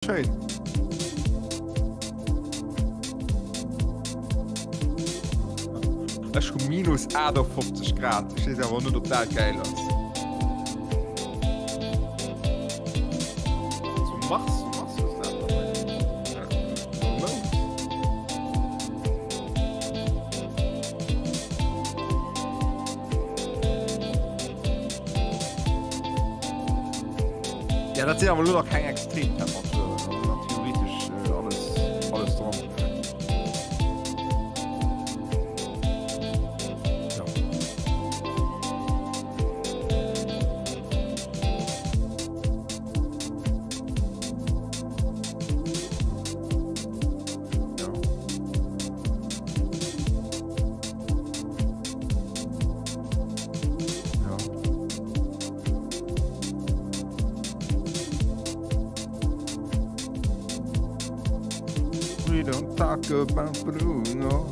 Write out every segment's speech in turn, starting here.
Schön. Es ist minus 50 Grad. Ich weiß aber nur total geil aus. So machst du es einfach. Ja. Ja, das sind aber nur noch keine Extremtemperaturen. Theoretisch alles dran. We don't talk about Bruno.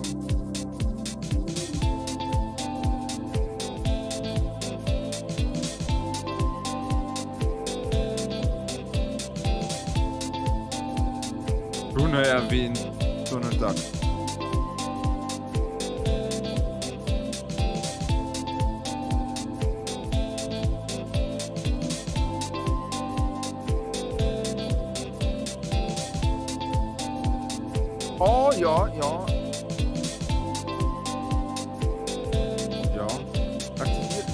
Bruno erwähnt Donald Duck. Oh, ja. Ja. Aktiviert.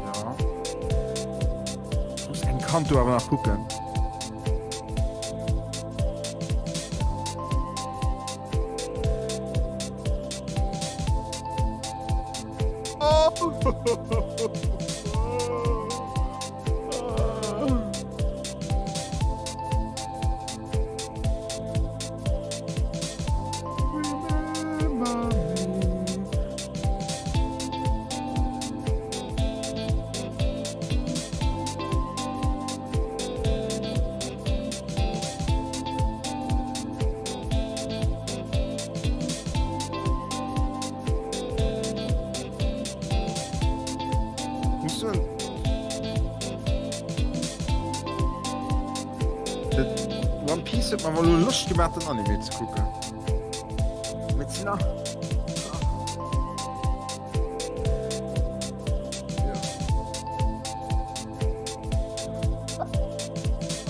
Ja. Ich muss ein Kanto aber nachgucken. Oh! One Piece hat man wohl Lust gemacht, den Anime zu gucken. Mit Sina. Ja.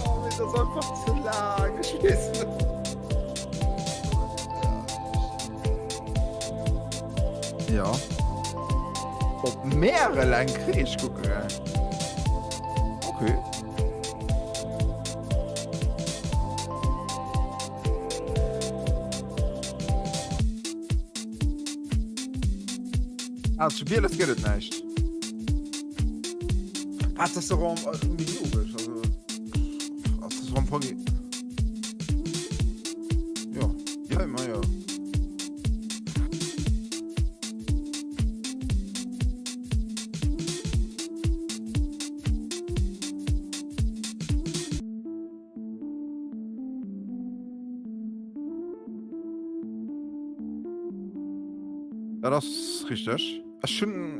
Oh, mir ist das einfach zu lang. Ich weiß nicht. Ja. Ob mehrere lang krieg ich gucken. Okay. Also vieles geht es nicht. Was das darum minorisch, also was das darum vorgeht. Ja, immer ja. Ja, das ist richtig. Das ist schon,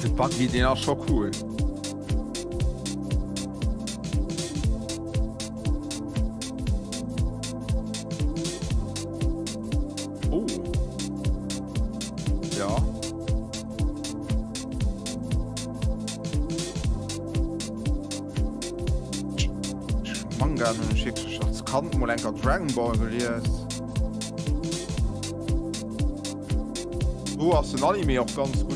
der Buggy, den auch schon cool. Oh. Ja. Manga und Schicksals Kanten mal einfach Dragon Ball gelesen. Du hast den Anime auch ganz gut.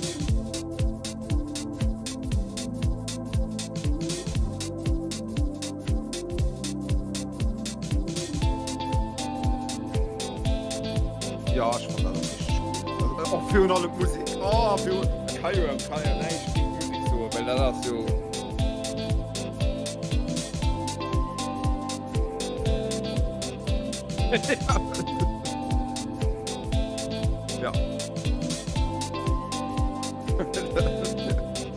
Ja, ich fand das auch richtig gut. Also, auch für alle Musik. Oh, für Kaio, nein, ich spiele Musik so, weil das so. Ja.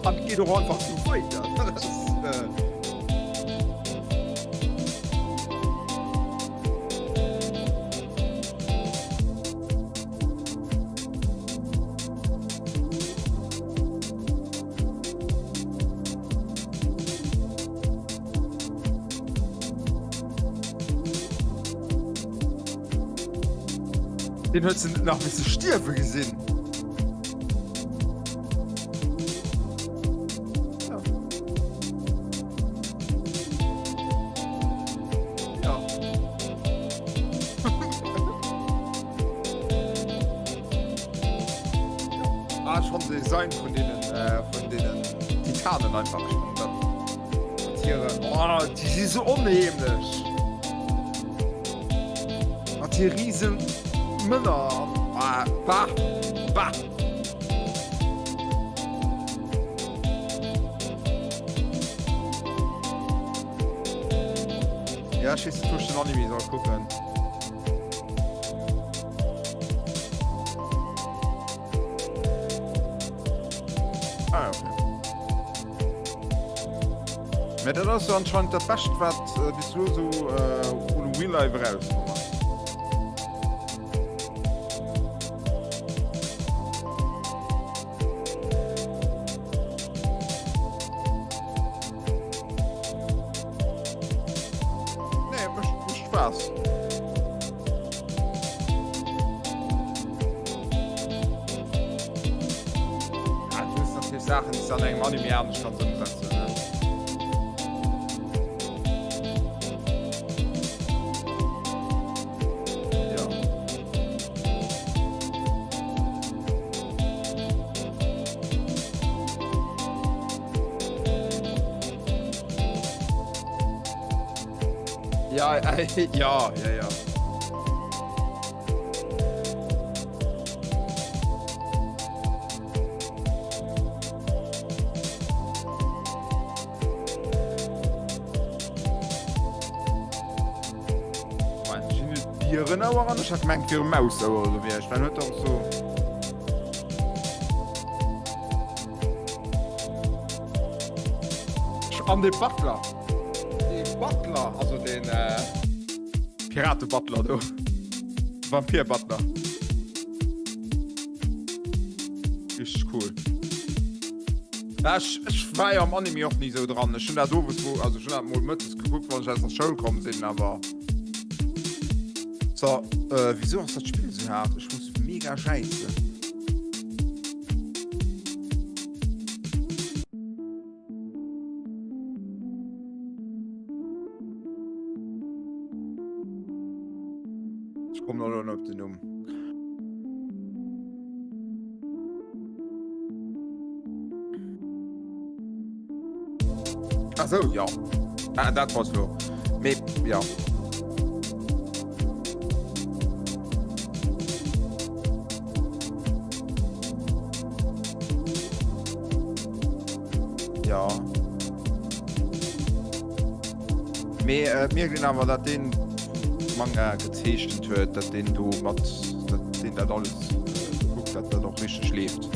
Dann geht doch einfach so weiter. Das ist, Den hat sie nach ein bisschen Stirfe gesehen. Ja. Schon Design von denen Titanen einfach schon Tiere. Oh, die sind so unheimlich. Und die riesen Männer. Bah. Ja, ich weiß, den Anime soll gucken. Mit das so anscheinend der Best wat bis so Real Life raus. Nee, macht Spaß. Ja, du musst natürlich Sachen, die an einem Anime anders kannst umsetzen. Ne? Ja. Tieren aber an, ich hab gemeint für Maus oder wie, ich bin nicht auch so. An den Butler. Butler, also den Piraten-Butler, du. Vampir-Butler. Ist cool. Ja, ich war ja am Anime auch nicht so dran. Ich bin da doof, also ich hab mal mit geguckt, weil ich aus der Schule gekommen bin, aber... So, wieso ist das Spiel so hart? Ich muss mega scheiße. Ich komme noch auf den um. Ach so, ja. Das war's so. Ja. Ja. Mir gehen aber, dass den Manga gezechten wird, dass den du mit, den das alles geguckt hat, dass er doch richtig schläft.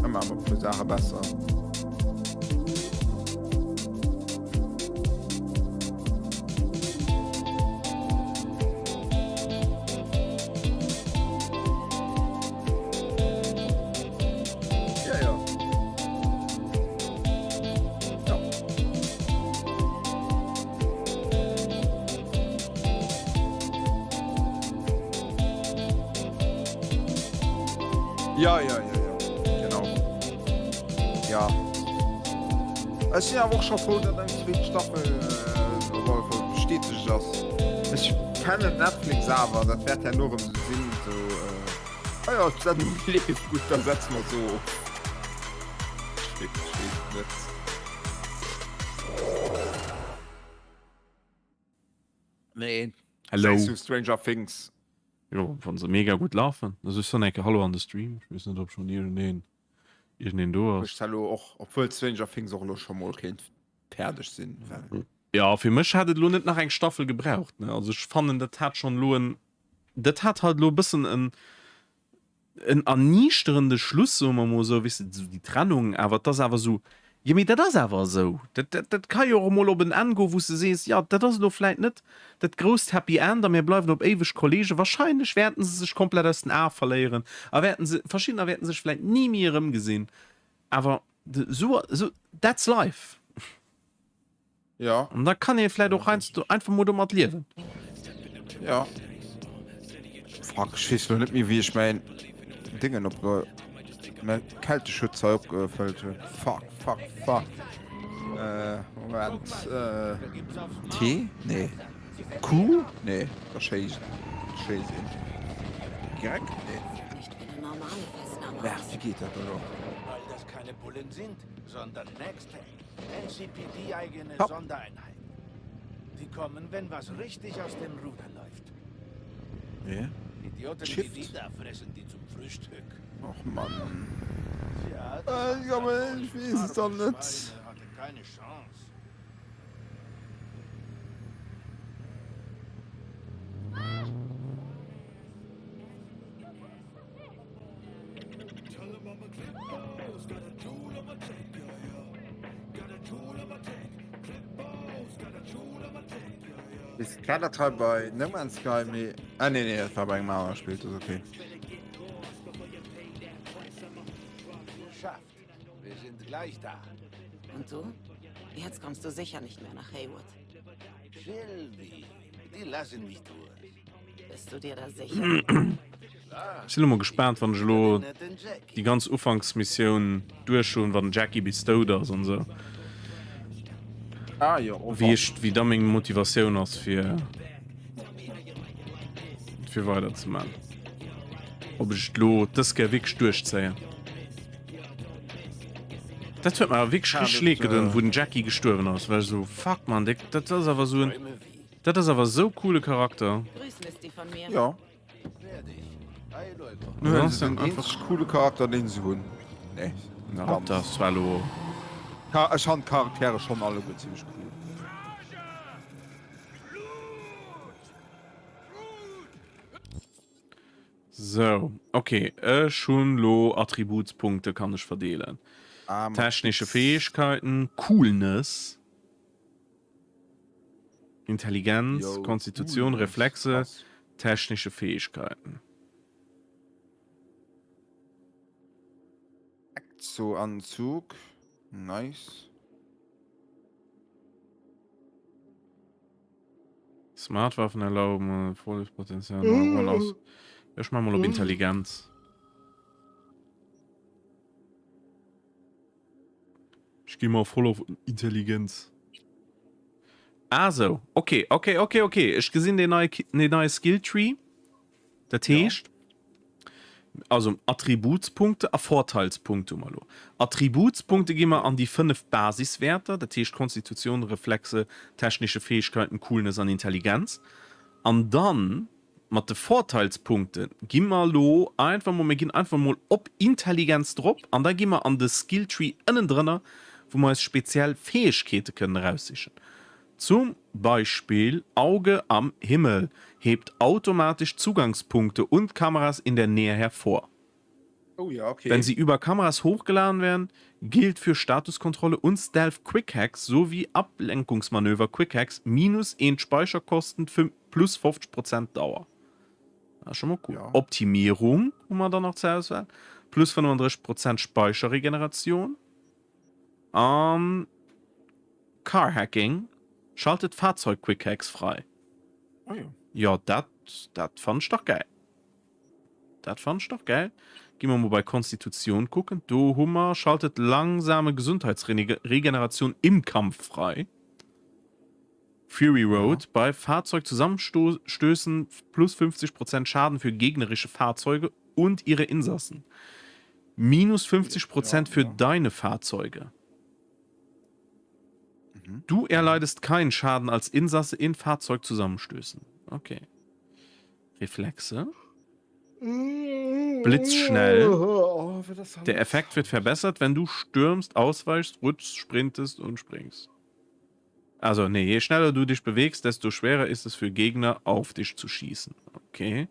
Dann machen wir die Sache besser. Ja, genau. Ja. Es ist ja auch schon froh, dass eine zweite Staffel bestätigt ist. Ich kenne Netflix aber, das wird ja nur im Sinn so. Ja, dann lebt gut, dann setzen wir so. Steht nicht. Nee. Hallo. Stranger Things. Ja, von so mega gut laufen. Das ist so eine Hallo an der Stream. Ich weiß nicht, ob schon irgendeinen du hast. Hallo auch, obwohl Stranger Things auch noch schon mal kennt, fertig sind. Ja, für mich hat es nicht nach einer Staffel gebraucht. Ne? Also ich fand, das hat schon nur das hat halt nur ein bisschen ein ernüchternder Schluss, so man muss so, weißt du, so die Trennung, aber das aber so, ja, mir das aber so. Das kann ja auch mal auf ein Ende gehen, wo du siehst, ja, das ist doch vielleicht nicht das größte Happy End, wir bleiben auf ewig Kollege. Wahrscheinlich werden sie sich komplett aus den Arm verlieren. Aber verschiedene werden sich vielleicht nie mehr gesehen. Aber so, that's life. Ja, Und da kann ihr vielleicht auch einfach mal damit leben. ja. Fuck, ich weiß noch nicht mehr, wie ich mein Dingen mein Kälteschützer abgefüllt habe. Fuck. Moment. Tee? Nee. Kuh? Nee. Das ist Scheiße. Direkt? Nee. Nicht wie eine normale Festnahme Ja, aus. wie geht das oder? Weil das keine Bullen sind, sondern Nextech. NCPD-eigene Hopp. Sondereinheit. Die kommen, wenn was richtig aus dem Ruder läuft. Nee. Idioten Shift. wie die da fressen die zum Frühstück. Ach Mann. Tja, Ja, aber ich weiß es doch nicht. Schweine hatte keine Chance. Ist keiner Teil bei No Man's Sky mehr. Ah, nee, das war bei Mauer spielt, das okay. Geschafft. Wir sind gleich da. Und du? Jetzt kommst du sicher nicht mehr nach Haywood. Sylvie, die lassen mich durch. Bist du dir da sicher? Ich bin immer gespannt, wann ich lo Netten Jack. die ganze Anfangsmission durchschauen, wann Jackie bis tot ist und so. Ah, ja, Wie da meine Motivation ist für weiterzumachen. Ob ich lo das wirklich durchziehe. Das wird mir wirklich Ja, richtig das, schlägt, wo den Jackie gestorben ist. Weil so, fuck man, das ist aber so ein, Träume wie. das ist aber so coole Charakter. Grüß Misty von mir. Ja. Werde ich. Hi, Leute. Nur Ja, das sind so einfach coole Charakter, den sie holen. Nee. Ja, das war lo. Ich fand Charaktere schon alle gut, ziemlich cool. So, okay. Schon lo Attributspunkte kann ich verdienen. Technische Fähigkeiten, Coolness, Intelligenz, Jo, Konstitution, Coolness, Reflexe, krass. technische Fähigkeiten. So Anzug. Nice. Smartwaffen erlauben, volles Potenzial. Aus. Ich mach mal auf Intelligenz. Ich gehe mal voll auf Intelligenz. Also, okay. Ich gesehen den neue Skilltree. Der Tisch. Also Attributspunkte, Vorteilspunkte mal. Attributspunkte gehen wir an die 5 Basiswerte, der Tisch Konstitution, Reflexe, technische Fähigkeiten, Coolness und Intelligenz. Und dann mit den Vorteilspunkten gehen wir einfach mal ob Intelligenz drauf und dann gehen wir an den Skilltree innen drin, wo wir speziell Fähigkeiten können raussichern. Zum Beispiel Auge am Himmel hebt automatisch Zugangspunkte und Kameras in der Nähe hervor. Oh ja, okay. Wenn sie über Kameras hochgeladen werden, gilt für Statuskontrolle und Stealth Quick Hacks sowie Ablenkungsmanöver Quick Hacks minus 1 Speicherkosten für plus 50% Dauer. Das ist schon mal cool. Ja. Optimierung, wo man dann noch zur Auswahl, plus 35% Speicherregeneration. Car Hacking schaltet Fahrzeug-Quick Hacks frei. Oh ja. Ja, das fand ich doch geil. Gehen wir mal bei Konstitution gucken. Du Hummer schaltet langsame Gesundheitsregeneration im Kampf frei. Fury Road bei Fahrzeugzusammenstößen plus 50% Schaden für gegnerische Fahrzeuge und ihre Insassen. Minus 50% für deine Fahrzeuge. Du erleidest keinen Schaden als Insasse in Fahrzeugzusammenstößen. Okay. Reflexe. Blitzschnell. Oh, Der Effekt wird verbessert, wenn du stürmst, ausweichst, rutschst, sprintest und springst. Also, nee, je schneller du dich bewegst, desto schwerer ist es für Gegner, auf dich zu schießen. Okay.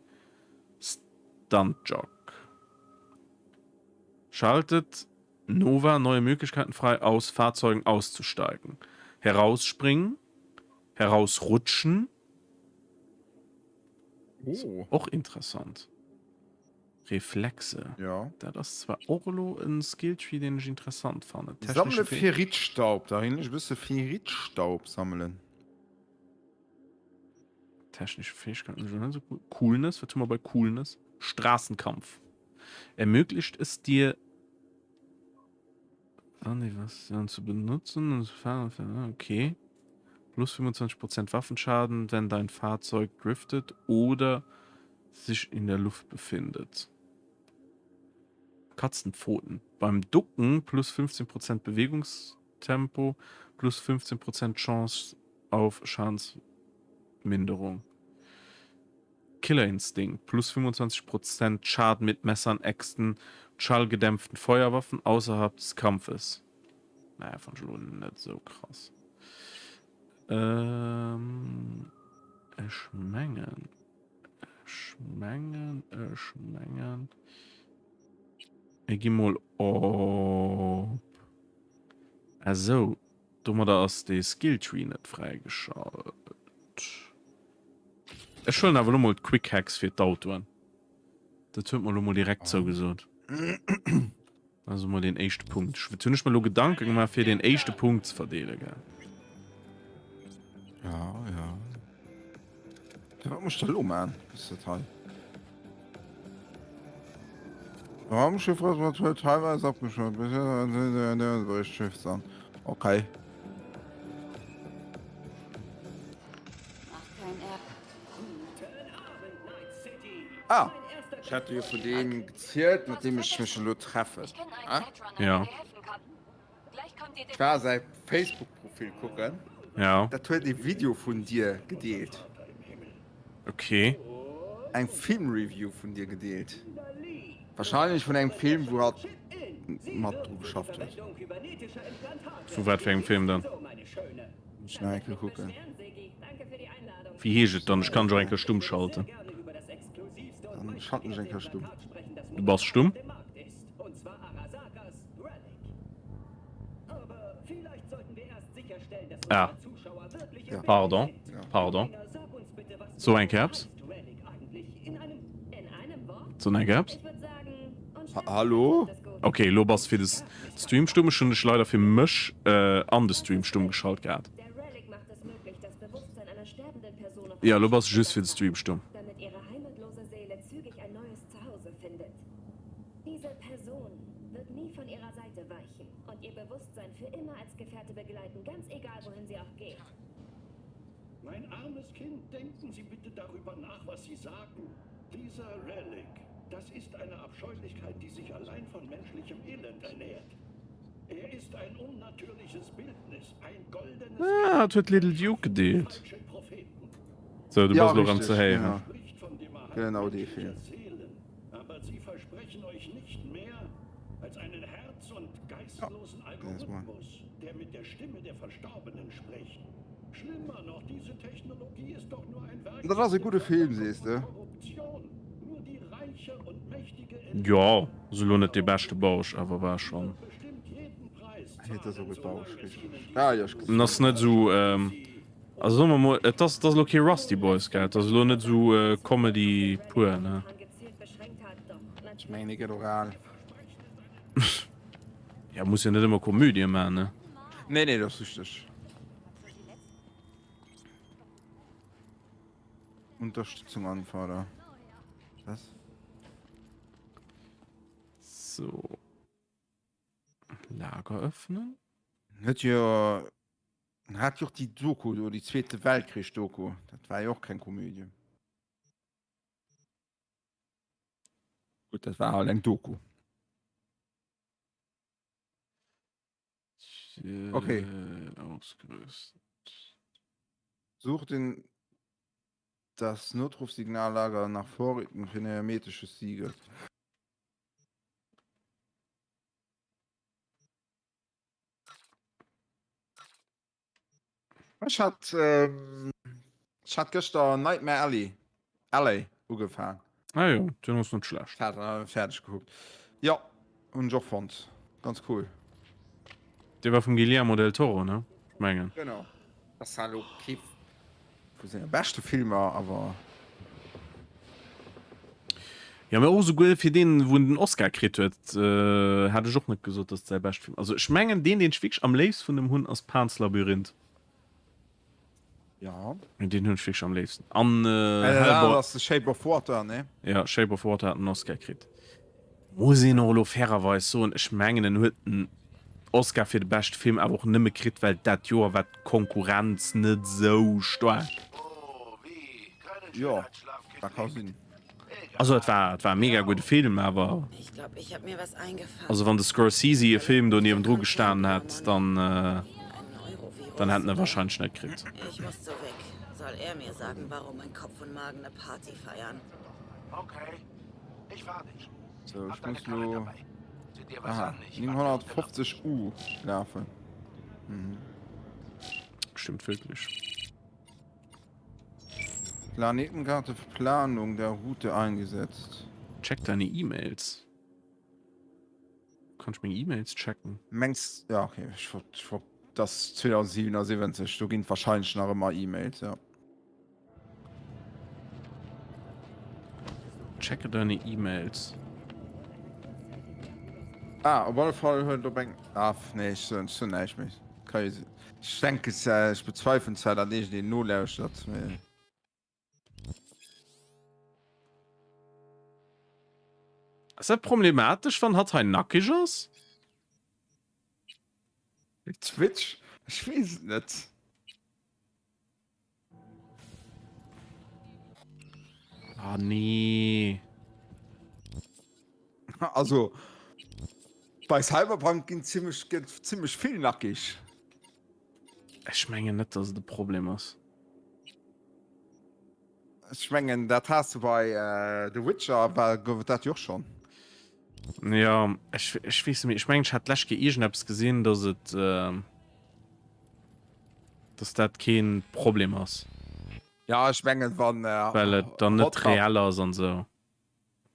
Stunt-Jog. Schaltet Nova neue Möglichkeiten frei, aus Fahrzeugen auszusteigen. Herausspringen. Herausrutschen. Oh. Auch interessant. Reflexe. Ja. Das ist zwar auch noch ein Skilltree, den ich interessant fand. Sammle Ferritstaub. Da hin ich bisschen Ferritstaub sammeln. Technische Fähigkeiten sind nicht so gut. Coolness, was tun wir bei Coolness? Straßenkampf. Ermöglicht es dir, was zu benutzen und zu fahren. Okay. Plus 25% Waffenschaden, wenn dein Fahrzeug driftet oder sich in der Luft befindet. Katzenpfoten. Beim Ducken plus 15% Bewegungstempo, plus 15% Chance auf Schadensminderung. Killerinstinkt, plus 25% Schaden mit Messern, Äxten, schallgedämpften Feuerwaffen außerhalb des Kampfes. Naja, von schon nicht so krass. Schmengen. Ich geh mal auf. Also, du mal da aus der Skilltree nicht freigeschaltet. Ich schon aber nur mal Quick Hacks für die Autoren. Das wird man nur mal direkt so gesagt. Also mal den ersten Punkt. Ich will nicht mal nur Gedanken gemacht für den ersten Punkt zu verdienen. Ja. Ja, was musst du da machen? Das ist total. Raumschiff wird teilweise abgeschossen. Bisher der Berichtsschiff sein. Okay. Mach kein Erb. Ah! Ich hatte ja von dem gezählt, mit dem ich mich schon treffe. Ich kenne einen Ah? Netrunner, Ja. der dir helfen kann. Gleich kommt ihr Ich war sein Facebook-Profil gucken. Ja, Da hat ein Video von dir gedealt. okay. Ein Filmreview von dir gedealt. Wahrscheinlich von einem Film, wo halt Matto geschafft hat. Für was für einen Film dann? Schnell gucken. Wie hieß es dann? Ich kann schon eigentlich stumm schalten. Dann Schattenschenker stumm. Du warst stumm? Ja. Ja. Pardon. Pardon. So ein Caps? So ein Caps? Hallo? Okay, Lobas für das Stream stumm ist schon leider für mich an den Stream stumm geschaltet gehabt. Ja, Lobas just für den Stream stumm. Damit ihre heimatlose Seele zügig ein neues Zuhause findet. Diese Person wird nie von ihrer Seite weichen und ihr Bewusstsein für immer als Gefährte begleiten, ganz egal, wohin sie auch geht. Mein armes Kind, denken Sie bitte darüber nach, was Sie sagen. Dieser Relic, das ist eine Abscheulichkeit, die sich allein von menschlichem Elend ernährt. Er ist ein unnatürliches Bildnis, ein goldenes Ah, hat Little Duke gedealt. falschen Propheten. So, du Ja, bist noch am richtig, zu helfen. ja. Spricht von dem Erhalt Genau die menschlicher Film. Seelen. Aber sie versprechen euch nicht mehr als einen herz- und geistlosen Algorithmus, der mit der Stimme der Verstorbenen spricht. Schlimmer noch, diese Technologie ist doch nur ein Werk Das war so ein guter Film, siehst du? Korruption. Nur die reiche und mächtige Ja, so nur nicht der beste Bausch, aber war schon. bestimmt jeden Preis. Hätte so gebaut, richtig. Ja, ja, ich Und das ist nicht so, also sagen wir mal, das ist okay Rusty Boys, gell? Das ist nur nicht so Comedy pur, ne? Gezielt beschränkt hat, doch Ich meine, geht oral. Ja, muss ja nicht immer Komödie machen, ne? Nee, das ist richtig. Unterstützung anfordern. Was? So. Lager öffnen? Hat ja die Doku, oder die Zweite Weltkrieg-Doku. Das war ja auch keine Komödie. Gut, das war halt ein Doku. Okay. Ausgerüstet. Such das Notrufsignallager nach Vorräten für eine hermetische Siegel. Ich hatte gestern Nightmare Alley angefangen. Ah ja, den ist nicht schlecht. Ich hatte fertig geguckt. Ja, und auch fand ganz cool. Der war von Guillermo del Toro, ne? Mengen. Genau. Das ist halt okay. Für seine beste Filme, aber Ja, mir auch so gut für den, wo den Oscar kriegt hat, hatte ich auch nicht gesagt, dass der beste Film. Also, ich meine, den ich wirklich am liebsten von dem Hund aus Pans Labyrinth. Ja. Den Hund wirklich am liebsten. An, Das ist Shape of Water, ne? ja, Shape of Water hat einen Oscar gekriegt. Muss ich noch fairerweise so, und ich meine, den hat einen Oscar für den besten Film aber auch nicht mehr gekriegt, weil das Jahr war die Konkurrenz nicht so stark. Oh, wie? Keinen Ja, Schönheitsschlaf, da kann Sinn. Also, es war ein mega guter Film, aber. Ich glaube, ich habe mir was eingefangen. Also, wenn der Scorsese einen Film da neben Druck gestanden hat, dann Ein Neurovirus. hätte er wahrscheinlich nicht gekriegt. Ich muss so weg. Soll er mir sagen, warum mein Kopf und Magen eine Party feiern? Okay. Ich warte nicht. So, ich Hab deine muss Karre nur dabei. Sieh dir was aha, an. Ich 750 U laufen. Stimmt wirklich. Planetenkarte für Planung der Route eingesetzt. Check deine E-Mails. Kannst du mir E-Mails checken? Mengst, ja, okay, ich würd das 2077, du gehst wahrscheinlich noch immer E-Mails, ja. Checke deine E-Mails. Auf jeden Fall hört du Bank. Nee, so nicht mehr. Ich denke, ich bezweifle es, dass ich den Null ausstatt. Ist das problematisch, wenn hat ein nackig ist? Twitch? Ich weiß es nicht. Ah, nee. Also, bei Cyberpunk geht ziemlich viel nackig. Ich meine nicht, dass es das Problem ist. Ich meine, das hast du bei The Witcher, aber das auch schon. Ja, ich weiß nicht. Ich meine, ich hatte letztens irgendetwas gesehen, dass das kein Problem ist. Ja, ich meine, wenn. Weil es dann nicht real ist und so.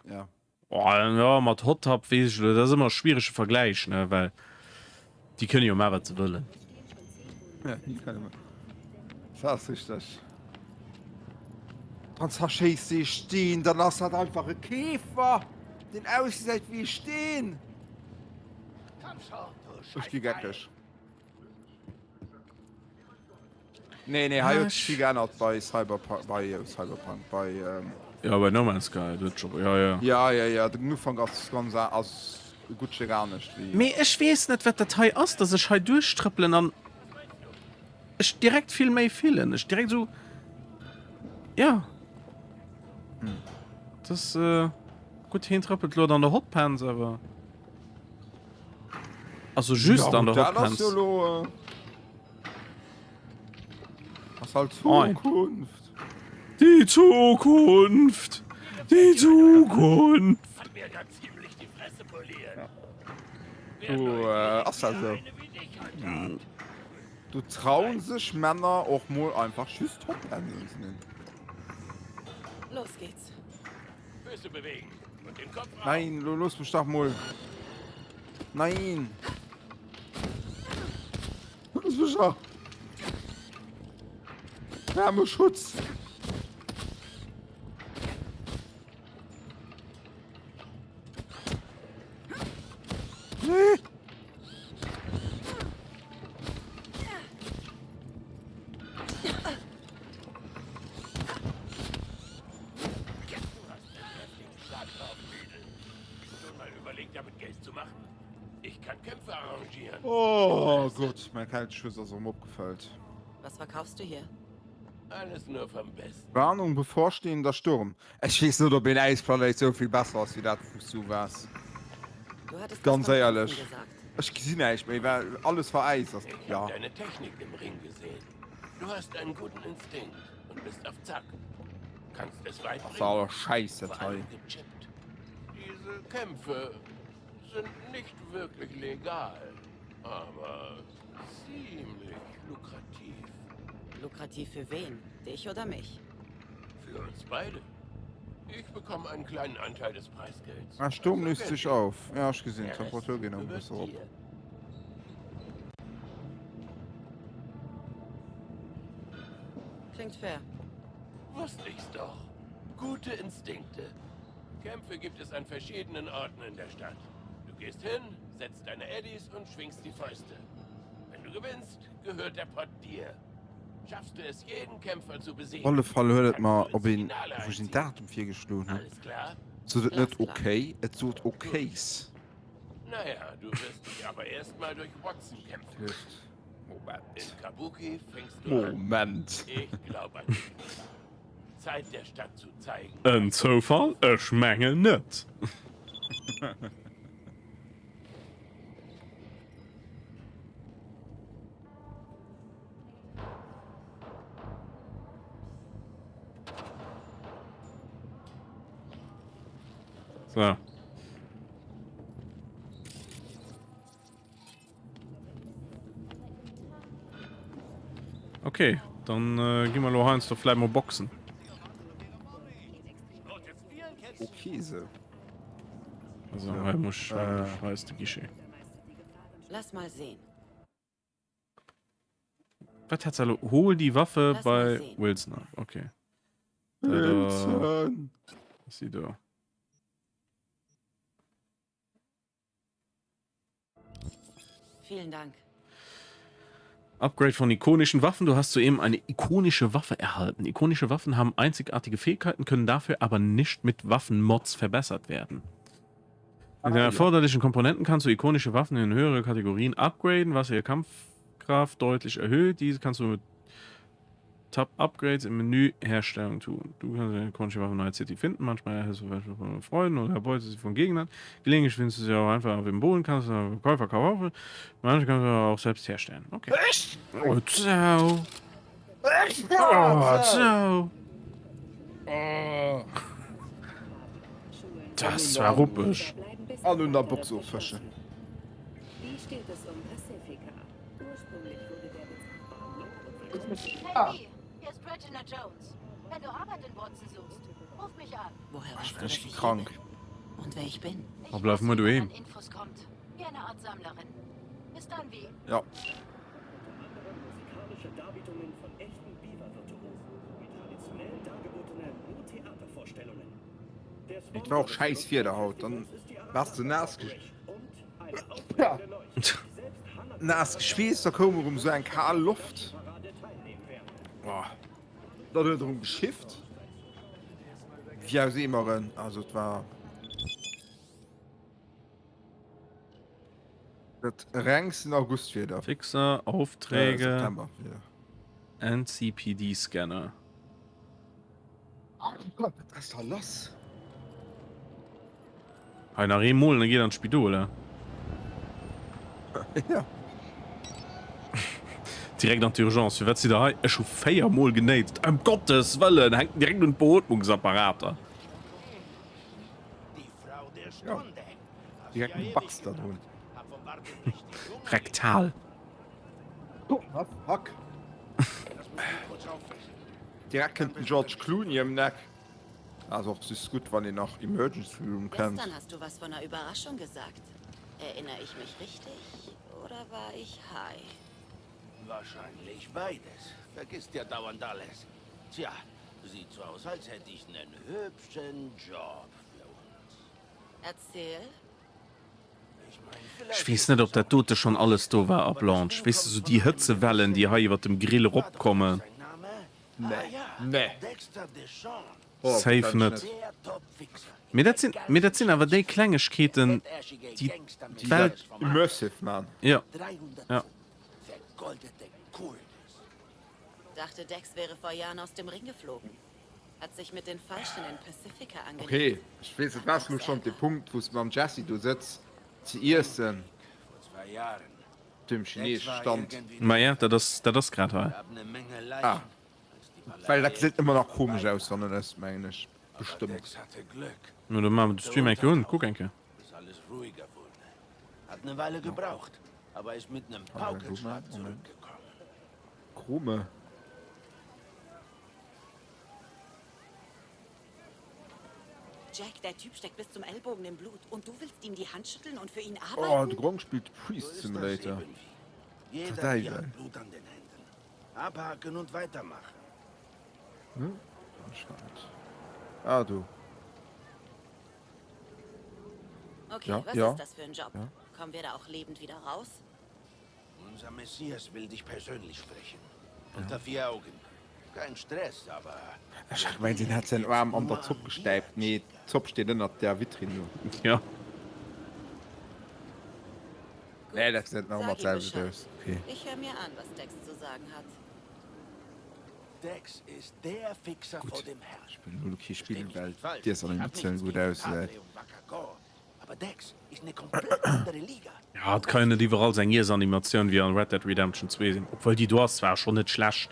Ja. Oh, ja, mit Hot Tub, weiß ich, das ist immer ein schwieriger Vergleich, ne? Weil die können ja mehr, was sie wollen. Ja, hier kann ich mal. Das ist das. Dann zerschießt sie stehen, dann hast du halt einfach einen Käfer, den aussieht wie stehen. Komm schon, du Ich geh Scheißteil. geckig. Nee, Ah, hat viel geändert bei Cyberpunk, Ja, bei No Man's Sky, das schon, ja. ja, der Anfang als gut gar nicht. Wie. Me ich weiß nicht, was das hier ist, dass ich halt durchstrippeln an. Ich direkt viel mehr fühlen. Ich direkt so. Ja. Das, gut hintrippelt nur an der Hotpants, aber. Also, just an der das Hotpants. ist ja das ist halt Ein. Zukunft. Die Zukunft! Die Zukunft! Hat mir da ziemlich die Fresse poliert. Du, ach also. Du trauen sich Männer auch mal einfach schüss top nennen. Los geht's. Füße bewegen. Und den Kopf raus. Nein, los mich doch mal. Nein. Los mich doch. Wärmeschutz. Nee. Schon mal überlegt, damit Geld zu machen? Ich kann Kämpfe arrangieren. Oh Gott, mein Kaltschuss ist am abgefällt. Was verkaufst du hier? Alles nur vom Besten. Warnung, bevorstehender Sturm. Ich weiß nicht, ob ein Eisplanet so viel besser ist, wie das, wo du warst. Du hattest Ganz was von ehrlich. Kämpfen gesagt. Ich gesehen nicht mehr, weil alles vereist. Das, Ich ja. habe deine Technik im Ring gesehen. Du hast einen guten Instinkt und bist auf Zack. Kannst es weit Das ist bringen. aber scheiße, Vor Teil. allem gechippt. Diese Kämpfe sind nicht wirklich legal, aber ziemlich lukrativ. Lukrativ für wen? Dich oder mich? Für uns beide. Ich bekomme einen kleinen Anteil des Preisgelds. Ah, Sturm Also löst Geld. sich auf. Ja, ich gesehen. Der Rest Temperatur genommen. gehört So. dir. Klingt fair. Wusste ich's doch. Gute Instinkte. Kämpfe gibt es an verschiedenen Orten in der Stadt. Du gehst hin, setzt deine Eddies und schwingst die Fäuste. Wenn du gewinnst, gehört der Pott dir. Schaffst du es, jeden Kämpfer zu besiegen? Alle Fall hört kannst mal, du ins ob ihn Finale auf den einziehen. Datum 4 geschlagen hat. Alles klar? So, das nicht Glasklar. okay, es wird okays. Naja, du wirst dich aber erstmal durch Watson kämpfen. Moment. In Kabuki fängst du an. Moment. Ich glaube an dich. Zeit der Stadt zu zeigen. Ein Zufall? Ich meine nicht. So. Okay, dann gehen wir noch eins, da bleiben wir boxen. Okay, so. Also, ja. Muss scheiße geschehen. Lass mal sehen. Was hat's also? Hol die Waffe Lass mal bei sehen. Wilson ab. Okay. Wilson. Was sieht da? Vielen Dank. Upgrade von ikonischen Waffen. Du hast soeben eine ikonische Waffe erhalten. Ikonische Waffen haben einzigartige Fähigkeiten, können dafür aber nicht mit Waffenmods verbessert werden. Mit den erforderlichen Komponenten kannst du ikonische Waffen in höhere Kategorien upgraden, was ihre Kampfkraft deutlich erhöht. Diese kannst du mit Tab Upgrades im Menü Herstellung tun. Du kannst eine ikonische Waffe in einer City finden. Manchmal hast du welche von Freunden oder erbeutest sie von Gegnern. Gelegentlich findest du sie auch einfach auf dem Boden. Kannst du Käufer kaufen. Manche kannst du auch selbst herstellen. Okay. Oh, ciao. Oh, ciao. Das war ruppig. An in der Box so fischen. Wie steht es um Pacifica? Ursprünglich wurde der Hey, hier ist Regina Jones. Wenn du Arbeit in Watson suchst, ruf mich an. Woher Ich weißt du, bin dass richtig ich krank. hier bin? Und wer ich bin? Ich Wo bleiben weiß, wir du wie man hin? an Infos kommt. Wie eine Art Sammlerin. Bis dann, wie? Ja. Musikalische Darbietungen von echten Biber-Virtuosen, wie traditionell dargebotene Nur-Theatervorstellungen. Ich war auch scheiß vier der Haut, dann warst du nass nass geschwießt, da kommen wir um so ein kahl Luft. Boah. Da hat er drum geschifft. Wie aus immer, also es war... Das Ranks in August wieder. Fixer, Aufträge, September wieder. NCPD-Scanner. Oh Gott, was ist da los? Einer Remol, dann geht er ins Spidol, ja. Ja. Direkt an die Urgence. Wie wird sie da? Ich habe 4 Mal genäht. Um Gottes Willen, hängt direkt ein Beatmungsapparat. Die Frau der Stunde. Direkt ein Bugs da drin. Rektal. Oh, fuck. Direkt kennt George Clooney im Neck. Also es ist gut, wenn ihr nach Emergency Room kennt. Gestern hast du was von einer Überraschung gesagt. Erinnere ich mich richtig? Oder war ich high? Wahrscheinlich beides. Vergisst ja dauernd alles. Tja, sieht so aus, als hätte ich einen hübschen Job für uns. Erzähl. Ich meine, vielleicht Ich weiß nicht, ob der Tote schon alles da war ab Launch. Weißt du, so die Hitzewellen, die hier über dem Grill rumkommen. sein Name? Nee. Ah, ja. Nee. Dexter Deschamps. Oh, Safe das nicht. Der Topfixer. Mir das sind aber die Kleinigkeiten, die Welt... Immersive, man. Ja, 300 Ja. Pfund. Vergoldete Coolness. Dachte, Dex wäre vor Jahren aus dem Ring geflogen. Hat sich mit den Falschen in Pacifica angelegt. Okay, ich weiß nicht, was nur schon der Punkt, wo es beim Jesse du sitzt. Zuerst Vor 2 Jahren. dem chinesischen Stand. na ja, das gerade war. Hab eine Menge Leichen. Ah. Weil das sieht immer noch komisch aus, sondern das meine ich. Bestimmt. Dex hatte Glück. Nur dann machen wir den Stream eigentlich guck einmal. Bis alles ruhiger wurde. Hat eine Weile gebraucht, aber ist mit einem Paukenschlag Moment. zurückgekommen. Krume. Jack, der Typ steckt bis zum Ellbogen im Blut. Und du willst ihm die Hand schütteln und für ihn Oh, arbeiten? der Gronk spielt So Priest ist das Simulator. irgendwie. Jeder Total hier geil. hat Blut an den Händen. Abhaken und weitermachen. Anscheinend. Ah, du. Okay, Ja, was ja. ist das für ein Job? Kommen wir da auch lebend wieder raus? Unser Messias will dich persönlich sprechen. Unter 4 Augen. Kein Stress, aber... Ich meine, den hat seinen Arm an der Zopf gesteift. Nee, Zopf steht in der Vitrine. Ja. Nee, das ist nochmal Sag ihm selber Bescheid. durch. Okay. Ich höre mir an, was Dex zu sagen hat. Dex ist der Fixer vor dem Herrn. Ich bin nur okay spielen, weil Falsch. dir soll Ich hab nicht sehen, nichts gut gegen aussieht. Padre und Wakako, aber Dex ist eine komplett andere Liga. Ja, hat keine überall seine Animation wie an Red Dead Redemption 2 sind. Obwohl die Doors war schon nicht schlecht.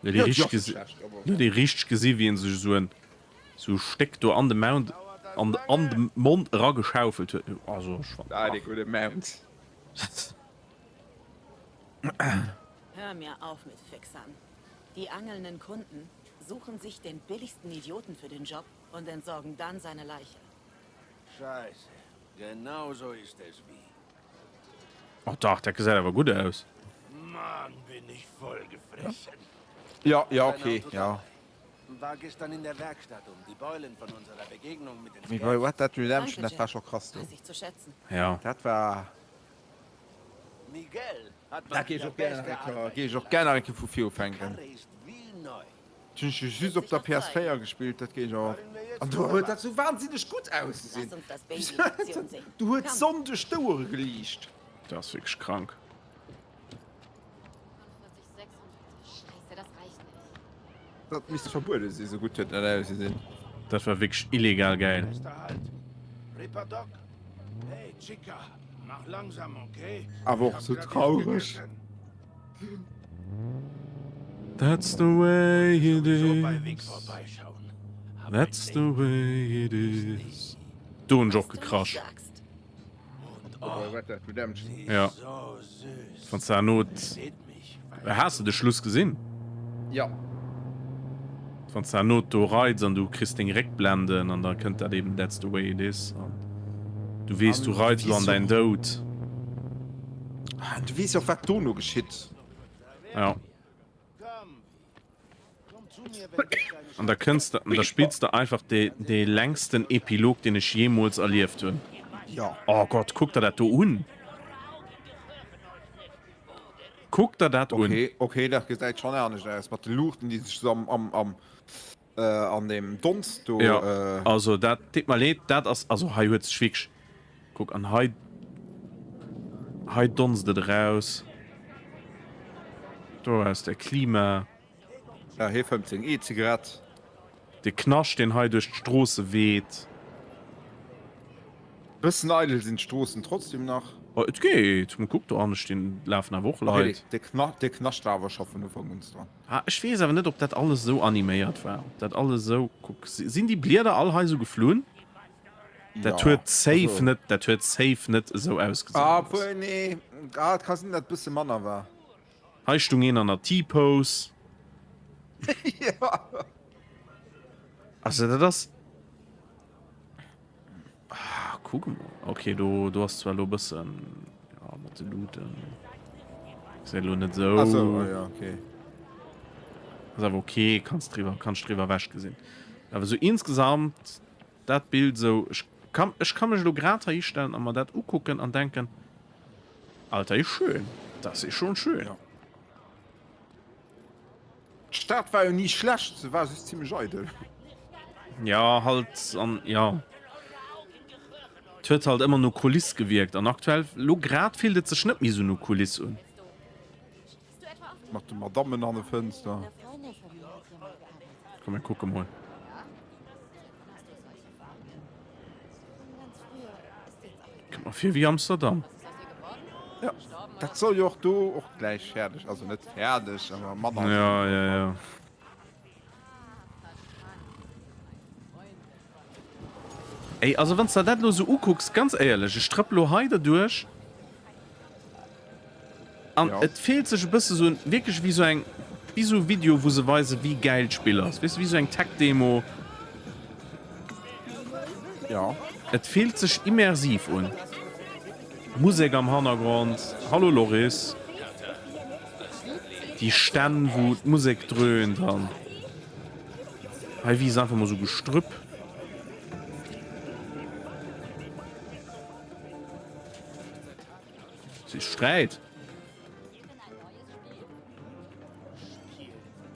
Ja, die Ja, richtig ja, gese- schlecht, aber- ja, die richtig gesehen, wie in sich so steckt du an dem Mount an dem Mund rageschaufelt hat. Also schon. Ah, die gute Mount. Hör mir auf mit Fixern. Die angelnden Kunden suchen sich den billigsten Idioten für den Job und entsorgen dann seine Leiche. Scheiße. Genau so ist es wie. Oh doch, der sieht aber gut aus. Mann, bin ich voll gefressen. Ja, ja, Dein okay, Auto ja. dabei. War gestern in der Werkstatt, um die Beulen von unserer Begegnung mit den Wie Scavs- bei Red Dead Redemption, Danke, das war Jack. schon krass. Du. Weiß ich zu schätzen. Ja. Das war... Miguel hat Da gehe ich auch gerne ein von viel fängen. Karre ist wie neu. Ich habe süß auf der PS4 gespielt, das geht auch. Und du hast das so wahnsinnig gut Lass ausgesehen. uns das Baby in Aktion sehen. Du hast Komm. Sonde Stuhl gelicht. Das ist wirklich krank. 46, 46. Scheiße, das reicht nicht. Das müsste verboten sein, so gut das aussehen. Das war wirklich illegal geil. Bester Halt. Ripper Doc. Hey, Chica. Mach langsam, okay? Aber auch Ich hab so grad traurig. gegessen. That's the way it So bei Weg is. vorbeischauen. Hab That's ein the Ding. way it is. Du und Jock Was du gekrascht. nicht sagst. Und Bei oh, Red Dead Redemption. die ist Ja. so süß. Von seiner Not. Seht mich, weil Hast du den Schluss gesehen? Ja. Von seiner Not du reizt und du kriegst den Rückblenden und dann könnt er eben That's the way it is. Und du weißt, du Und reizt an wieso? dein Tod. Und du weißt auch, was da noch geschieht. Ja. komm zu mir, wenn du deine Und da spielst du einfach den längsten Epilog, den ich jemals erlebt habe. Ja. Oh Gott, guck dir das da an. Guck dir das an. Okay, das sieht schon ernst aus. Mit den Luchten, die sich so an dem Dunst da, Ja, also das tut mir leid, das ist, also hei hört sich guck an, hei dunstet raus. Da ist der Klima, ja, hier 15 E-Zigarette. der Knasch, den hei durch die Straße weht. Bisschen eitel sind Stoßen trotzdem noch. Oh, es geht, man guckt da an, den laufen eine Woche Okay, Leute. der knascht aber schaffen von uns da. Ah, ich weiß aber nicht, ob das alles so animiert war. Ob das alles so, guck, sind die Blätter alle hei so geflohen? Das wird safe nicht, das wird safe nicht so ausgesehen. Aber nee, kann sein, dass ein bisschen Mann war. Heißt du gehen an der T-Pose? Ja. Also das. Ah, guck mal. Okay, du hast zwar ein bisschen. Ja, mit den Looten. Ist ja nur nicht so. Achso, oh ja, okay. Ist aber okay, kannst drüber wasch gesehen. Aber so insgesamt, das Bild so. Ich kann mich nur gerade hinstellen, aber das gucken und denken: Alter, ist schön. Das ist schon schön. Ja. Die Stadt war ja nie schlecht, sie war ziemlich eitel. Ja, halt, ja. Es hat halt immer nur Kulisse gewirkt. Und aktuell, gerade fehlt es sich nicht mehr so eine Kulisse an. Macht die Madame an den Fenster. Eine Freundin von mir hat hier mal gearbeitet. Komm, wir gucken mal. Ganz früher ist jetzt auch Guck mal, viel wie Amsterdam. Ja. Das soll ja auch du auch gleich fertig. Also nicht fertig, aber Mann. Ja. Ey, also wenn du das nur so anguckst, ganz ehrlich, ich treppe heute durch. Und Ja. es fehlt sich ein bisschen so wirklich wie so ein Video, wo sie weisen, wie geil Spieler ist. Weißt du, wie so ein Tag-Demo. Ja. Es fehlt sich immersiv an. Musik am Hintergrund. Hallo Loris. Die Sterne, wo die Musik dröhnt haben. Hey, wie ist einfach mal so Gestrüpp. Streit.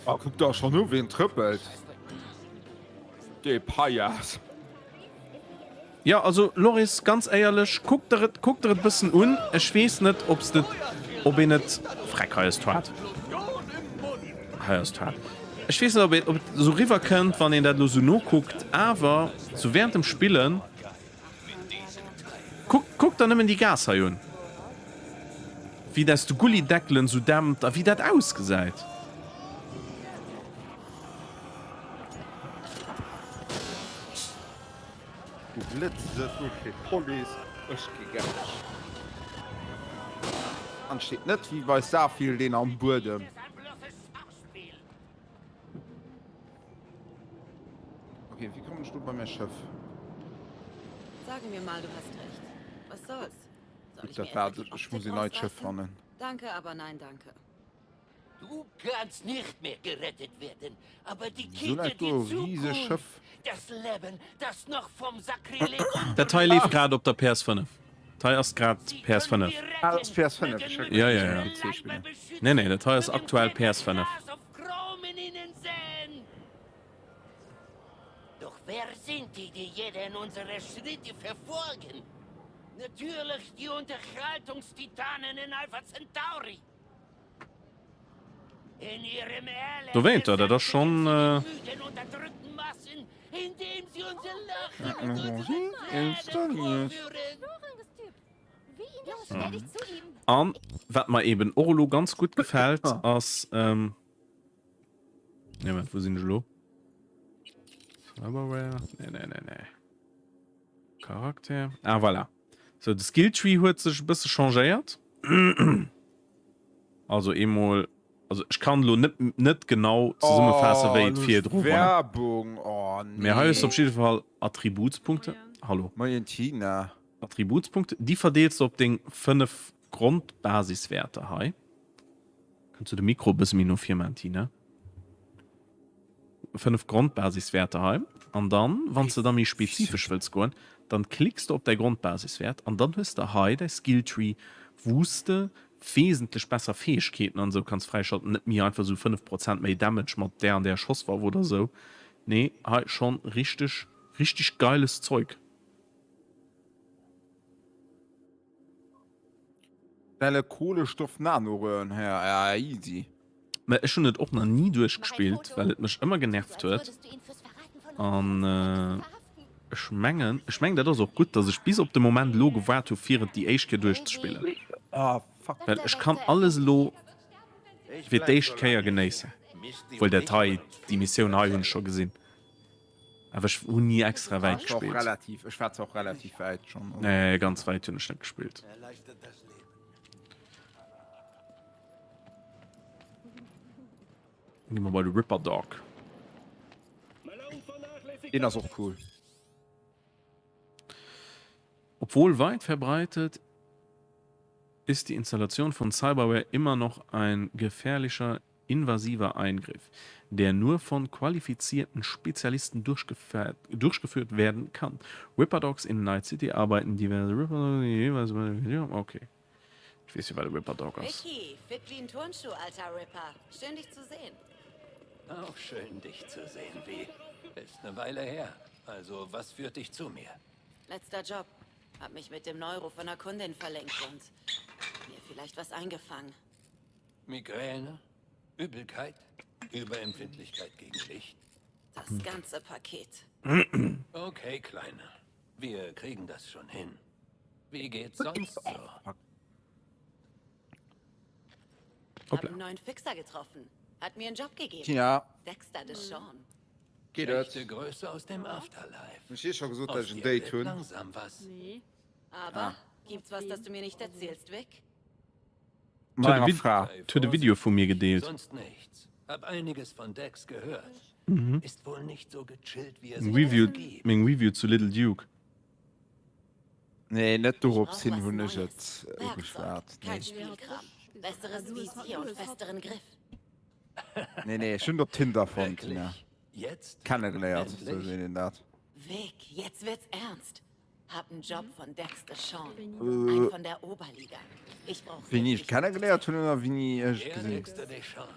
Oh, guck da schon nur, wen trippelt. Die Pajas. Ja, also Loris, ganz ehrlich, guckt er ein bisschen an. Ich weiß nicht, ob er nicht frech heißt hat. Heißt hat. Ich weiß nicht, ob er so rüber könnt, wenn ihr das so noch guckt, aber so während dem Spielen guckt dann immer die Gas an. Wie das die Gullideckeln so dämmt, wie das ausgesehen. Du blitzt okay. Police. Ich geh gar nicht. Ansteht nicht wie bei sehr viel den am Boden. Okay, wie kommst du bei mir Chef? Sagen wir mal, du hast recht. Was soll's? Soll ich Der mir Pferd, etwa die ich muss Optik ein neues Schiff ausreißen? fahren. Danke, aber nein, danke. Du kannst nicht mehr gerettet werden, aber die So Kinder, ein die riesiges Zukunft, Schiff. das Leben, das noch vom Sakrileg Der Teil lief gerade auf der PS5. Teil ist gerade PS5. Ah, das ist PS5. Ja, ja, ja. Nee, der Teil ist aktuell PS5. Doch wer sind die, die jeder in unsere Schritte verfolgen? Natürlich die Unterhaltungstitanen in Alpha Centauri. In ihrem Elend Du weißt, oder? Das schon, müden, unterdrückten Massen, indem sie unser Lachen und unsere installiert. Wie ihn das stell dich zu ihm. an, was mir eben Orlo ganz gut gefällt, als, ja, wo sind die lo? Cyberware? Nee. Charakter. Ah, voilà. So, das Skilltree hat sich ein bisschen changiert. Also, also ich kann lo nicht genau zusammenfassen, wie es viel drauf war. Werbung. Oh, nee. Mir heißt auf jeden Fall Attributspunkte. Hallo. Argentina. Attributspunkte, die verdeelst op den 5 Grundbasiswerte hei. Kannst du de Mikro bis Min 4 Mantine 5 Grundbasiswerte hei an dann wann du damit spezifisch willst go, dann klickst du op der Grundbasiswert an dann hast der Hai der Skilltree wusste wesentlich besser Fähigkeiten an so kannst freischalten nicht mir einfach so 5% mehr Damage mit der an der Schoss war oder so. Nee, halt schon richtig geiles Zeug. Deine Kohlestoff Nanoröhren her. Ja, easy. Aber ich schon nicht auch noch nie durchgespielt, weil es mich immer genervt wird. Und ich meine, das ist auch gut, dass ich bis auf den Moment Logo warte, für die Eichke durchzuspielen. Ah, fuck. Weil ich kann alles lo wie die Eichke genießen. Weil der Teil, die Mission habe ich schon gesehen. Aber ich habe nie extra weit Ich war gespielt. ich war auch relativ weit schon. Nee, ganz weit habe ich nicht gespielt. Gehen wir mal den Ripper Dog. Den ist auch cool. Obwohl weit verbreitet, ist die Installation von Cyberware immer noch ein gefährlicher, invasiver Eingriff, der nur von qualifizierten Spezialisten durchgeführt werden kann. Ripperdogs in Night City arbeiten diverse Ripperdogs jeweils bei der Video. Okay. Ich weiß nicht, wer der Ripperdog ist. Vicky, fit wie ein Turnschuh, alter Ripper. Schön, dich zu sehen. Auch schön, dich zu sehen, wie. Ist eine Weile her. Also, was führt dich zu mir? Letzter Job. Hab mich mit dem Neuro von einer Kundin verlinkt und mir vielleicht was eingefangen. Migräne? Übelkeit? Überempfindlichkeit gegen Licht? Das ganze Paket. Okay, Kleine. Wir kriegen das schon hin. Wie geht's sonst so? Hab einen neuen Fixer getroffen. Hat mir einen Job gegeben. Ja, Dexter Deshawn. geht das. Echte Größe aus dem Afterlife. Ich hab schon gesagt, dass Aus ich ein dir Date wird tun. langsam was. Aber gibt's was, das du mir nicht erzählst, Vic? Meine Frau. Zu dem Video von mir gedealt. Sonst nichts. Hab einiges von Dex gehört. Ist wohl nicht so gechillt, wie er Mein sich Review, gibt. mein Review zu Little Duke. Nee, nicht darauf Brauch hin, was wo ich Neues. jetzt Werkzeug, geschwärzt. kein Nee. Spielkram. Besseres Visier und festeren Griff. Nee, schon der Tinder von Wirklich? ja. Jetzt? Kennengelernt, so Endlich? sehen in dat. Vic, jetzt wird's ernst. Hab einen Job von Dexter Sean. Ein von der Oberliga. Ich brauche Wie ich kennengelernt oder wie ich Der gesehen. Dexter Deschamps.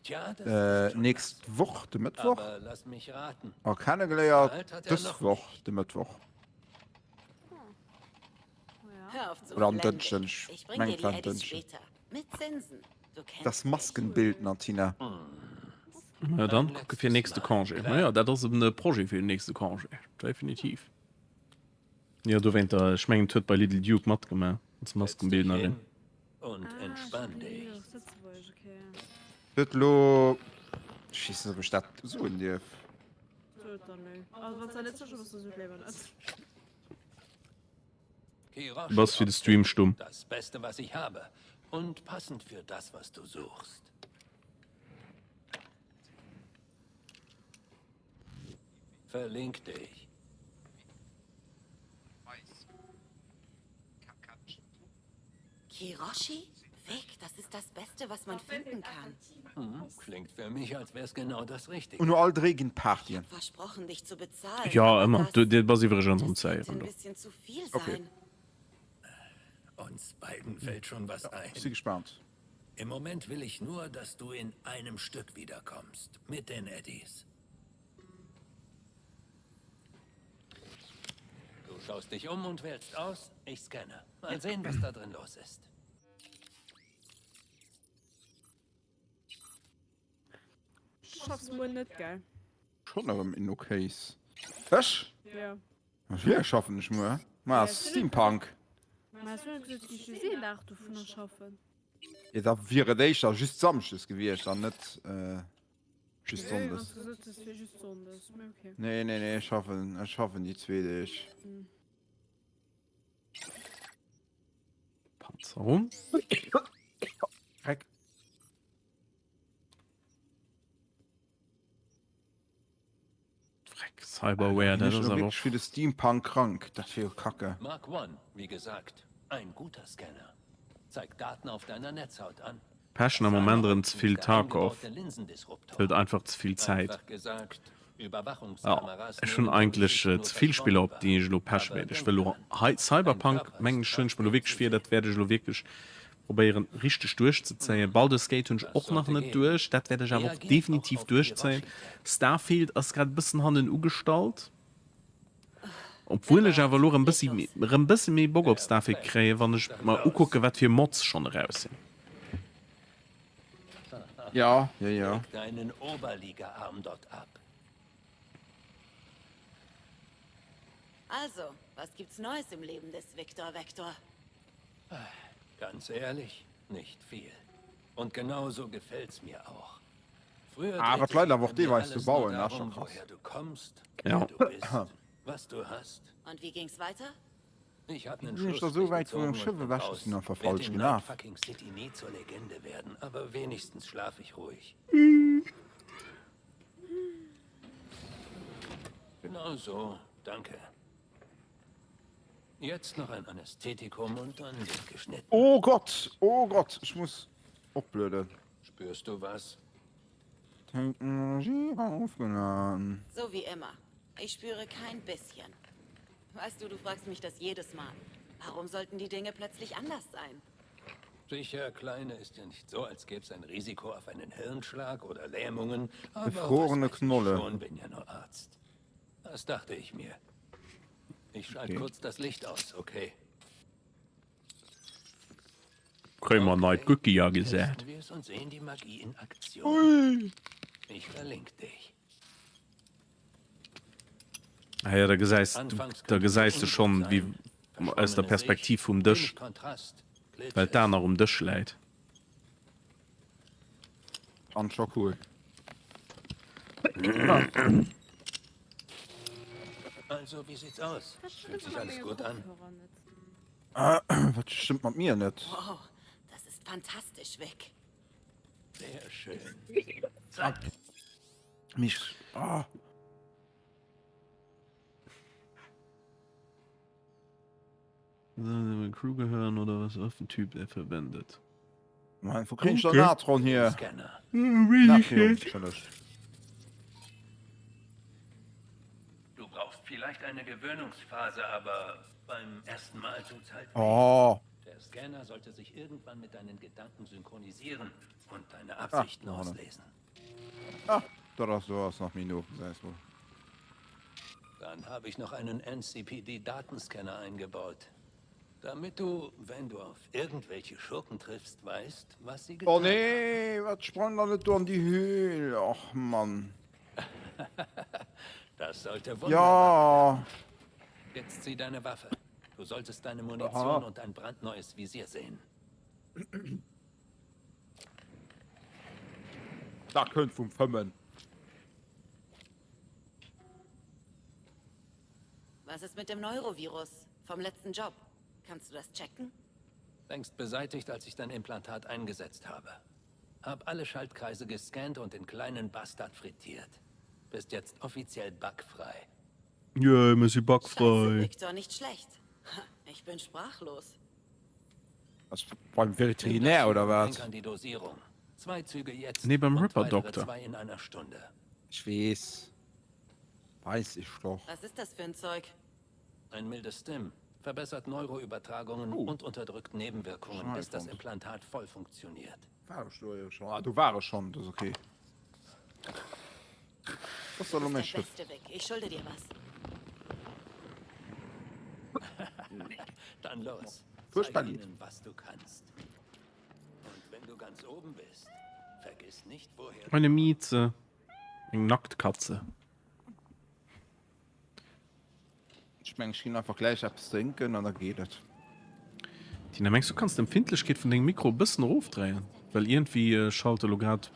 Tja, das ist Nächst Woche, der Mittwoch. aber lass mich raten. Auch kennengelernt, Alt hat er das noch Woche, der Mittwoch. Hör auf zu Oder am flennen. Dünchen. Ich bring dir die Mein Eddies Dünchen. später. Mit Zinsen. Du kennst Das mich. Maskenbild, Martina. Ja, dann gucke für nächste Congé. Ja, das ist ein Projekt für den nächsten Congé. Definitiv. Ja, du wenn der Schmengen tut bei Little Duke matt gemacht. Das Setz dich Maskenbildnerin. hin Und entspann dich. Das lo. Schießen Sie bestimmt so in dir. Kiroshi Was für den Optik. Stream stumm. Das Beste, was ich habe. Und passend für das, was du suchst. Verlink dich. Kiroshi? Weg, das ist das Beste, was man finden kann. Klingt für mich, als wäre es genau das Richtige. Und nur all Regenpartien. Versprochen, dich zu bezahlen. Ja, aber immer. das- Das was ich schon das so könnte zeigen. ein bisschen zu viel Okay. sein. Uns beiden fällt schon was ein. Ich bin gespannt. Im Moment will ich nur, dass du in einem Stück wiederkommst. Mit den Eddies. Du schaust dich um und wählst aus. Ich scanne. Mal sehen, was da drin los ist. Schaff's wohl nicht, gell? Schon noch im Inno-Case. Was? Ja. Wir schaffen nicht mehr. Mal Steampunk. Hast du gesagt, ich gesehen, dass du von uns schaffen? Ja, da wäre der ja just Samstags gewesen, dann nicht just Ja, Sonntags. hast gesagt, das wäre just Sonntags. Okay. Nee, schaffen die zwei nicht. Panzerung. Dreck. Dreck. Cyberware, das Ich ist bin aber. wirklich für den Steampunk krank. Das wäre kacke. Mark One, wie gesagt. Ein guter Scanner. Zeigt Daten auf deiner Netzhaut an. Passion am Moment drin zu viel Tag auf. Eingebaute Linsendisruptoren. Fällt einfach zu viel Zeit. Einfach gesagt, Ja, Überwachungskameras schon nehmen eigentlich sich nur zu viel Spiele, ob die ich lo verschwommen Pasch wahr. werde. Ich Aber will denk lo dran, Cyberpunk, dein Körper mengen ist schön, ich will lo stark wirklich schwer, genug das werde ich lo wirklich probieren, richtig durchzuziehen. Baldur's Gate und auch noch sollte nicht gehen. durch, das werde ich aber auch Reagiert definitiv auch auf die durchziehen. Hiroshi-Tag. Starfield ist gerade ein bisschen Hand in U-Gestalt. Obwohl ich aber nur ein bisschen mehr Bock auf Starfield kriege, wenn ich mal gucke, was für Mods schon raus sind. Ja. Leg deinen Oberliga-Arm dort ab. Also, was gibt's Neues im Leben des Victor Vector? Ganz ehrlich, nicht viel. Und genauso gefällt's mir auch. Früher Ah, drehte was leider sich auch bei die mir weißt du alles bauen, nur ja, darum, schon krass. woher du kommst, Ja. wer du bist, was du hast. Und wie ging's weiter? Ich habe einen Bin ich Schluss da so weit gezogen vom Schiff, und bin was raus. ist noch Werd falsch in gelaufen? Night Fucking City nie zur Legende werden, aber wenigstens schlaf ich ruhig. Genau so, danke. Jetzt noch ein Anästhetikum und dann wird geschnitten. Oh Gott, ich muss abblöden. Spürst du was? Technologie aufgeladen. So wie immer. Ich spüre kein bisschen. Weißt du, du fragst mich das jedes Mal. Warum sollten die Dinge plötzlich anders sein? Sicher, Kleine, ist ja nicht so, als gäbe es ein Risiko auf einen Hirnschlag oder Lähmungen. Aber Gefrorene was weiß ich Knolle. schon, bin ja nur Arzt. Das dachte ich mir. Ich schalte Okay. kurz das Licht aus, okay? Krämer Night Cookie ja gesagt. Testen wir es und sehen die Magie in Aktion. Ich verlinke dich. Ah ja, da geseist Anfangs du kann schon, es wie sein. aus der Verschwommene Perspektive Sicht, vom Tisch, wenig Kontrast, Glitches. weil da noch um Tisch leid. An schon cool. Also, wie sieht's aus? Fühlt sich alles gut an? Was stimmt mit mir nicht? Wow, das ist fantastisch weg. Sehr schön. Mich. Ah. Crew gehören oder was auf den Typ er verwendet. Mein, wo kriegst du Okay. Natron hier? Scanner. Natrium, natürlich. Du brauchst viel Vielleicht eine Gewöhnungsphase, aber beim ersten Mal tut's halt weh. Oh. Der Scanner sollte sich irgendwann mit deinen Gedanken synchronisieren und deine Absichten Johanna. auslesen. Ah, da hast du was nach Minuten, sagst du. Dann habe ich noch einen NCPD-Datenscanner eingebaut. Damit du, wenn du auf irgendwelche Schurken triffst, weißt, was sie getan Oh nee, was sprang da nicht an die Höhle? Ach Mann. haben. Das sollte wunderbar. Ja. Jetzt zieh deine Waffe. Du solltest deine Munition Aha. und ein brandneues Visier sehen. Da könnt vom Fümmen. Was ist mit dem Neurovirus vom letzten Job? Kannst du das checken? Längst beseitigt, als ich dein Implantat eingesetzt habe. Hab alle Schaltkreise gescannt und den kleinen Bastard frittiert. Bist jetzt offiziell bugfrei. Ja, immer sie Scheiße, backfrei. Victor, nicht schlecht. Ha, ich bin sprachlos. Was, beim Veterinär oder was? Denk an die Dosierung. 2 Züge jetzt. Nee, beim und weitere Ripper-Doktor. 2 in einer Stunde. Ich weiß. Weiß ich doch. Was ist das für ein Zeug? Ein mildes Stim. Verbessert Neuroübertragungen und unterdrückt Nebenwirkungen, bis das Implantat voll funktioniert. War ich doch ja schon. Ah, du warst schon, das ist okay. Was soll Du um bist mich der Beste, Vic. Ich schulde dir was. Dann los. Furchtbar Zeige lieb. ihnen, was du kannst. Und wenn du ganz oben bist, vergiss nicht, woher Meine Mieze. Eine Nacktkatze. Ich meine, ich kann einfach gleich etwas trinken und dann geht es. Tina, meinst du, kannst die Empfindlichkeit von dem Mikro ein bisschen raufdrehen? Weil irgendwie schalte Logat,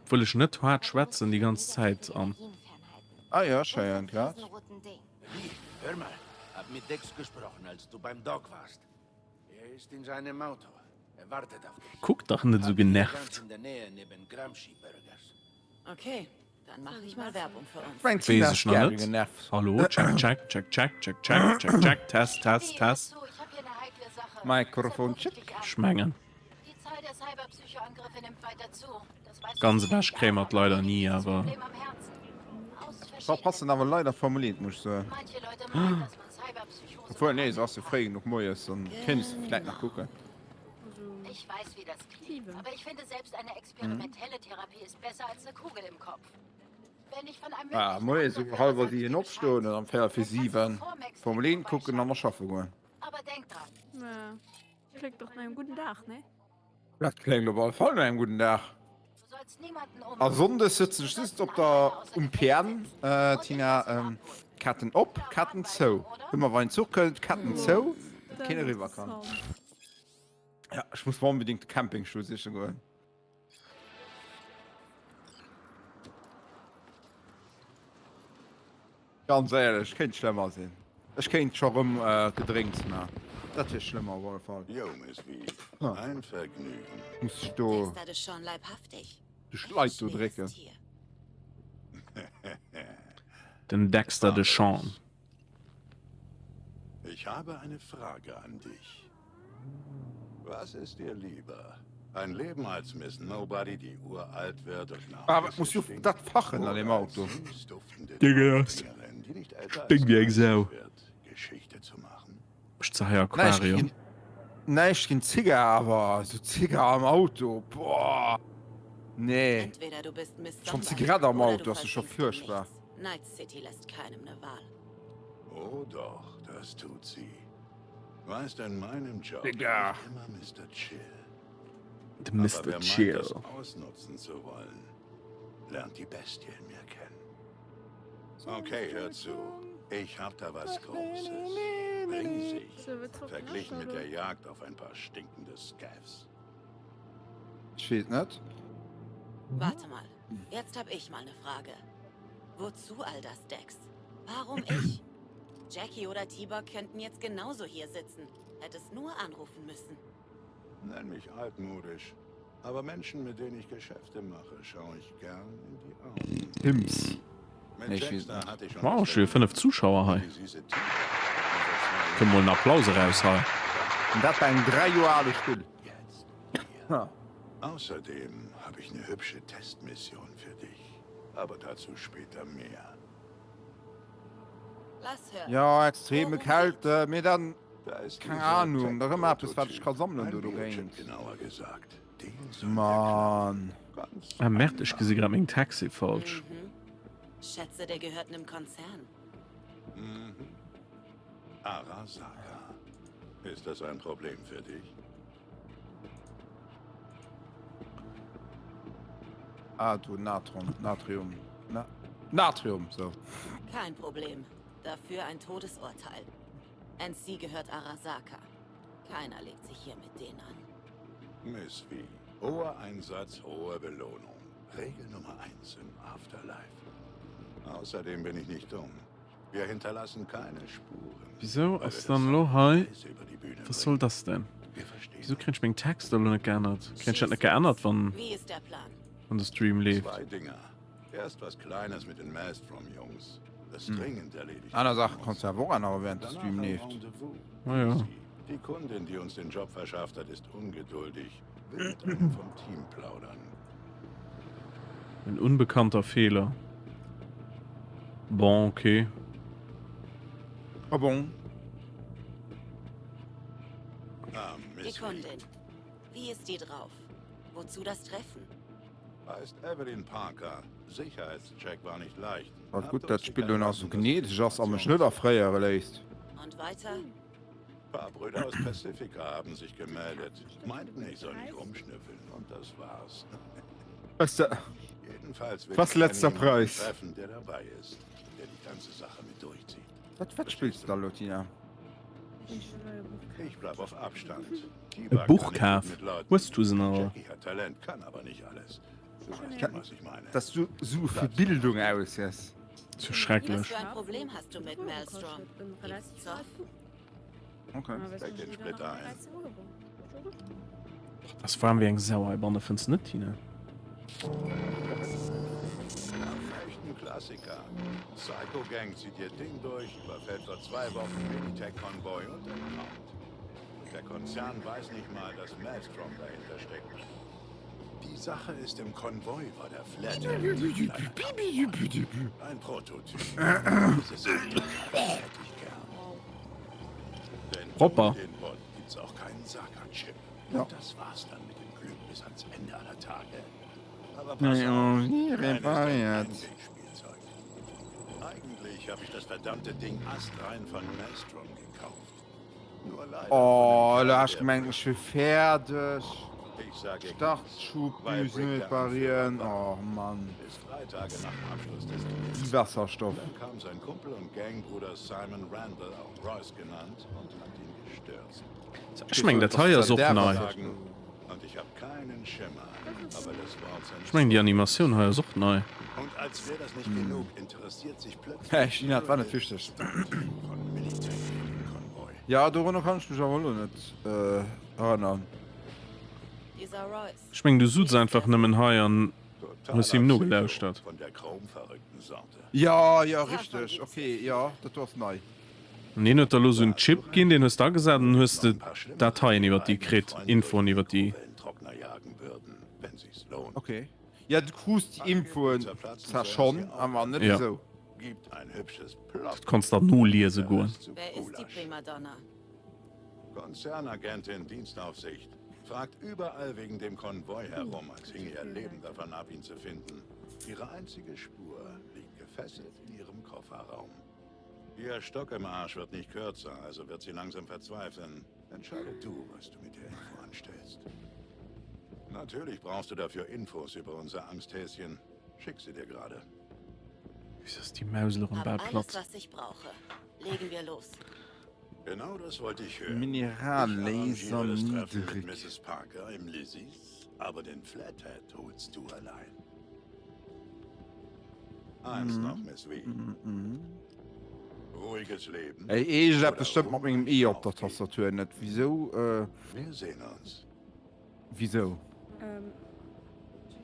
obwohl ich nicht hart schwätzen die ganze Zeit an. Ah ja, schön, ja. Hör mal, hab mit Dex gesprochen, als du beim Doc warst. Er ist in seinem Auto. Er wartet auf dich. Guck doch nicht so Hab ihn ganz genervt. in der Nähe neben Gramsci Burgers. Okay, dann mache ich mal Werbung für uns. Mein Weiß Tina ich ist noch gerne nicht. genervt. Hallo, check, check, check, check, check, check, check, check, Test, Test, Test. Ich habe hier eine heikle Sache. Mikrofon, Deshalb rufe ich dich an. Schmengen. Die Zahl der Cyberpsychoangriffe nimmt weiter zu. Das weißt Ganz du Wäschcreme hat leider nie, Das aber- Problem am Herzen. Aus Das verschiedenen passen aber leider formuliert, muss ich sagen. Manche Leute meinen, dass man Cyberpsychose Obwohl, nee, so hast du fragen noch Neues, dann kannst du vielleicht noch gucken. Ich weiß, wie das klingt, aber ich finde, selbst eine experimentelle Therapie ist besser als eine Kugel im Kopf. Wenn ich von einem Ah, möglichen Neues, Angriff überall, wo höre, die sag ihn ich dir aufstehen und Bescheid. dann fährt für sie, wenn Formulieren gucken, dann mal schaffen gehen. Aber denk dran, Ja. Klingt doch nach einem guten Tag, ne? Das klingt aber voll nach einem guten Tag. du sollst niemanden umbringen. Also Sonde sitzt du stehst ob da Pern, Tina, Katten op, Katten zo. Immer wenn Zug könnt, Katten zo, keine rüber kann. Ja, ich muss mal unbedingt Campingschuhe sicher gehen. Ganz ehrlich, ich könnte schlimmer sein. Ich könnte schon gedrinkt mehr. Das ist schlimmer auf jeden Fall. Jo, Miss V. Ah. Ein Vergnügen. Musst du, Dexter ist schon leibhaftig. du Schleit, du Schweres Drecke. Tier. Den Dexter de Sean. Ich habe eine Frage an dich. Was ist dir lieber? Ein Leben als Miss Nobody, die uralt wird und nach Aber Pisse musst du stinkt, das fachen an oder dem als Auto? süßduftende Digga, das Dingerin, die nicht älter stinkt als wie ein 30 Sau. wird, Geschichte zu machen? Ich sag ja Aquarium. Nein, ich bin Zigger, aber so Zigger am Auto. Boah. Nee. Entweder du bist Miss Schon Somebody Zigarette am oder Auto, du das ist schon versinkst in furchtbar. nichts. Night City lässt keinem eine Wahl. Oh doch, das tut sie. Weißt, in meinem Job Digga. bin ich immer Mr. Chill. Der Aber Mr. wer Chill. meint, das ausnutzen zu wollen, lernt die Bestie in mir kennen. Okay, hör zu. Ich hab da was Großes. Riesig. So wird drauf Verglichen mit gemacht, der Jagd auf ein paar stinkende Scavs. Ich weiß nicht. Warte mal. Jetzt hab ich mal eine Frage. Wozu all das, Dex? Warum ich? Jackie oder T-Bug könnten jetzt genauso hier sitzen. Hättest nur anrufen müssen. Nenn mich altmodisch. Aber Menschen, mit denen ich Geschäfte mache, schaue ich gern in die Augen. Hims. Mit Nee, ich Dexter weiß hatte ich schon Wow, das schön, 5 Zuschauer, hey. Die süße Tina. Können wir einen Applaus raushauen. Und das bei einem 3 Jahre alt Spiel. Jetzt. Ja. Außerdem habe ich eine hübsche Testmission für dich. Aber dazu später mehr. Was hören? Ja, extreme Kälte, mir dann, Da ist keine dieser Ahnung, da immer etwas, was Tech-Prototyp. ich kann sammeln, Ein du Bildschirm, gehst. genauer gesagt. Den soll Mann. der ganz Ah, merkt, ich gesehen gerade mein Taxi falsch. Mhm. Schätze, der gehört einem Konzern. Mhm. Arasaka. Ist das ein Problem für dich? Ah, du Natrium. Natrium, so. Kein Problem. Dafür ein Todesurteil. NC gehört Arasaka. Keiner legt sich hier mit denen an. Miss V. Hoher Einsatz, hohe Belohnung. Regel Nummer 1 im Afterlife. Außerdem bin ich nicht dumm. Wir hinterlassen keine Spuren. Wieso weil ist wir das dann lo hei? Preis über die Bühne Was soll bringen. das denn? Wir verstehen Wieso uns. krieg ich meinen Text oder nicht geändert? Krieg ich das nicht geändert, Wie ist der Plan? wenn der Stream lebt? Zwei Dinger. Erst was Kleines mit den Maelstrom-Jungs. Das Hm. dringend erledigt. Eine werden Sache muss. kannst du ja woran, aber während der Danach Stream ein lebt. Rendezvous. Ah ja. Die Kundin, die uns den Job verschafft hat, ist ungeduldig. Will mit einem vom Team plaudern. Ein unbekannter Fehler. Bon, okay. Ah, bon. Ah, Die Miss Kundin. Wie ist die drauf? Wozu das Treffen? heißt Evelyn Parker. Sicherheitscheck war nicht leicht. Was Hab gut, doch das Spiel sicher noch so lassen, dass gnädig die ist, aber Information- schneller freier released. Und weiter? Ein paar Brüder aus Pacifica haben sich gemeldet. Meinten, ich soll nicht rumschnüffeln. Und das war's. Was der? Jedenfalls will Was ich letzter jemanden Preis? treffen, der dabei ist. Der die ganze Sache mit durchzieht. Was spielst du da, Lotina? Ich bleib auf Abstand. Ein Buchkauf. Wusst du es noch? Jackie hat Talent, kann aber nicht alles. Du weißt schon, was ich meine. Dass du so viel Bildung aus hast. So Was schrecklich. für ein Problem hast du mit Maelstrom? Gibt's Zoff? Okay. Steck den Splitter ein. Das waren wir ein Sauerbanne find's nicht, Tina. Echt ein Klassiker. Psycho Gang zieht ihr Ding durch, überfällt vor 2 Wochen Militech-Konvoi und entkommt. Und der Konzern weiß nicht mal, dass Maelstrom dahinter steckt. Die Sache ist, im Konvoi war der Flathead. Ein Prototyp. Dieses hätte ich gern. Denn Proper. ohne den Bot gibt's auch keinen Saka-Chip. Ja. Und das war's dann mit dem Glück bis ans Ende aller Tage. Aber Ja, pass ja, auf, nie keines ist ein repariert. Einwegspielzeug. Eigentlich habe ich das verdammte Ding astrein von Maelstrom gekauft. Nur leider Oh, von einem da Kerl, hast du der- gemeint, ich bin fertig. Ich sage Startschubdüsen reparieren. Oh Mann. Bis 3 Tage nach dem Abschluss des Deals. Die Wasserstoff. Dann kam sein Kumpel und Gangbruder Simon Randall, auch Royce genannt, und hat ihn gestürzt. Ich mein, der Teuer ist auch Der neu. Sagen, und ich habe keinen Schimmer. Aber das Wort Ich mein, die Animation heuer ist auch neu. Und als wäre das nicht genug, interessiert sich plötzlich Hey, China war nicht wichtig. von Militär im Konvoi. Ja, darüber kann ich mich aber wohl nicht erinnern. Dieser Royce. Ich mein, du suchst einfach nimmen heuern. Totaler Was ihm nur Psycho gelauscht hat. Von der chromverrückten Sorte. Ja, ja, richtig. Okay, ja, das war neu. Und den hat da los so einen Chip gehen, den hast du da gesagt, und hast du Dateien über die gekriegt, Infon über die. Trockner jagen würden, wenn sich's lohnt. Okay. Ja, du kriegst die Info zwar schon, aber nicht Ja. so. Gibt ein hübsches Plot. Du kannst da nur lesen gehen. Wer ist die Primadonna? Konzernagentin Dienstaufsicht. Fragt überall wegen dem Konvoi herum, als hinge ihr Leben davon ab, ihn zu finden. Ihre einzige Spur liegt gefesselt in ihrem Kofferraum. Ihr Stock im Arsch wird nicht kürzer, also wird sie langsam verzweifeln. Entscheide du, was du mit der Info anstellst. Natürlich brauchst du dafür Infos über unser Angsthäschen. Schick sie dir gerade. Wieso ist die Mausler im Hab Bad alles, platt? was ich brauche. Legen wir los. Genau das wollte ich hören. Minerallaser Ich arrangiere das Treffen niedrig. mit Mrs. Parker im Lizzie's, aber den Flathead holst du allein. Eins noch, Miss V. Ruhiges Leben. Ey, ich hab Oder bestimmt mit meinem ruhiges E auf der Aufgeben. Tastatur nicht. Wieso? Wir sehen uns. Wieso?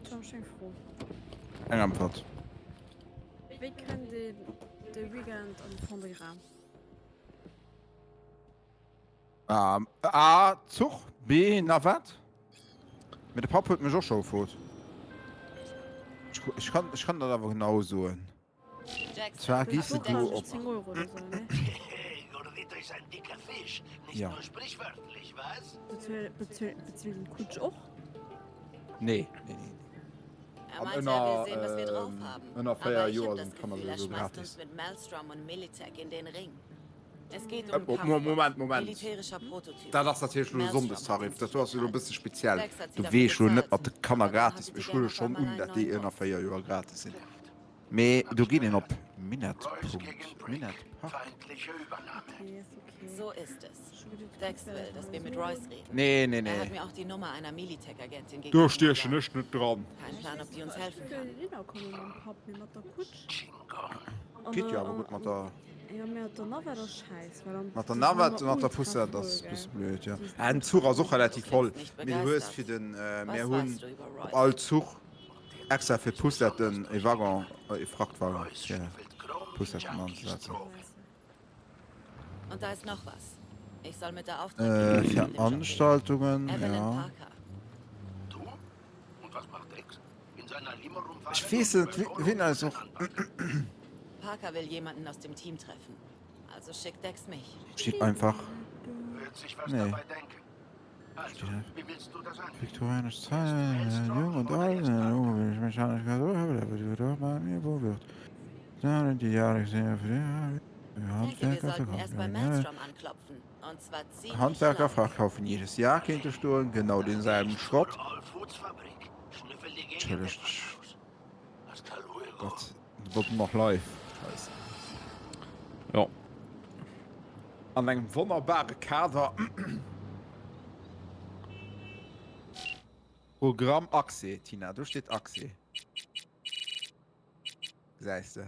Schon schön froh. Eine Antwort. Wie kann der Weekend an von der Raum? A, Zug, B, na wat? Mit der Papa hat mich auch schon gefragt. Ich kann das aber genau so. Jackson, Zwar gehst So du kostet auf. 10 Euro oder so, ne? Gordito ist ein dicker Fisch. Nicht Ja. nur sprichwörtlich, was? Bezahlt den Kutsch auch? Nee. Er Ab meinte, einer, er will sehen, was wir drauf haben. in einer Aber Feier ich hab Jahren das kann man Gefühl, er sowieso schmeißt gratis. uns mit Maelstrom und Militech in den Ring. Es geht um Moment. militärischer Prototyp. Da das natürlich nur Maelstrom Sondertarif. hat Das war so ein bezahlt. bisschen speziell. Dex hat sie Du dafür weißt schon nicht, bezahlt. ob das kann er Aber dann gratis. hatte Ich sie will gerne schon auf einmal dass einen die neuen in der Boss. 4 Jahre gratis sind. Me, du gehst ihn auf Minute. Royce gegen Brick. Minute. Feindliche Übernahme. Okay, ist okay. So ist es. Schon gedacht, Dex will, dass wir mit Royce reden. Nee. Er hat mir auch die Nummer einer Militech-Agentin gegeben. Du stehst nicht dran. Kein Plan, ob die uns helfen Ich kann. will den auch kommen mit dem Pap, mit der Kutsch. Chingo. Geht ja, aber gut, mit der... Ja, mir hat der Navi das Scheiß. weil dann- Mit der die Navet sind und mit der immer Pusse, ultra das ist voll, ein bisschen gell. blöd, ja. Die ist Ein Zug ist auch relativ voll. Nicht Mit du hast begeistert. für den, Was mehr weißt Hund, du über Royce? all Zug, extra für Pusse den Waggon, Frachtwagen, Royce ja. schnüffelt Chrom Pusse wie man Junkies sagt. Drogen. Und da ist noch was. Ich soll mit der Für Auftraggeberin in dem Job Veranstaltungen, reden. Evelyn ja. Parker. Du? Und was macht Dex? In seiner Limo rumfahren? Ich weiß nicht, wen also... Parker will jemanden aus dem Team treffen. Also schickt Dex mich. Steht einfach Wird sich was Nee. dabei denken. Also, Steht da. wie willst du das an? viktorianische Zeit, jung und alt, wenn ich mechanisch so habe, da wird doch mal mir wo wird. Dann die Jahre sehr für Ich denke, wir sollten erst bei Maelstrom anklopfen. Und zwar ziemlich Handwerker laut. verkaufen jedes Jahr Kinderstuhlen genau denselben Schrott. All Foods Fabrik. Schnüffel die Gegend Natürlich. des Waschhus. Hasta luego. Gott, wird noch live. Scheiße. Ja. An einem wunderbaren Kader. Programm Achse, Tina, du steht Achse. Seist du.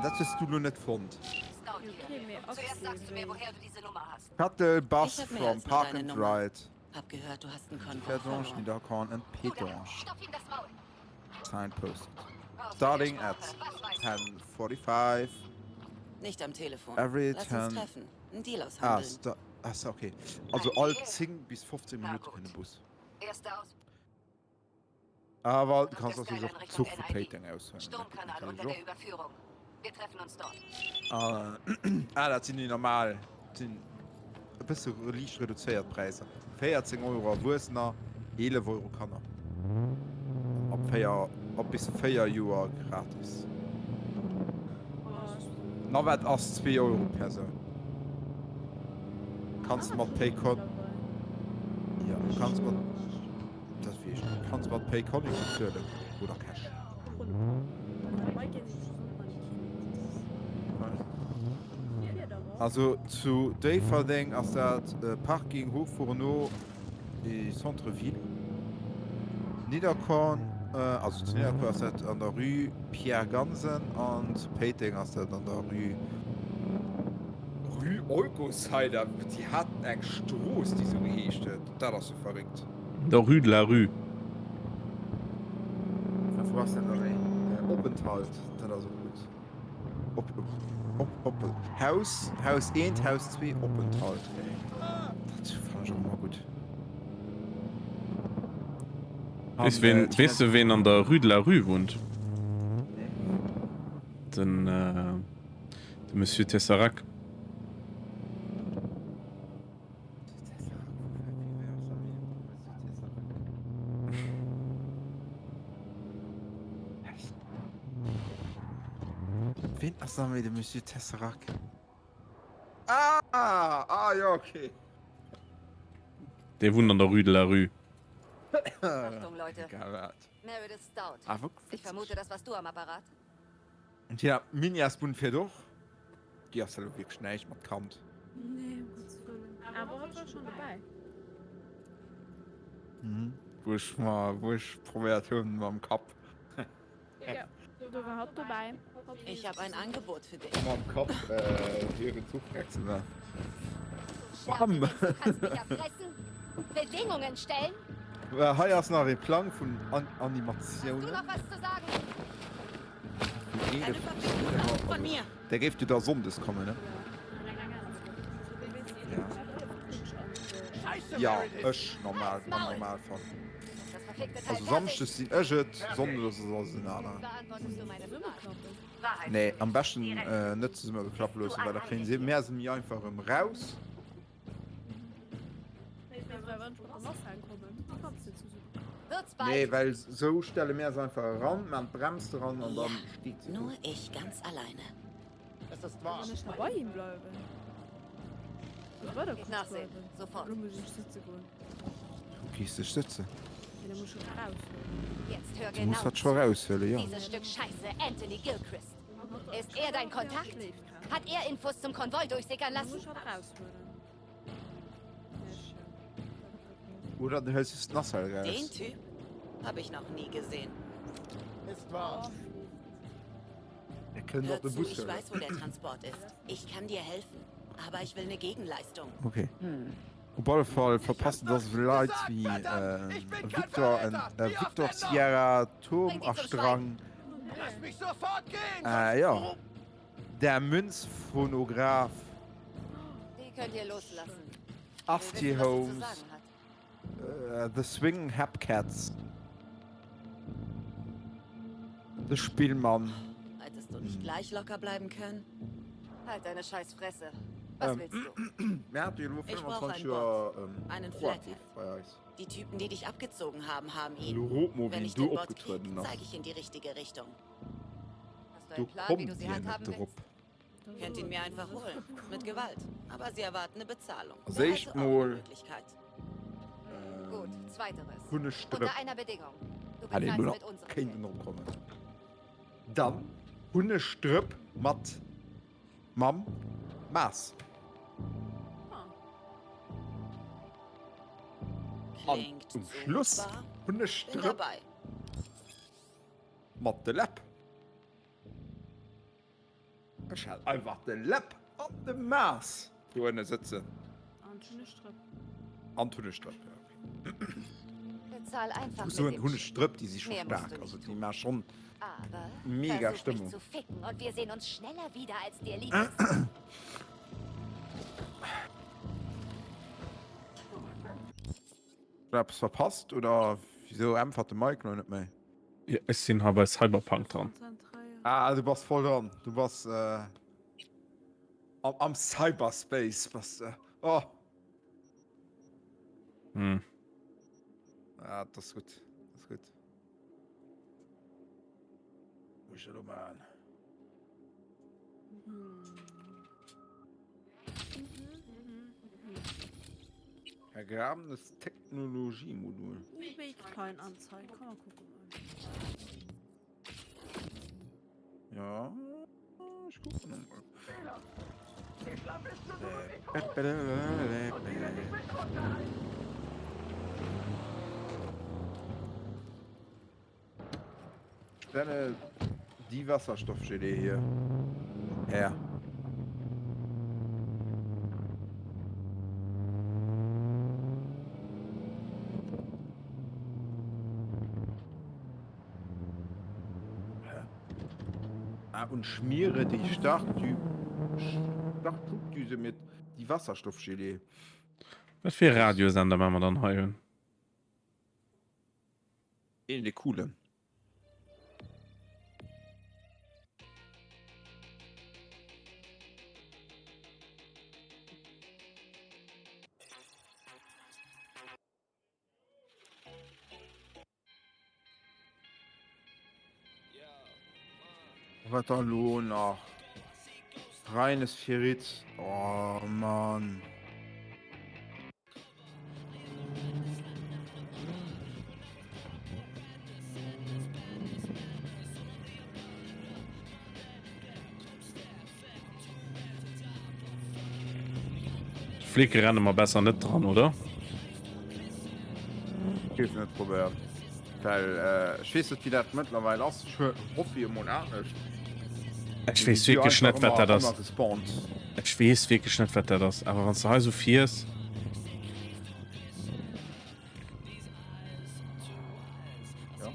Das hast du nur nicht gefunden. Scout hier. Okay, mir Zuerst sagst du mir, Ochse, woher du diese Nummer hast. Paddle Bus Ich hab mehr from als nur Park deine and Nummer. Ride. Hab gehört, du hast einen Konvoi Pedonge, verloren. Niederkorn and Du da, Pedonge. stopf ihm das Maul. Signpost. Aus Starting der at Sprache. Was weißt du? 10:45. Nicht am Telefon. Every Lass 10 uns treffen. Einen Deal Ah, aushandeln. achso, okay. Also all 10 bis 15 Na Minuten gut. in den Bus. Erster aus. Aber du kannst Das natürlich Skyline auch Richtung Zug für NID. Peting auswählen. Sturmkanal unter der Überführung. Wir treffen uns dort. Das sind die normal. Das sind ein bisschen leicht reduziert Preise. 14 Euro Wurstner, 11 Euro kann er. Ab bis 4 Jahre gratis. Na, was als 2 Euro Person. Kannst du mal Paycon. Ja, kannst du mal. Das will ich nicht. Kannst du mal Paycon bezahlen. Oder Cash. Also zu Daverding als dat Parking hoch vor no die Centreville. Niederkorn also zu Niederkorn ist das an der Rue Pierre Gansen und Peting als das an der Rue Olgosheide. Die hatten eng Stroß, die so geheescht hat. Da ist so verrückt. Der Rue de la Rue. Was denn da? Openthalt, das ist so gut. Haus 1, Haus 2, Openthalt. Das fand ich auch mal gut. Weißt du, wen an der Rue de la Rue wohnt? Den, der Monsieur Tesserac. Wen ist da mit dem Monsieur Tesserac? Ja, okay. Der wohnt an der Rue de la Rue. Achtung, Leute. Garat. Meredith Stout. Ah, wirklich? Ich vermute, das warst du am Apparat. Und ja, Minias Bund für doch. Die hast du wirklich nicht mal kannt. Nee, um Gottes Willen. Aber was war schon dabei? Wo ich probiert habe mit dem Kopf. Ja. Du warst dabei. Ich habe ein Angebot für dich. Mit dem Kopf, hier zufrechsen. Ne? Bam. Du kannst mich erpressen, Bedingungen stellen. Hier ist noch ein Plan von Hast du Animationen. noch was zu sagen? Eine Verpflichtung von mir. Der gibt dir da Sondes kommen, ne? Scheiße, Ja, Meredith. ich normal von. Das verfickte Teil Also fertig. samstes sind Öget, Sonntag ist es in einer. Beantwortest du meine Frage? Klappe. Nee, am besten nicht zu geklappt lösen, weil da kriegen sie mehr sind mir einfach raus. Weil wenn schon am Wasser ankommen, kannst du zu suchen. Wird's bald. Nee, weil so stelle mehr so einfach ran, man bremst dran und dann steht sie. Nur ich ganz alleine. Es ist Wenn ich dabei ihm bleibe. Ich würde Geht nachsehen. Sofort. Warum muss ich sitzen gehen? Du gehst dich sitzen. Ja, dann muss ich raus. Jetzt hör Du genau musst das schon rausfüllen, ja. Dieses Stück Scheiße, Anthony Gilchrist. Ist er dein Kontakt? Hat er Infos zum Konvoi durchsickern Dann lassen? muss ich halt rausholen. Ja, schön. Oder du hältst es nass raus. Den Typ habe ich noch nie gesehen. Ist wahr. Er kennt doch Hör den zu, Bus. ich weiß, wo der Transport ist. Ich kann dir helfen. Aber ich will eine Gegenleistung. Okay. Auf jeden Fall verpassen das Leute wie Victor Sierra, Turm auf Strang. Lass mich sofort gehen! Ja. Der Münzphonograph, Die könnt ihr loslassen. Asti Wir wissen, was sie zu Holmes, sagen hat. The Swing Hapcats, der Spielmann. Hättest du nicht gleich locker bleiben können? Halt deine scheiß Fresse. Was willst du? Wer hat die nur Ich brauche 25 einen Jahre Einen proaktiv Flathead. bei euch? Die Typen, die dich abgezogen haben, haben ihn. Lurotmobil, Wenn ich du den Bot abgetreten krieg, hast. zeige ich in die richtige Richtung. Hast du Du einen Plan, wie du kommst sie hier handhaben nicht drauf. willst? Könnt ihn mir einfach holen. Mit Gewalt. Aber sie erwarten eine Bezahlung. Seh Wäre ich also auch mal. eine Möglichkeit. Gut, zweiteres. Hundestrüpp. Unter einer Bedingung. Du Alle bezahlst Müller. mit unserem Kein Geld. noch kommen. Dann Hundestrüpp mat Mam Maß. Klingt Zum super. Schluss Bin Hundestrüpp dabei. mat de Lapp. Ich hab einfach den Lapp an dem Maß. Du sitzen. Antone Strip. An Hundestrüpp. Ja. Bezahl einfach So mit ein dem Hundestrüpp, die sich schon Mehr musst stark. du Also nicht die machen schon. Aber Mega versuch Stimmung. mich zu ficken und wir sehen uns schneller wieder, als dir lieb ist. Ich hab's verpasst oder wieso einfach der Mike noch nicht mehr? Ja, ich sind halt bei Cyberpunk dran. Du warst voll dran. Du warst am Cyberspace. Oh. Hm. Ja, das ist gut. Das ist gut. Muss ich doch mal an. Vergrabenes Technologiemodul. Kein Anzeigen. Kann man gucken. Ja. Ich gucke nochmal. Stelle die Wasserstoffgelee hier her. Und schmiere die Starttypdüse mit die Wasserstoffgelee. Was für Radiosender wenn wir dann heulen? Ähnlich coole. Was da lohnt noch? Reines Ferrit. Oh Mann. Flicke rennen immer besser nicht dran, oder? Ich hab's nicht probiert. Weil, ich weiß nicht, wie das mittlerweile ist. Ich hoffe, ihr Monat nicht. Ich weiß wirklich nicht, was er das. Gespawnt. Ich weiß wirklich nicht, was er das. Aber wenn es so viel ist. Ja.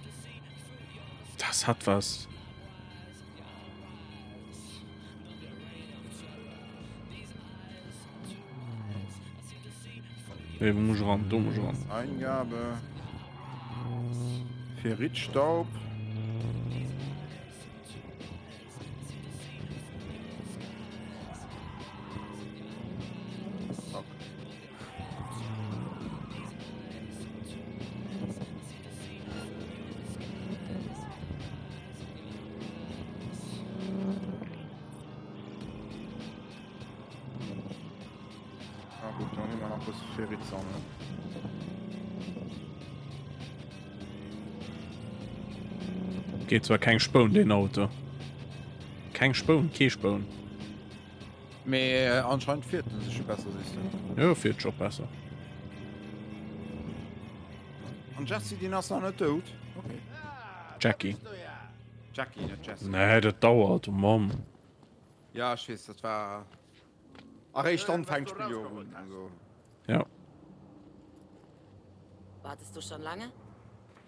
Das hat was. Nee, muss ran, du musst ran. Eingabe. Ferritstaub. Zack. Ah gut, dann nehmen wir noch das Ferrit sammeln. Geht zwar kein Spon den Auto. Kein Spon, kein Spon. Anscheinend fährt es sich besser, siehst du. Ja, fährt schon besser. Und Jesse, die ist noch nicht tot? Okay. Jackie. Jackie, nicht Jesse. Nee, das dauert, Mann. Ja, ich weiß, das war... Ach, ich stand Fangspiel. Also... Ja. Wartest du schon lange?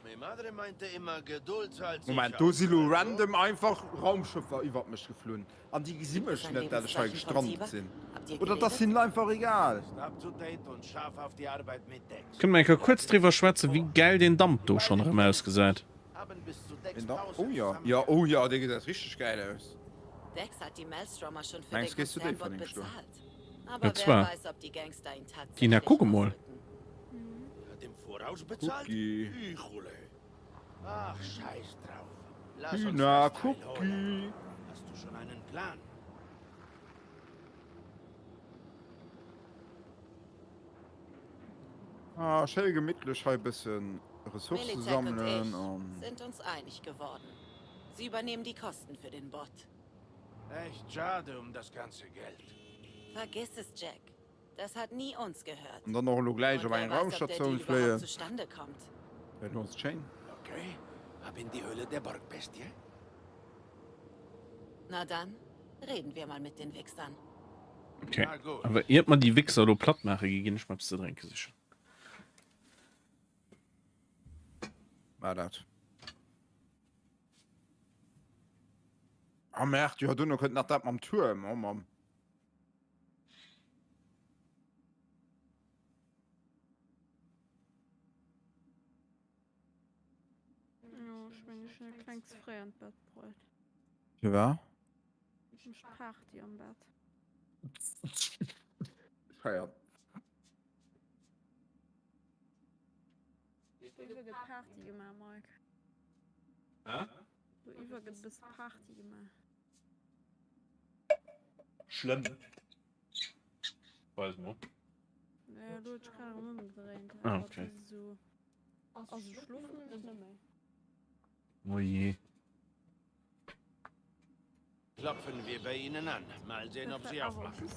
Meine Madre meinte immer, Geduld zahlt sich Moment, aus. du siehst random einfach Raumschiffe über mich geflohen. An die sind mich Ein nicht, dass ich halt Lebenszeichen von gestrandet Tiber? sind. Habt ihr Oder das geredet? sind einfach egal. Ist up to date und scharf auf die Arbeit mit Dex. Können wir kurz drüber schwätzen, wie geil den Dampf du schon rausgesagt. Haben bis zu Dex In der... Pause Oh ja. zusammen- Ja, oh ja, der sieht richtig geil aus. Dex hat die Maelstromer schon für Meinst, den gehst du den Konzernbot von den Sturm? bezahlt. Aber Ja, wer zwar. weiß, ob die Gangster ihn tatsächlich Die, na, guck mal. ausrücken. Hat im Voraus bezahlt? Cookie. Ichule. Ach, scheiß drauf. Lass uns Hühner, das Teil holen. Cookie. Hast du schon einen Plan? Ah, schön gemütlich, ein bisschen Ressourcen Militech und sammeln ich und... sind uns einig geworden. Sie übernehmen die Kosten für den Bot. Echt schade um das ganze Geld. Vergiss es, Jack. Das hat nie uns gehört. Und dann noch gleich Und auf eine wer weiß, ob der Raumstation Deal überhaupt fliehen. zustande kommt. Werden wir uns chain. Okay, ab in die Höhle der Borgbestie. Na dann, reden wir mal mit den Wichsern. Okay. Na gut. Aber ihr habt mal die Wichser oder platt machen, gegen ich mal zu trinken sicher. War das. Ah, merkt, ja, du noch könnt nach das am Turm, oh Mann. Ja, ich bin schon ein kleines Frei am Bett bräut. Ja, war? Ich bin Party am Bett. Feiert. Du übergeht Party gemacht, Mike. Hä? Du übergeht bis Party gemacht. Schlimm. Weiß man. Ja, du hast gerade umgedreht. Ah, okay. So. Also, schlufen ist nicht mehr. Oh je. Klopfen wir bei ihnen an. Mal sehen, ob sie aufmachen.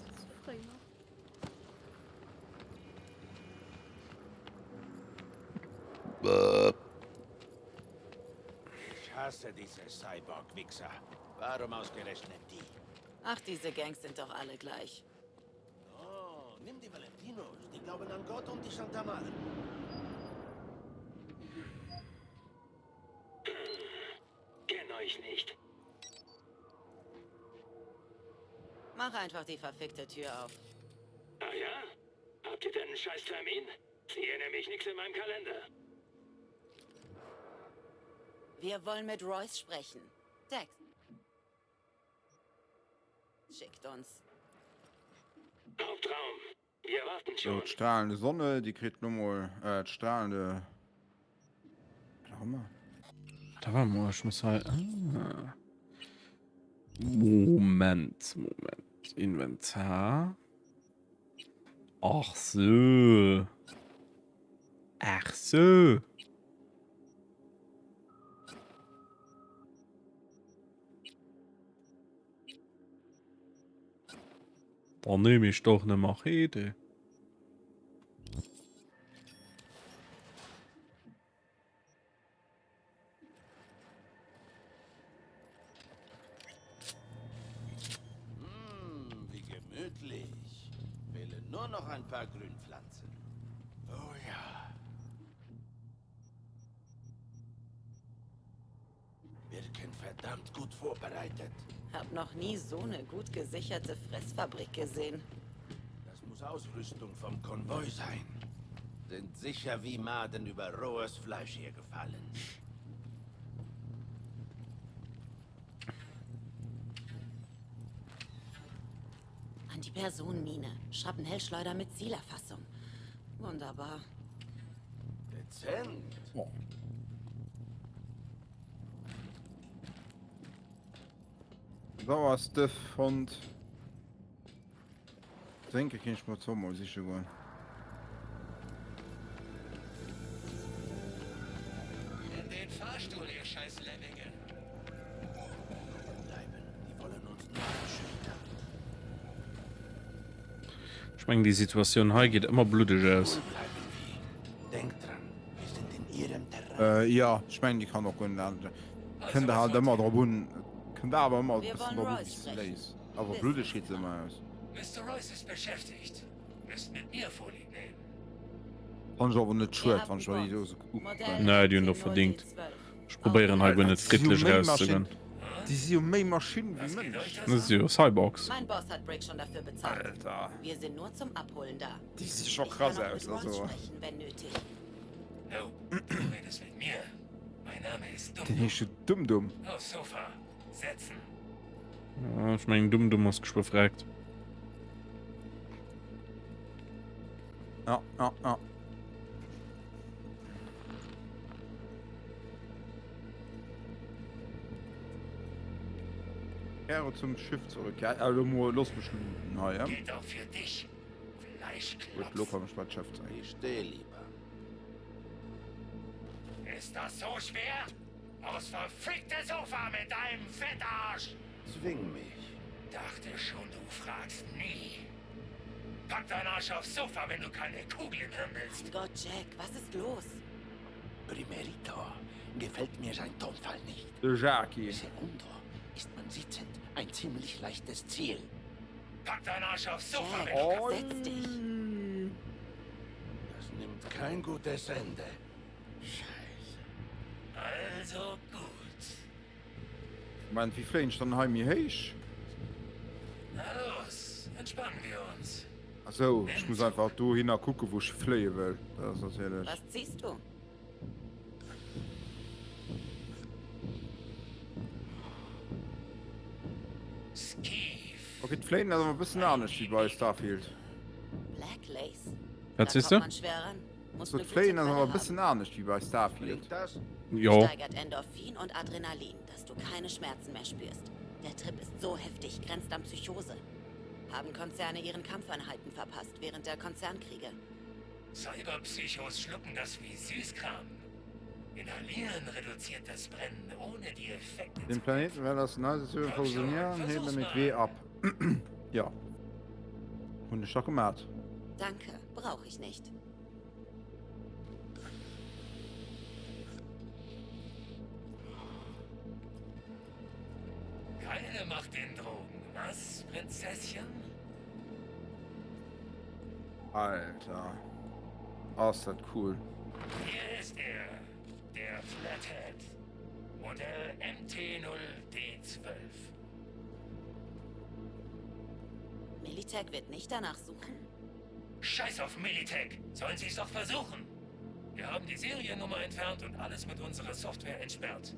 Ich hasse diese Cyborg-Wichser. Warum ausgerechnet die? Ach, diese Gangs sind doch alle gleich. Oh, nimm die Valentinos. Die glauben an Gott und die Santa Madre. Kenn euch nicht. Mach einfach die verfickte Tür auf. Ah ja? Habt ihr denn einen scheiß Termin? Sehe nämlich nichts in meinem Kalender. Wir wollen mit Royce sprechen. Dex. Schickt uns. Hauptraum. Wir warten So, schon. die strahlende Sonne, die kriegt nur mal, die strahlende... Was haben wir? Da war mal, ich muss halt... Moment. Inventar. Ach so. Ach so. Dann nehme ich doch eine Machete. Wie gemütlich. Fehlen nur noch ein paar Grünpflanzen. Oh ja. Wirken verdammt gut vorbereitet. Hab noch nie so eine gut gesicherte Fressfabrik gesehen. Das muss Ausrüstung vom Konvoi sein. Sind sicher wie Maden über rohes Fleisch hier gefallen. Die Personenmine. Schrapnellschleuder mit Zielerfassung. Wunderbar. Dezent. Oh. Sauerstoff und denke ich mal so mal sicher gehen. In den Fahrstuhl, ihr scheiß Lemminge. Bleiben. Die wollen uns nur einschüchtern. Ich meine, die Situation hier geht immer blutig aus. Bleiben wie. Denkt dran, wir sind in ihrem Terrain. Ja, ich meine, die kann auch gut lernen. Kann da halt immer drauf und kann da aber immer ein Wir bisschen wollen drauf Royce sprechen. lesen. Aber blutig sieht immer aus. Mr. Royce ist beschäftigt. Müsst mit mir Vorlieb nehmen. Kann ich aber nicht Wir schwer, haben wenn ich mal die Bond. Dose gucke. Modell Nein, die haben doch 10 verdient. D12. Ich probiere halt nicht friedlich rauszugehen. Die sind ja mehr Maschinen Was wie geht euch Menschen. das Das ist ja Cyborgs. Mein Boss hat Brick schon dafür bezahlt. Alter, Wir sind nur zum Abholen da. die sieht schon Ich krass kann auch aus. mit Royce Also, sprechen, wenn nötig. Oh, du redest mit mir. Mein Name ist den Dumm. ist schon dumm. Aufs Sofa. Setzen. Ja, ich meine, du musst dich befragt. Ja. Kehre zum Schiff zurück. Ja, also nur losbeschluten. Na ja. Geht auch für dich. Gut, Fleischklotz. locker mich mal Chef zeigen. Ich stehe lieber. Ist das so schwer? Aus verfickte Sofa mit deinem Fettarsch! Zwing mich. Dachte schon, du fragst nie. Pack deinen Arsch aufs Sofa, wenn du keine Kugel im Hirn willst. Mein Gott, Jack, was ist los? Primerito. Gefällt mir sein Tonfall nicht. Der Jackie. Segundo. Ist man sitzend ein ziemlich leichtes Ziel. Pack deinen Arsch aufs Sofa, Jack, wenn du kannst. setz dich. Das nimmt kein gutes Ende. Scheiße. Also gut. Ich meine, wie flehen ich dann heim hier heisch? Na los, entspannen wir uns. Achso, ich muss einfach da hin gucken, wo ich fliehen will. Das ist natürlich. Was ziehst du? Skeef. Okay, die Fliehen ist aber ein bisschen anders wie bei Starfield. Black Lace. Was Da siehst kommt du? man schwer ran. Muss So, eine die gute Fliehen ist aber Quelle ein bisschen anders wie bei Starfield. Klingt das? Ja. Steigert Endorphin und Adrenalin, dass du keine Schmerzen mehr spürst. Der Trip ist so heftig, grenzt an Psychose. Haben Konzerne ihren Kampfeinheiten verpasst während der Konzernkriege. Cyberpsychos schlucken das wie Süßkram. Inhalieren reduziert das Brennen, ohne die Effekte Den Planeten wäre das nice zu fusionieren, heben wir mit W ab. Ja. Und ich doch gemacht. Danke, brauche ich nicht. Keine Macht den Drogen, was, Prinzesschen? Alter. Oh, ist das cool. Hier ist er, der Flathead. Modell MT0D12. Militech wird nicht danach suchen. Scheiß auf Militech, sollen sie es doch versuchen. Wir haben die Seriennummer entfernt und alles mit unserer Software entsperrt.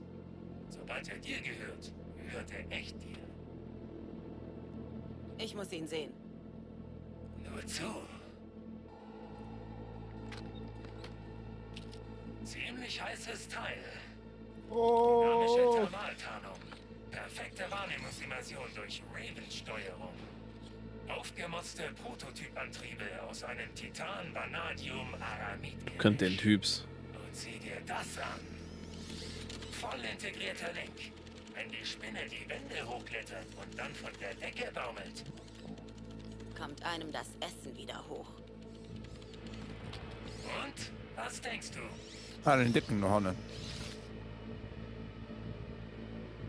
Sobald er dir gehört, gehört er echt dir. Ich muss ihn sehen. Nur zu. Ziemlich heißes Teil. Dynamische Thermaltarnung. Perfekte Wahrnehmungsimmersion durch Raven-Steuerung. Aufgemotzte Prototypantriebe aus einem Titan-Vanadium-Aramid. Könnt den Typs. Und sieh dir das an. Voll integrierter Link. Wenn die Spinne die Wände hochklettert und dann von der Decke baumelt. Kommt einem das Essen wieder hoch. Und? Was denkst du? Ah, den dicken noch ne?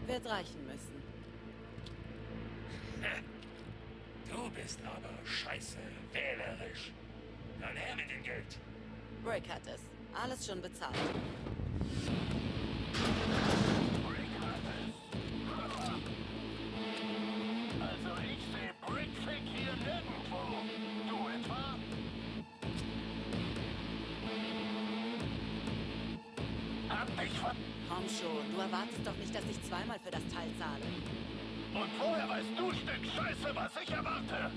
Wird reichen müssen. Du bist aber scheiße wählerisch. Dann her mit dem Geld. Brick hat es. Alles schon bezahlt. Also ich sehe Brickfick hier nirgendwo. Du etwa? Hab dich ver... Komm schon, du erwartest doch nicht, dass ich zweimal für das Teil zahle. Und vorher weißt du, Stück Scheiße, was ich erwarte.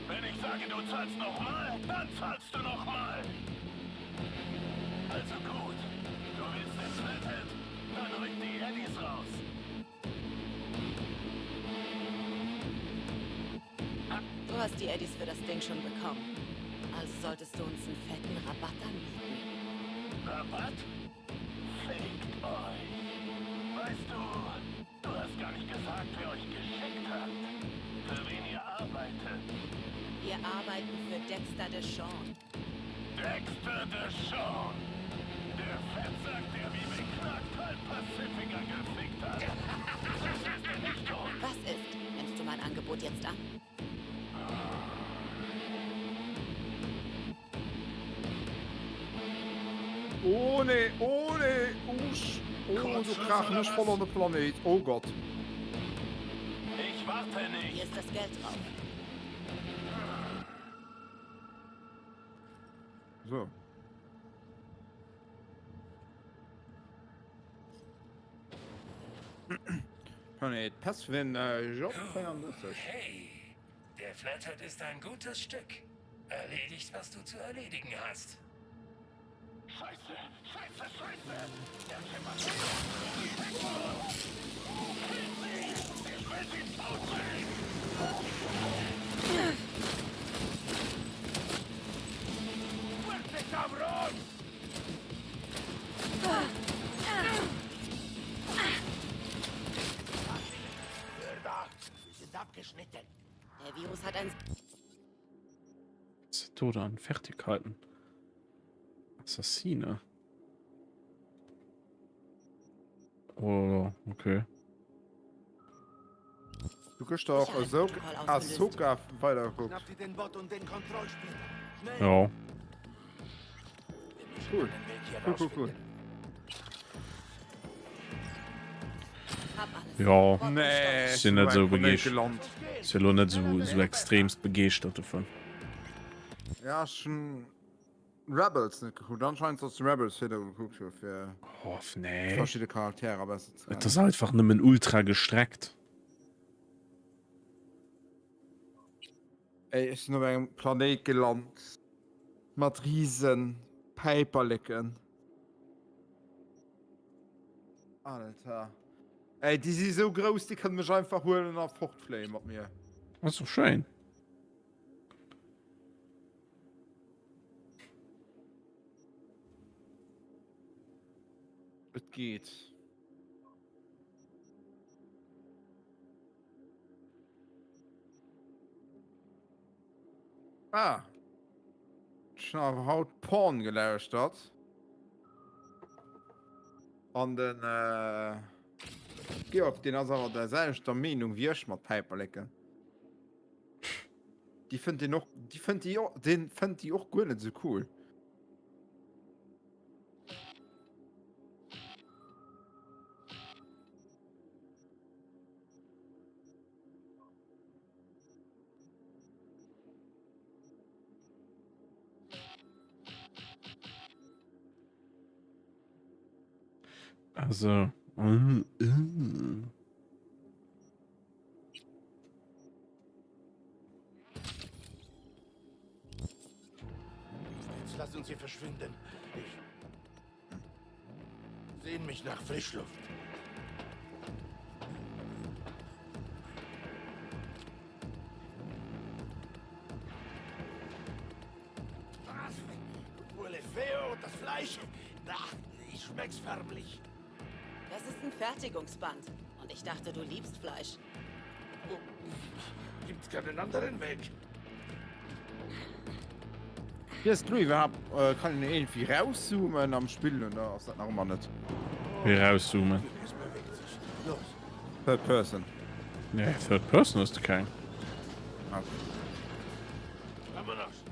Wenn ich sage, du zahlst nochmal, dann zahlst du nochmal. Also gut, du willst ins Flathead? Dann rück die Eddies raus. Du hast die Eddies für das Ding schon bekommen. Also solltest du uns einen fetten Rabatt anbieten. Rabatt? Fickt euch. Weißt du, du hast gar nicht gesagt, wer euch geschickt hat. Für wen ihr arbeitet. Wir arbeiten für Dexter Deshawn. Dexter Deshawn. Der Fettsack, der wie beknackt halb Pacifica gefickt hat. Das ist er nicht tot. Was ist? Nimmst du mein Angebot jetzt an? Oh nee, oh nee, oh, du krach nicht voll an der Planet. Oh Gott. Ich warte Hier nicht. ist das Geld drauf. So. Planet, pass wenn Job ist. Hey, der Flathead ist ein gutes Stück. Erledigt, was du zu erledigen hast. Scheiße, scheiße, scheiße. Der Schimmer. Ich will sie totbringen. Fuerte, cabrón! Mörder, wir sind abgeschnitten. Der Virus hat ein... Tode an Fertigkeiten. Assassine. Oh, okay. Du kannst doch so Ahsoka weitergucken. Habt ihr den Bot und den Kontrollspieler? Schnell! Ja. Cool. Cool. Hab alles. Ja. Nee, Ich bin nicht so ein Planet begeistert. gelandet. Ich bin nicht so extremst begeistert davon. Ja, schon Rebels nicht geguckt. Anscheinend hast du Rebels wieder geguckt für Oh, nee. verschiedene Charaktere, aber es ist Das ist einfach nicht mehr ultra gestreckt. Ey, ich bin auf einem Planet gelandet. Mit riesen Paperlicken. Alter. Ey, die sind so groß, die können mich einfach holen und auf Fruchtflame mit mir. Das ist doch schön. Es geht. Ah. Ich habe Haut Porn gelöscht hat. An den Georg, den aber der selbst Meinung wie ich mit Paperlecken. Die find die noch, den fand die auch gut nicht so cool. Also. Jetzt lass uns hier verschwinden. Ich sehne mich nach Frischluft. Huele feo, das Fleisch. Ach, ich schmeck's förmlich. Das ist ein Fertigungsband. Und ich dachte, du liebst Fleisch. Gibt's keinen anderen Weg? Hier ist Louis, kann ich irgendwie rauszoomen am Spiel und da ist das noch mal nicht. Wie rauszoomen. Es bewegt sich. Los. Third Person. Nee, Third Person ist kein. Okay. Vámonos.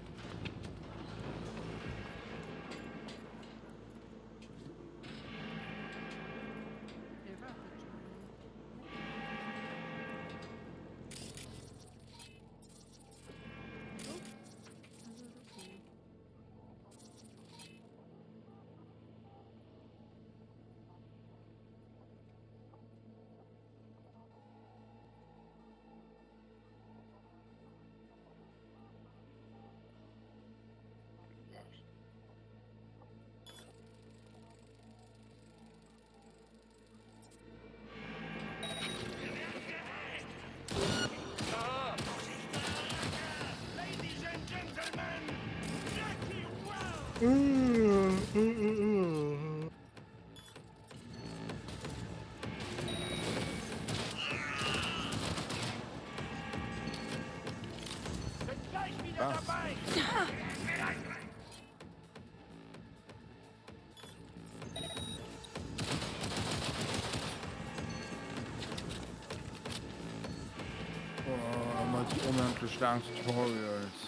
Oh, mal die unendlich langen Tutorials.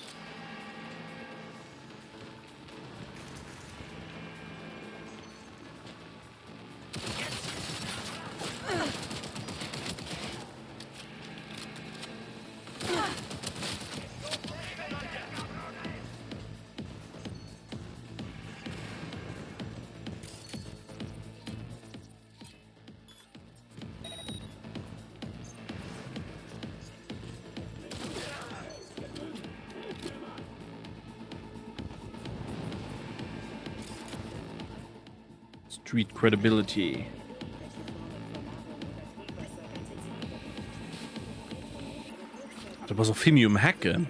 Street Credibility. Da war so viel um Hacken.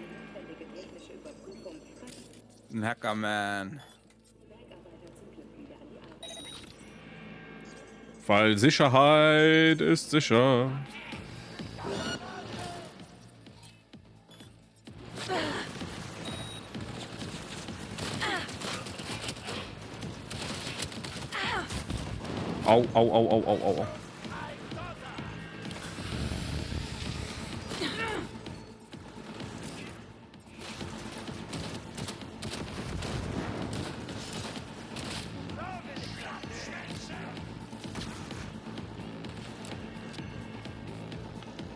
Ein Hackerman. Weil Sicherheit ist sicher. Au, au, au, au, au, au.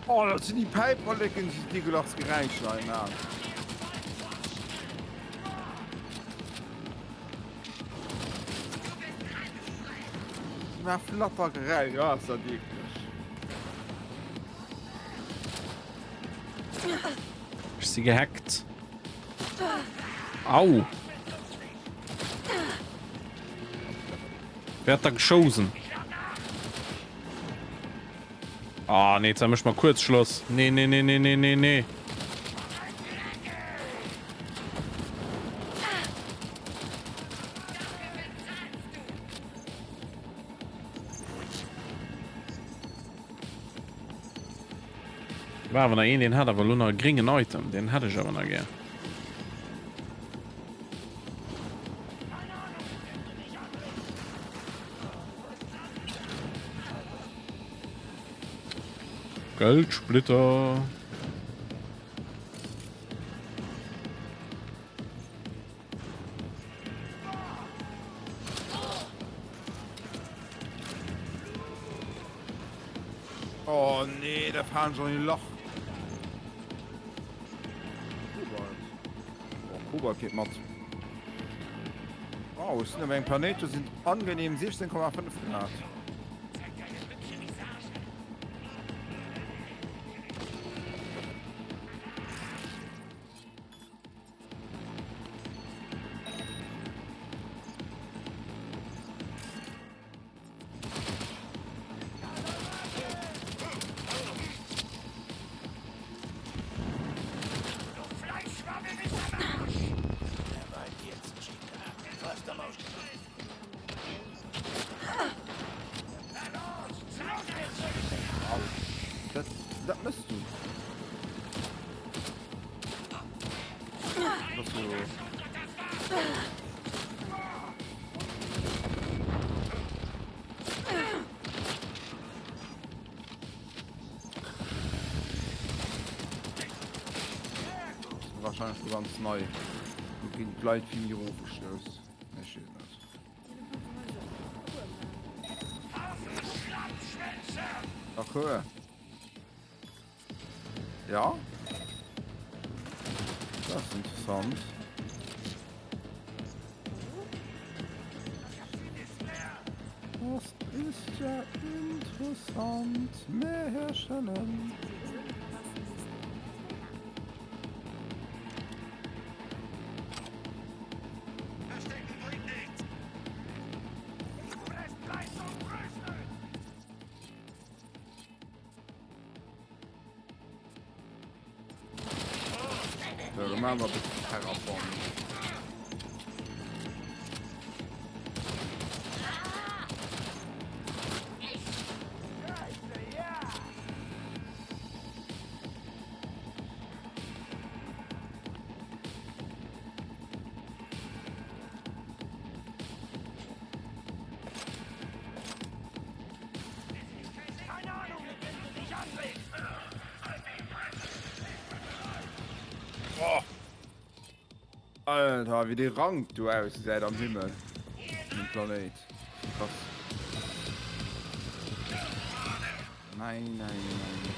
Oh, das sind die Pipe-Lecken, die gelacht gereicht sein. Ja. Na, Flattergerei, ja, ist das eklig. Ist sie gehackt? Au! Wer hat da geschossen? Ah, nee, jetzt haben wir mal kurz Schluss. Nee, nee, nee, nee, nee, nee, nee. War aber noch einen, den hat aber nur noch einen geringen Item. Den hatte ich aber noch gern. Geldsplitter. Oh nee, da fahren so ein Loch. Kuba geht matt. Wow, sind aber ein Planeten sind angenehm 16,5 Grad. Das musst du. Das so. Wahrscheinlich ganz neu. Und geht gleich wie die Rufe stößt. Nicht schön. Okay. Ja. Das ist interessant. Das ist ja interessant. Mehr herstellen. Wir machen mal ein bisschen Terraform. Alter, wie die Rang du aus seid am Himmel. Im Planet. Krass. Nein, nein, nein.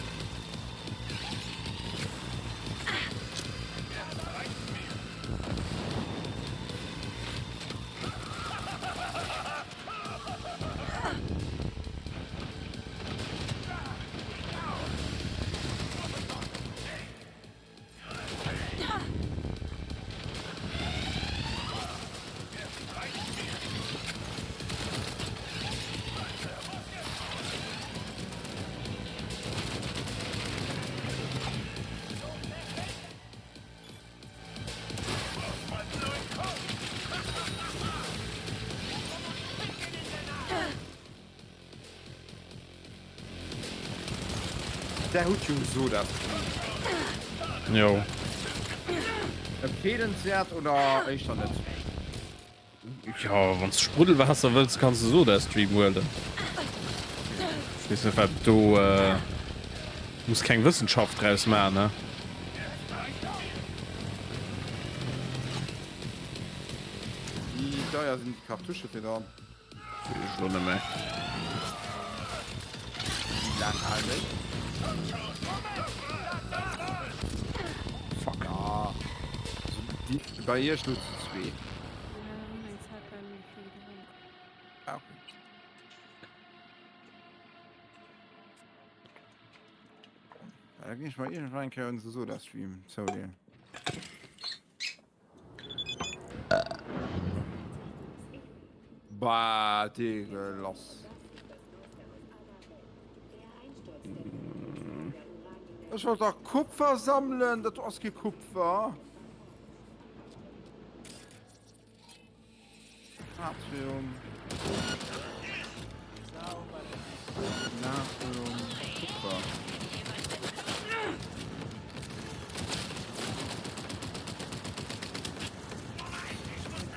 Der Hut schon so das. Jo. Empfehlenswert oder ich schon nicht? Ja, wenn's Sprudelwasser willst, kannst du so der Stream world. Ich weiß nicht, ob du musst keine Wissenschaft draus machen, ne? Wie teuer sind die Kartusche für da? Ich schon nicht mehr. Wie lang eigentlich? Fuck. Ja. Die, bei ihr schlug es 2. Ah, okay. Da ging ich mal irgendwann können sie so das streamen. Sorry. Bah, Digga, los. Ich wollte doch Kupfer sammeln, das ist Kupfer. Natrium. Natrium. Kupfer.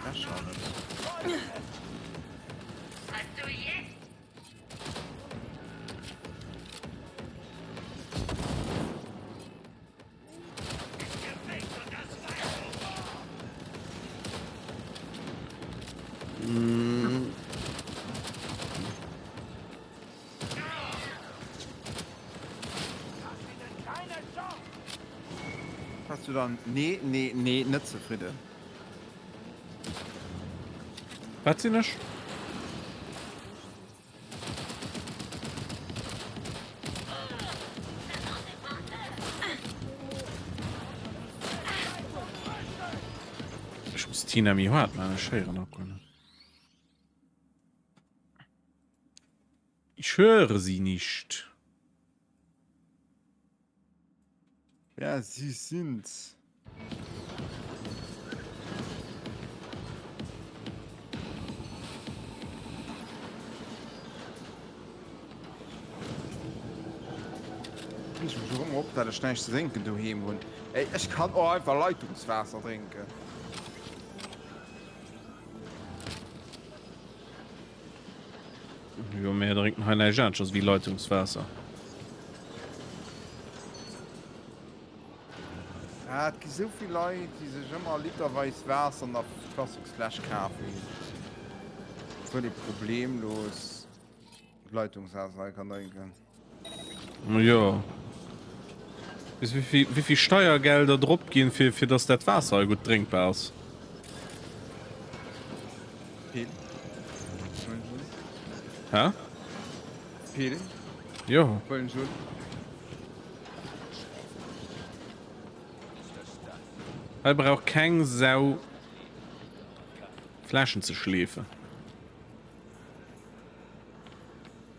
Das schaut nicht. Hast du dann... Nee, nicht zufrieden. Was sie nicht? Ich muss Tina mir hart meine Schere noch können. Ich höre sie nicht. Ja, sie sind's. Ich muss schon ob da das schnellste trinken du hier und ich kann auch einfach Leitungswasser trinken. Ja, mehr trinken Heinerjanschos wie Leitungswasser. Ja, es gibt so viele Leute, die sich immer literweise Wasser und auf Plastikflasch kaufen. Völlig problemlos Leitungswasser kann trinken. Ja. Wie viel Steuergelder drauf gehen für das das Wasser gut trinkbar ist? Viel. Hä? Viel. Ja. Wollen schon. Er braucht kein Sau Flaschen zu schläfen.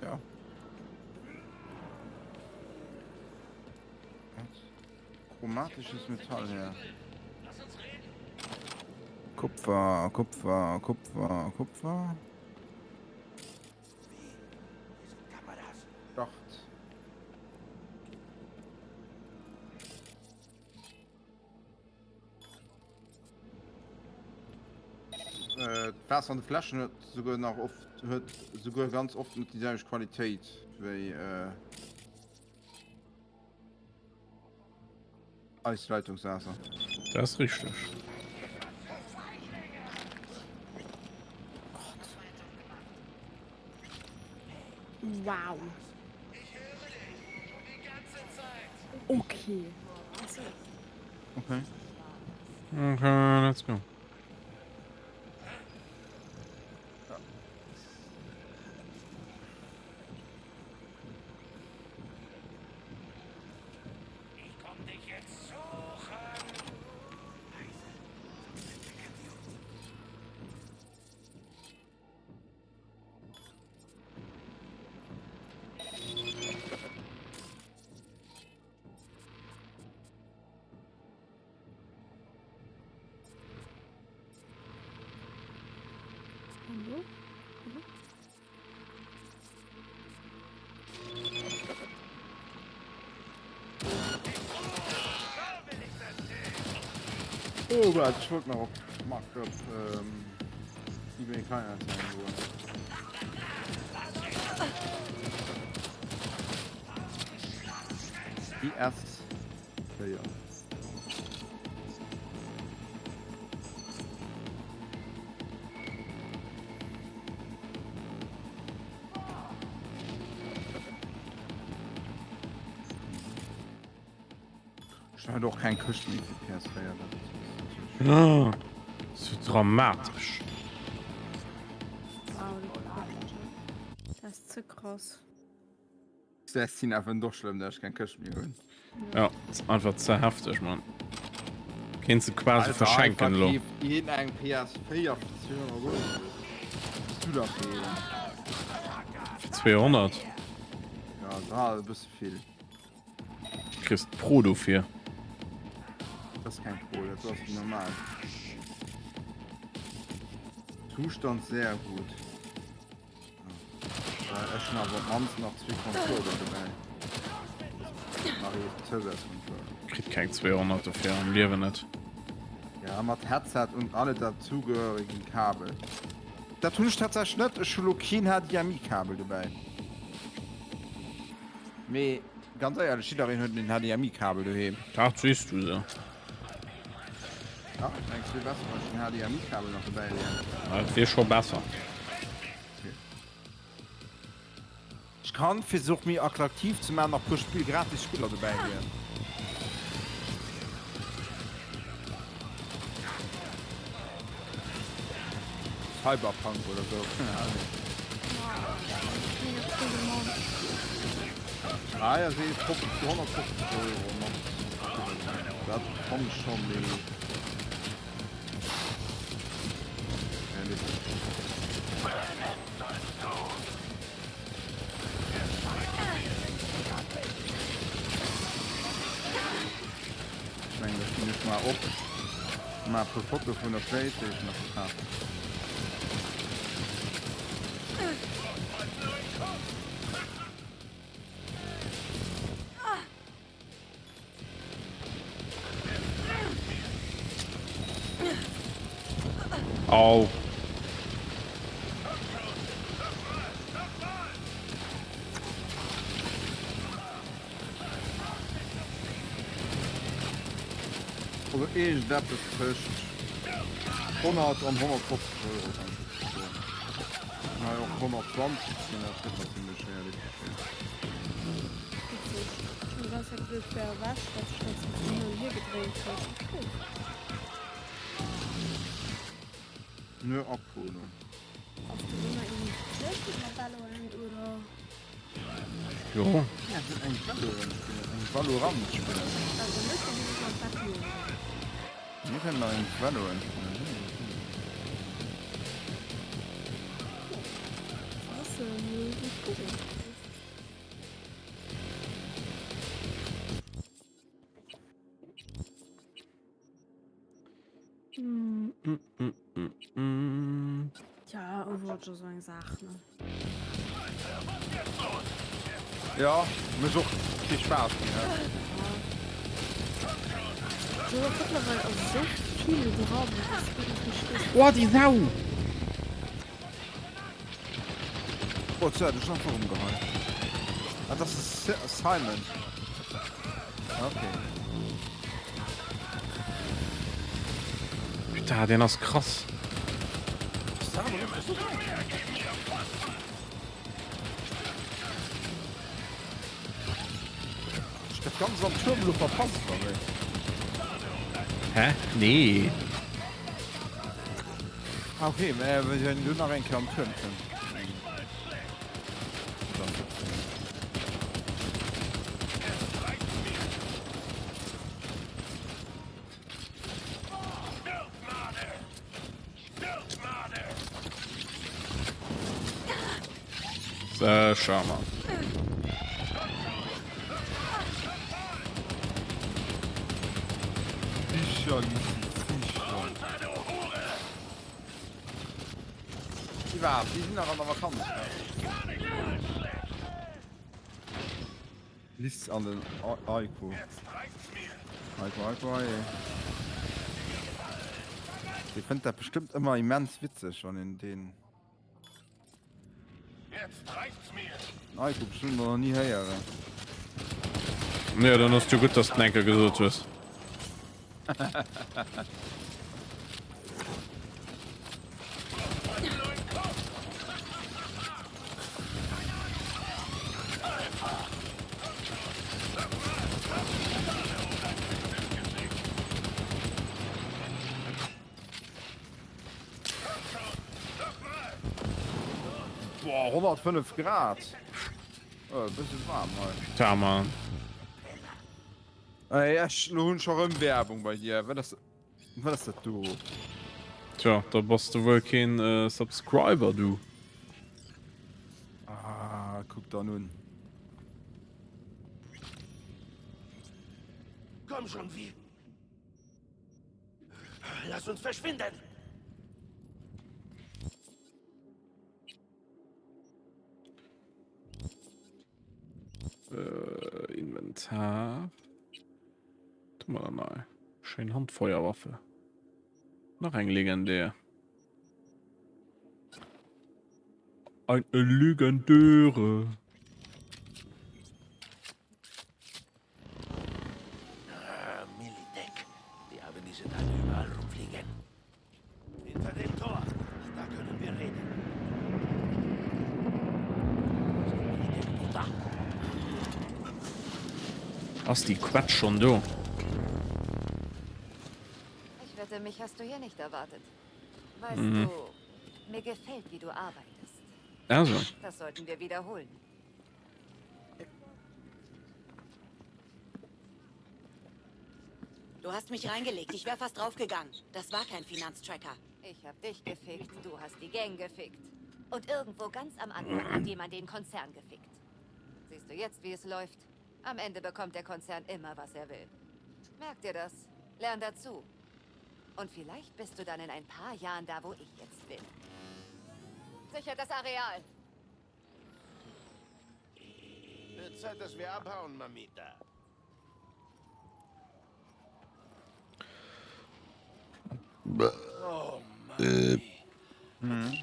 Ja. Chromatisches Metall her. Kupfer, Kupfer, Kupfer, Kupfer. Docht. Pass von der Flaschen hat sogar noch oft hört sogar ganz oft mit dieselbe Qualität wie Eisleitungswasser. Das ist richtig. Wow. Okay. Also, Okay. Okay, let's go. Ich komm dich jetzt suchen. hallo? Oh Gott, ich wollte noch Mark up eBay Kleinanzeigen holen. IS. Ja. Ich habe doch kein Küsten mit PS4. Oh, so dramatisch. Wow, das ist zu krass. Das ist einfach doch schlimm, dass ich kein Küsten mehr will. Ja, das ist einfach zu heftig, Mann. Kannst du quasi verschenken, lo. Jeden einen PS4 für 200 Euro. Was du dafür? Für 200. Ja, da ein bisschen viel. Du kriegst Pro dafür. Das ist kein Pro, das ist normal. Zustand sehr gut. Da ist noch noch 2 Controller dabei. Das ist Service-Controller. Kriegt kein 200 dafür, am Leben nicht. Ja, mit Headset und alle dazugehörigen Kabel. Da tue ich tatsächlich nicht, ich habe kein HDMI-Kabel dabei. Me, ganz ehrlich, Schiederin hat den HDMI-Kabel daheim. Da siehst du so. Ja, ich denke, es wäre besser, wenn ich ein HDMI-Kabel noch dabei hätte. Das wäre schon besser. Ich kann versuchen, mich attraktiv zu machen, noch pro Spiel gratis Spieler dabei werden. Cyberpunk oder so. Ah ja, sie ist 150 Euro noch. Das kommt schon mit. Ich meine, das finde ich mal auf. Mal pro Foto von der PlayStation noch gekauft. Au. Also ich glaube, das kostet 100 und 150 Euro. Naja, 120 sind das etwas ziemlich ehrlich. Und was hat das für was, dass ich das hier gedreht habe? Nur abholen. Hast du immer in schlechten Valorant oder? Jo. Ja, das ist ein Valorant-Spiel. Ein Valorant-Spiel. Also nicht in diesem Papier. Wir können mal ein Valorant spielen. Was nicht gut. Ja, Overwatch so eine Sache. Ne? Ja, mir sucht viel Spaß. Ja. So mittlerweile auch so viele drauf, das wirklich nicht ist. Oh, die Sau! Oh, tja, du hast noch rumgehauen. Ah, das ist Simon. Okay. Da, den ist krass. Das ganz am Turm nur verpasst, oder? Hä? Nee. Okay, wir können nur noch ein am Turm können. So, schau mal. Sicher. Die sind noch an der Vakanz. Liest an den Aiko. Aiko. Ich finde das bestimmt immer immens witzig schon in den. Jetzt reicht's mir. Aiko bestimmt noch nie her. Ja, dann hast du gut, dass du Denker gesucht hast. Boah, 105 Grad. Oh, ein bisschen warm mal. Tja, Mann. Ja, schon Werbung bei dir. Was ist das du? Tja, da bist du wohl kein Subscriber, du. Ah, guck da nun. Komm schon, wie? Lass uns verschwinden. Inventar. Tu mal da mal. Schön Handfeuerwaffe. Noch ein legendär. Ein legendäre. Militech. Die haben diese Teile überall rumfliegen. Hinter dem Tor. Da können wir reden. Da. Was die Quatsch schon du? Ich wette, mich hast du hier nicht erwartet. Weißt du, mir gefällt, wie du arbeitest. Also. Das sollten wir wiederholen. Du hast mich reingelegt. Ich wäre fast draufgegangen. Das war kein Finanztracker. Ich hab dich gefickt, du hast die Gang gefickt. Und irgendwo ganz am Anfang hat jemand den Konzern gefickt. Siehst du jetzt, wie es läuft? Am Ende bekommt der Konzern immer, was er will. Merk dir das. Lern dazu. Und vielleicht bist du dann in ein paar Jahren da, wo ich jetzt bin. Sichert das Areal. Wird Zeit, dass wir abhauen, Mamita. Oh, Mann.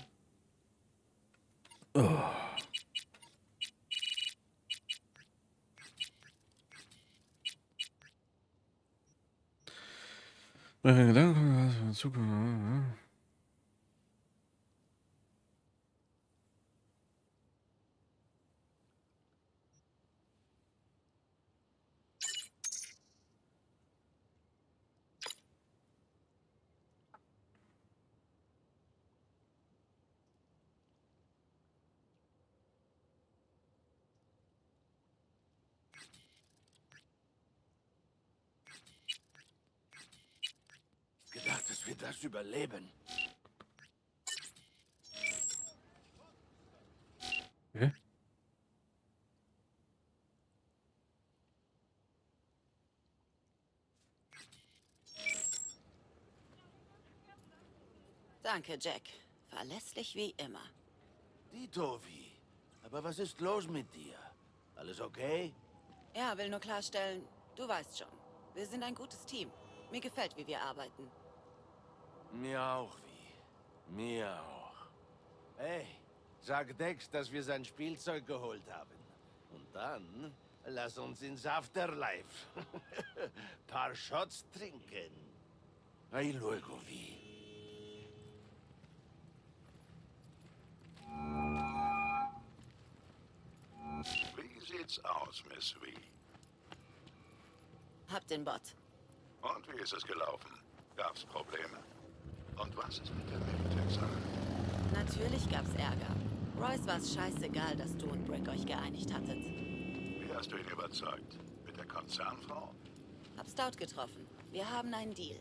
Gedacht, dass wir das überleben. Hä? Danke, Jack. Verlässlich wie immer. Die Tovi. Aber was ist los mit dir? Alles okay? Ja, will nur klarstellen, du weißt schon. Wir sind ein gutes Team. Mir gefällt, wie wir arbeiten. Mir auch, wie. Mir auch. Hey, sag Dex, dass wir sein Spielzeug geholt haben. Und dann lass uns ins Afterlife. Paar Shots trinken. Ay, luego, wie. Wie sieht's aus, Miss V? Hab den Bot. Und wie ist es gelaufen? Gab's Probleme? Und was ist mit der Militech-Sache? Natürlich gab's Ärger. Royce war's scheißegal, dass du und Brick euch geeinigt hattet. Wie hast du ihn überzeugt? Mit der Konzernfrau? Hab Stout getroffen. Wir haben einen Deal.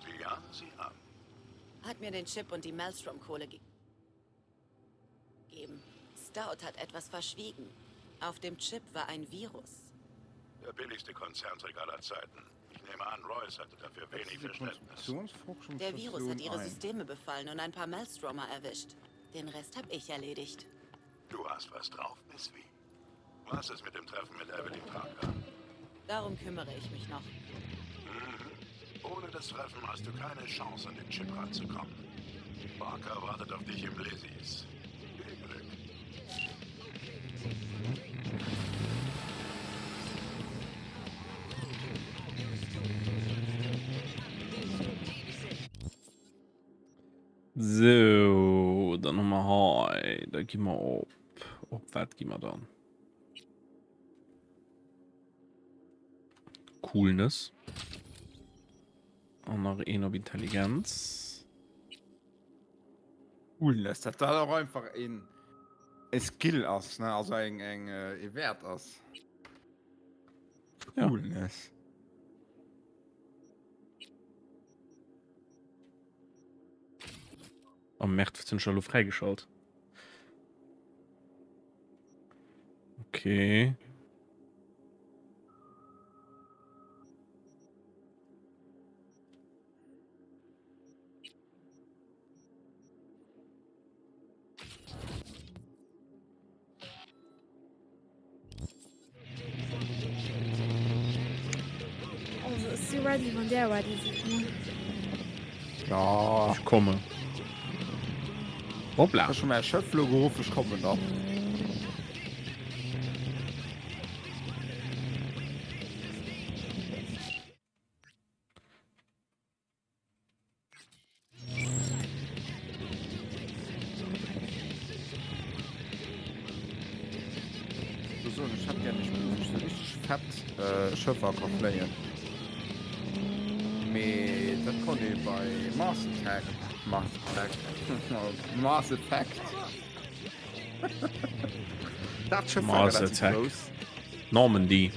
Sieh an, sieh an. Hat mir den Chip und die Maelstrom-Kohle gegeben. Stout hat etwas verschwiegen. Auf dem Chip war ein Virus. Der billigste Konzerntrick aller Zeiten. Ich nehme an, Royce hatte dafür wenig Verständnis. Der Virus hat ihre Systeme befallen und ein paar Maelstromer erwischt. Den Rest hab ich erledigt. Du hast was drauf, Miss V. Was ist mit dem Treffen mit Evelyn Parker? Darum kümmere ich mich noch. Ohne das Treffen hast du keine Chance, an den Chip ranzukommen. Parker wartet auf dich im Lizzys. Viel Glück. So, dann haben wir hier. Da gehen wir auf. Auf was gehen wir dann? Coolness. Und noch eine auf Intelligenz. Coolness, das war doch einfach ein Skill aus, ne? Also ein Wert aus. Ja. Coolness. Am März sind schon freigeschaltet. Okay. Also, ist sie ready, von der ready sieht, ne? Ja. Ich komme. Hoppla. Hast du schon mal Schöpflo gerufen, ich komme noch. So, ich hab ja nicht so richtig fett Schöpfer komplainen. Das kann ich bei Mass Attack. Mass Effect. Das Schiff war Mars relativ Attack. groß. Normandy.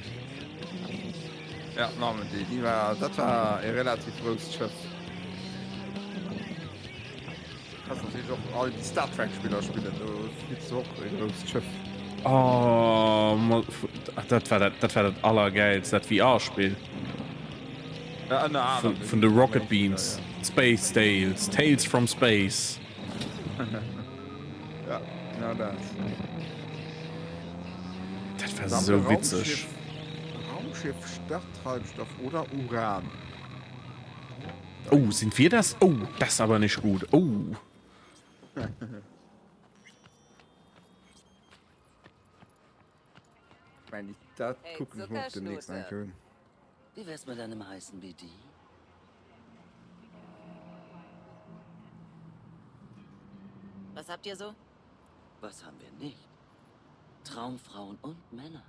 Ja, Normandy. Das war ein relativ großes Schiff. Kannst natürlich auch all die Star Trek-Spieler spielen. Du spielst auch ein großes Schiff. Oh, das war das allergeilste, das VR-Spiel. Ja, na, Von the Rocket Beans. Space Tales. Tales from Space. Ja, genau das. Das war Dann so witzig. Raumschiff, Starttreibstoff oder Uran. Oh, sind wir das? Oh, das ist aber nicht gut. Oh. Wenn ich das Hey, gucken, ich muss demnächst Zuckerschnute. einführen. Wie wär's mit einem heißen BD? Was habt ihr so? Was haben wir nicht? Traumfrauen und Männer.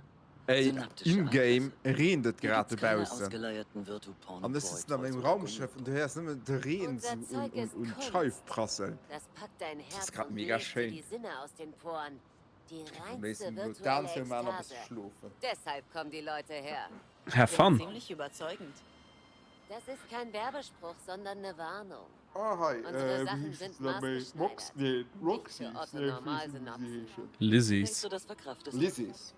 Ey, Synaptische in-game Anlässe. redet Hier gerade gibt's bei keine uns. ausgeleierten Virtuporn- Und das ist dann im Boys Raumschiff und du hörst immer die Reden Unser Zeug ist und Kunst. Schäufprasseln. Das packt dein Herz grad und mega bläst dir schön. die Sinne aus den Poren. Die Am reinste besten nur virtuelle ganz viel mal noch ein bisschen Ekstase. schlafen. Deshalb kommen die Leute her. Have fun. Ziemlich überzeugend. Das ist kein Werbespruch, sondern eine Warnung. Ah, hi, Unsere Sachen sind maßgeschneidert. Nicht für Otto Normalsynapsen. Denkst Lizzys. du, das verkraftest du? Lizzys.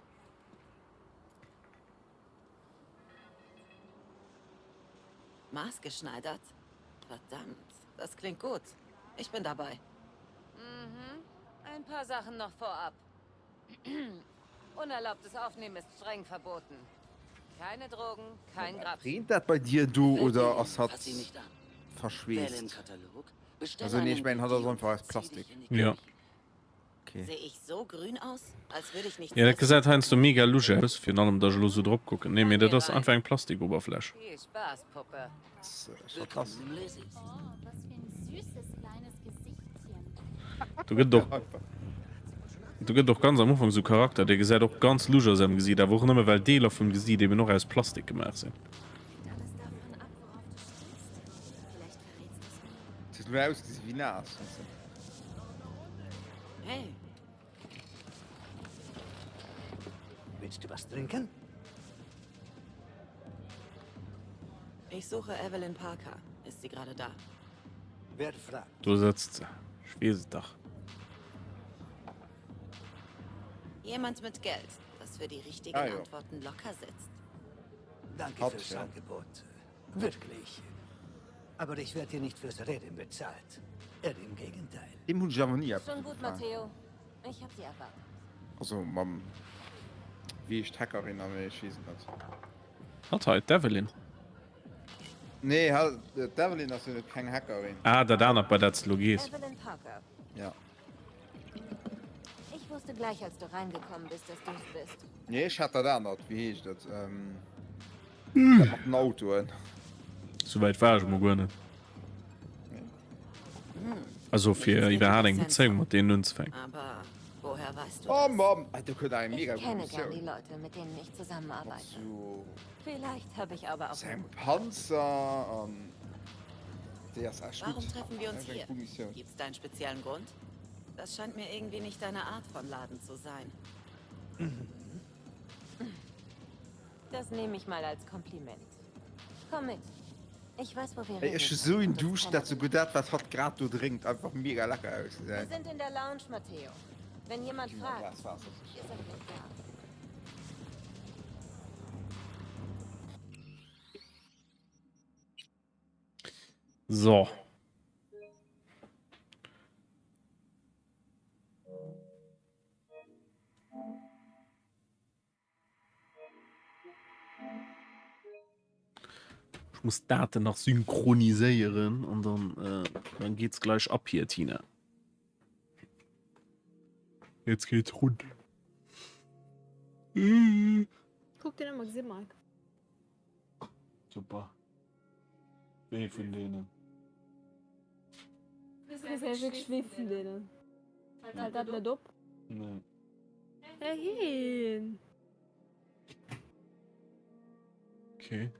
Maßgeschneidert? Verdammt, das klingt gut. Ich bin dabei. Mhm. Ein paar Sachen noch vorab. Unerlaubtes Aufnehmen ist streng verboten. Keine Drogen, kein Grab. Redet das bei dir, du, oder es hat Fass sie nicht an. Wähle im verschwest? Katalog. Bestell Also nee, ich einen meine, hat er BD so einfach und als zieh Plastik. dich in die Ja. Kirche. Okay. Sehe ich so grün aus, als würde ich nicht. Ja, das gesagt, hast du mega lustig. Für allem, dass ich so drauf gucken. Nee, mir das ist einfach ein Plastikoberfläche. Viel Spaß, Puppe. Das ist schon Willkommen krass. im Lizzys. Oh, was für ein süßes kleines Gesichtchen. Du geht doch. Einfach. Du gehst doch ganz am Anfang so Charakter, der gesagt doch ganz lusch aus seinem Gesicht, da wo immer weil Deler vom Gesicht eben noch aus Plastik gemacht sind. Alles davon ab, worauf du stehst. Vielleicht verrätst du es mir. Sieht nur aus wie Nas. Hey, Willst du was trinken? ich suche Evelyn Parker. Ist sie gerade da? Wer fragt? Du sitzt Schwesedach. Jemand mit Geld, das für die richtigen Ah, ja. Antworten locker sitzt. Danke Hat, fürs ja. Angebot. Wirklich. Aber ich werde dir nicht fürs Reden bezahlt. Im Gegenteil. Dem hun ja nie Schon gut, Matteo. Ich hab sie erwartet. Also Mam wie ich Hackerin am schießen hat. Hat halt Devlin. Nee halt Devlin as kein Hackerin. Ah, da noch bei der Logis. Evelyn Parker. Ja. Ich wusste gleich, als du reingekommen bist, dass du es bist. Nee ich hatte da not wie ich dat ein Auto. Soweit war ich mal gar nicht. Also für Iwerharding Beziehung mit denen uns fängt. Aber woher weißt du Oh das? Mom, du könnt ein Ich mega kenne gern die Leute, mit denen ich zusammenarbeite. so Vielleicht habe ich aber auch... sein Panzer der ist echt Warum gut. treffen wir uns Das ist eine hier? coole Mission. Gibt's da einen speziellen Grund? Das scheint mir irgendwie nicht deine Art von Laden zu sein. Das nehme ich mal als Kompliment. Komm mit. Ich weiß, wo wir Ey, reden ich können. so in Das Dusch kann dazu ich. gedacht, was hat gerade du trinkt, einfach mega lecker aus. Wir sind in der Lounge, Matteo. Wenn jemand fragt, Das war's. wir sind nicht da. So. Ich muss Daten noch synchronisieren und dann geht's gleich ab hier, Tina. Jetzt geht's rund. Guck dir mal gesehen, Mike. Super. Wer von denen? Das ist ja wirklich schwierig von denen. Halt das nicht ab. Nee. Hey. Okay.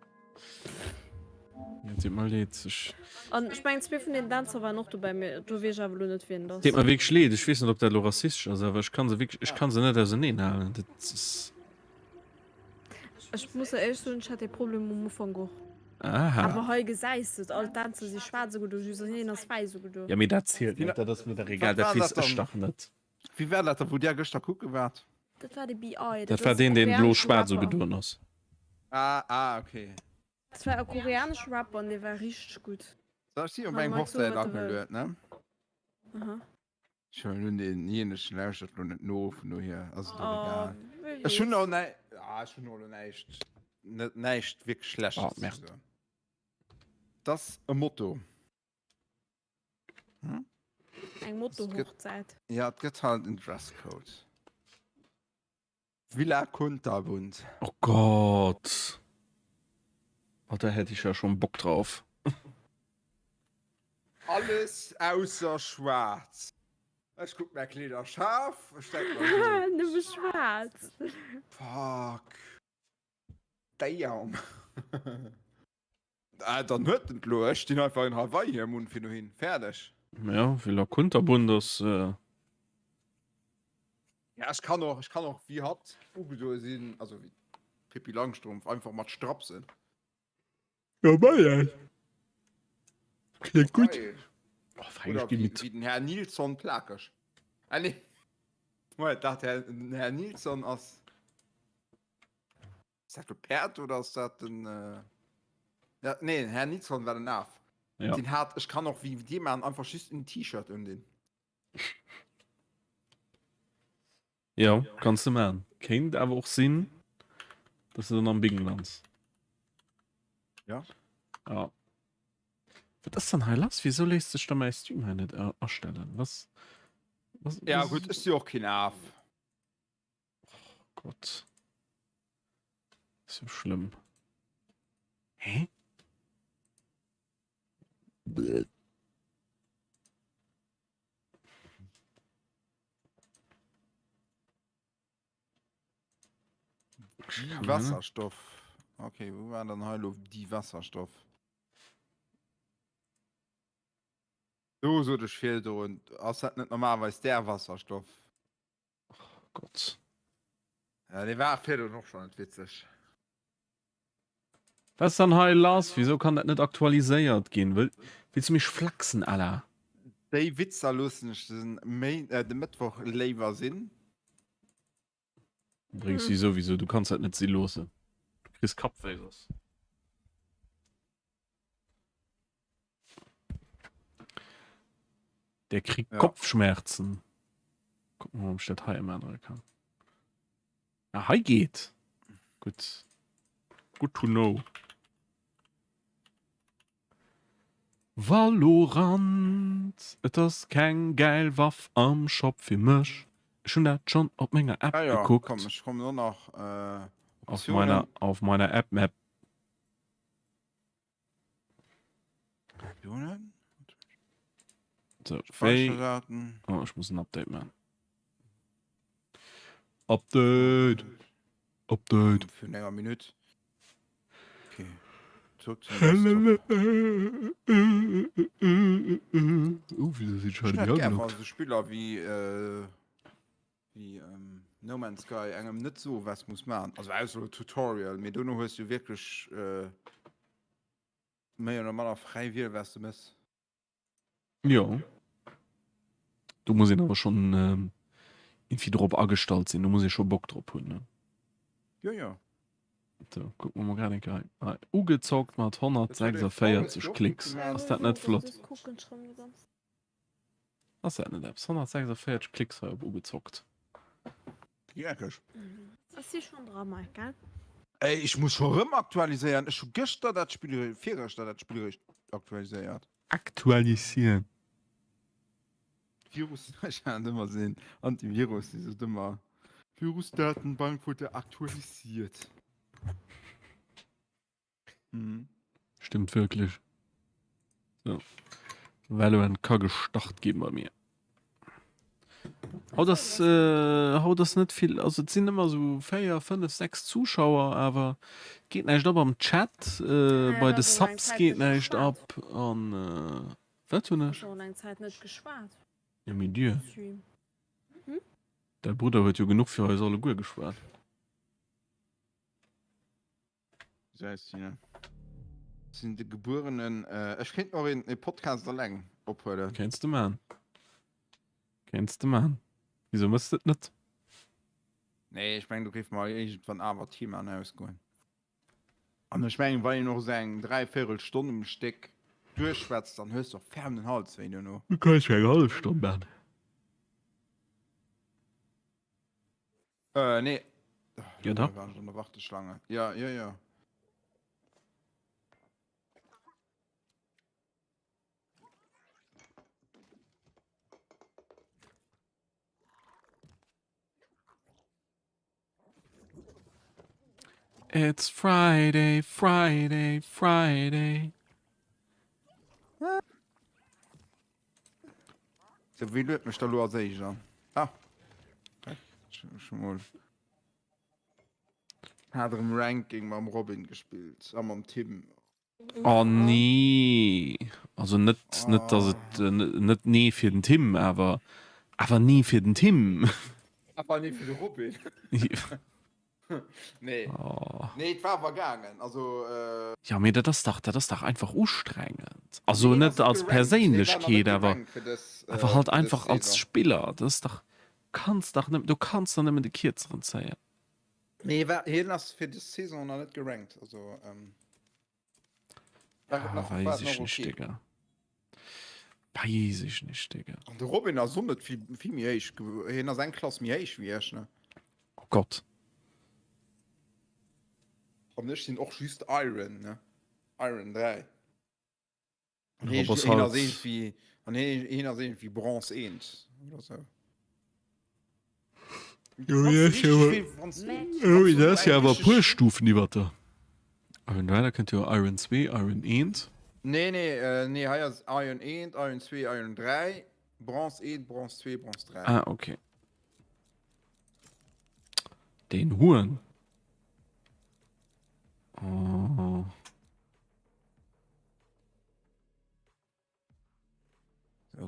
Jetzt sieht mal jetzt. Und ich meine, zwei von den Tänzer waren noch bei mir. Du wirst aber nur nicht wen das. Sieht mal wirklich schlecht. Ich weiß nicht, ob der lo rassistisch ist, aber ich kann sie wirklich, ich kann sie nicht auseinanderhalten. Das ist. Ich muss ja ehrlich sagen, ich hatte Probleme mit dem Anfang auch. Aha. Aber heute geseistet, alle Tänzer sind schwarz so gut, du siehst nicht das weiß so gut. Ja, mir das zählt nicht. Das ist mir der Regal, der Was war Fies das ist dann? doch nicht. Wie wäre das, wo der gestern gucken wird? Das war der BI. Das war den, den koreanische bloß schwarz so Rapper. gedurnt ist. Okay. Das war ein koreanischer Rapper und der war richtig gut. Das ist hier Man beim mag so, Hochzeit was auch er will. gehört, ne? Aha. Schon nun den jenischen Lauscht und nicht nur hier. Also, Oh, egal. wie Es ist schon süß. noch nicht. Ja, es ist schon noch nicht wirklich schlecht. Oh, Mist. So. Das ist ein Motto. Hm? Ein Motto-Hochzeit. Ja, es gibt halt einen Dresscode. Villa Kunterbund. Oh Gott. Oh, da hätte ich ja schon Bock drauf. Alles außer schwarz. Ich guck mir Kleider scharf. Ich denk Ah, mal du bist schwarz. so. Fuck. Damn. Dann hört den Klo. Ich stehe einfach in Hawaii hier im Mund für hin. Fertig. Ja, Villa Kunterbund, das. Ja, ich kann auch wie habt Google sehen, also wie Pippi Langstrumpf, einfach mal strapsen. Ja, ja. Klingt gut. Geil. Oh, fein, Oder ich geh mit. wie den Herr Nilsson plakisch. Ah, nee. Ich dachte, Herr Nilsson aus. Ist das ein Pferd oder ist das ein. Ja, nee, Herr Nilsson war der Nerv. Ja. Den hat, ich kann auch wie jemand einfach schießt ein T-Shirt um den. Ja, kannst du machen. Kennt aber auch Sinn, dass du dann am Biggenlands. Ja. Ja. Wird das dann heilas? Wieso lässt sich da mein Stream halt nicht erstellen? Was? Ja, gut, ist ja auch kein Nerv. Gott. Ist ja schlimm. Hä? Bäh. Die Wasserstoff. Okay, wo war dann Hallo die Wasserstoff? So das fehlt und das hat nicht normalerweise der Wasserstoff. Gott. Ja, der war fehlt noch schon nicht witzig. Was dann heil Lars? Wieso kann das nicht aktualisiert gehen? Willst du mich flachsen, Alter? Die Witzer lustig sind den Mittwoch Lever sind. Bringst sie sowieso, du kannst halt nicht sie lose. Du kriegst Kopfwäsers. Der kriegt Kopfschmerzen. Guck mal, ob ich das Hai im anderen kann. Ja, Hai geht. Gut. Good to know. Valorant. Das kein geil Waff am Shop für mich. Schon da schon auf meiner App geguckt. Komm, ich komme nur noch auf meiner App-Map. Optionen? So, Daten. Oh, ich muss ein Update machen. Update. Für eine Minute. Okay. Zurück wieso sieht schon die die also Spieler wie No Man's Sky engem nicht so was muss man. Also Tutorial. Mit du hast du wirklich mehr normaler frei wie was du bist. Ja. Du musst ihn aber schon irgendwie drauf angestellt sein. Du musst ja schon Bock drauf haben, ne? Ja. So, gucken wir mal gerade geil. Ugezockt mit 146 Klicks. Ist das nicht flott? Was ist das nicht? 146 Klicks habe ich ugezockt. Ja, Das ist schon Drama, gell? Ey, ich muss schon rum aktualisieren. Ich habe gestern das Spiel, gestern das Spiel aktualisiert. Aktualisieren. Virus, ich kann immer sehen. Antivirus, dieses dummer Virusdatenbank wurde aktualisiert. Stimmt wirklich. So. Valorant kann gestartet geben bei mir. Haut das nicht viel, also es sind immer so 4, 5, 6 Zuschauer, aber geht nicht ab am Chat, bei den Subs geht nicht ab und was du nicht? Schon lange Zeit nicht gespart. Ja, mit dir. Stream. Der Bruder hat ja genug für euch alle gut gespart. So heißt sie, ne? Sind die Geborenen, ich könnte noch in Podcast lang abholen. Kennst du, Mann? Wieso musst du das nicht? Nee, ich meine, du kriegst mal irgendwann aber Team an ausgehen. Und ich meine, weil ich noch sagen, 3-4 Stunden im Stück durchschwätzt, dann hörst du doch fern den Hals, wenn du noch. Du kannst ja eine halbe Stunde machen. Nee. Ja, da? Wir waren schon eine Warteschlange. Ja. It's Friday. So, wie löst mich da los, sehe ich dann. Schon mal. Hat er im Ranking mit dem Robin gespielt, am Team. Oh nee. Also nicht dass es nicht nie für den Tim, aber nie für den Tim. Aber nicht für den Robin. Nee. Oh. Nee, es war vergangen. Also, Ja, mir das ist doch einfach anstrengend. Also nee, nicht als Persönlichkeit, aber aber halt einfach als Spieler. Das ist doch, du kannst doch nicht mit den Kürzeren zählen. Nee, hier hast für die Saison noch nicht gerankt. Also, Weiß ich nicht, Digga. Und der Robin ist so nicht viel mehr ich. Hier ist eine Klasse mehr ich wie ich, ne? Oh Gott. Und ich sind auch schüßt Iron, ne? Iron 3. Und Ja, hier halt... sehen wie Bronze 1 oder so. Das ist ja aber Pulsstufen, die Warte. Iron 3, da könnt ihr Iron 2, Iron 1. Nee, hier ist Iron 1, Iron 2, Iron 3, Bronze 1, Bronze 2, Bronze 3. Ah, okay. Den Huren.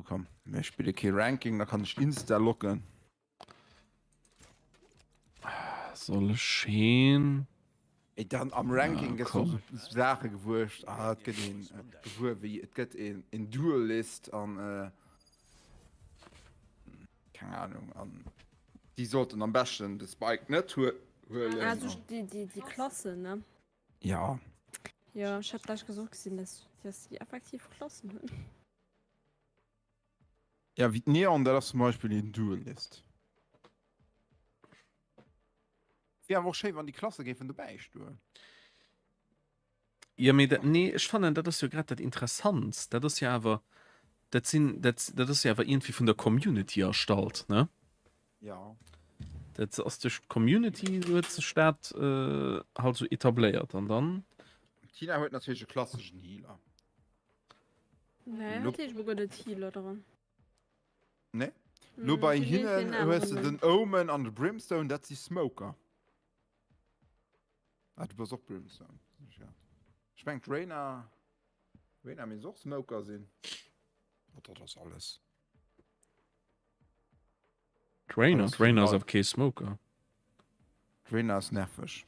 komm. Ich spiele kein Ranking, da kann ich Insta locken. Soll schön. Ey, dann am Ranking Ja, ist so komm. Sache gewurscht. Es geht in Duelist an keine Ahnung an die sollten am besten das Bike nicht holen. Also die Klasse, ne? Ja. Ja, ich hab gleich gesagt, dass die effektiv Klassen haben. Ja, wie Neon, der das zum Beispiel in Duelist. Ja, wo schön, wenn die Klasse geht von dabei stehen. Ja, nee, ich fand das ist ja gerade das interessant. Das ist ja aber das ist ja aber irgendwie von der Community erstellt, ne? Ja. Das aus der Community wird die Stadt halt so etabliert und dann Tina hat natürlich einen klassischen Healer. Nee, hatte ich sogar den Healer dran. Ne? Nur bei die hinnen gehen für hörst du einen den Omen an den Brimstone, das ist die Smoker. Ah, du bist auch Brimstone. Ja. Schwenkt Rainer mir so Smoker sehen. Oder das alles. Drainer Alles ist normal. auf Case Smoker. Trainer ist nervig.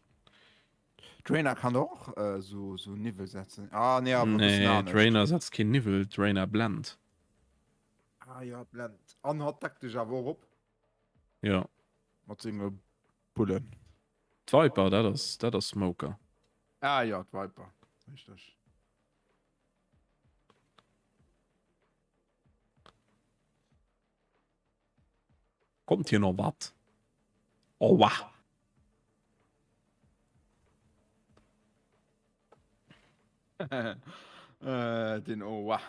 Trainer kann doch so Niveau setzen. Ah, nee, aber das ist Nee, nah nicht. Drainer setzt kein Niveau, Drainer blend. Ah, ja, blend. An hat taktisch aber auch ab. Ja. Was sind wir Bullen? Viper, das ist Smoker. Ah, ja, Viper. Richtig. Kommt hier noch was? Oh, wow. Den Owa.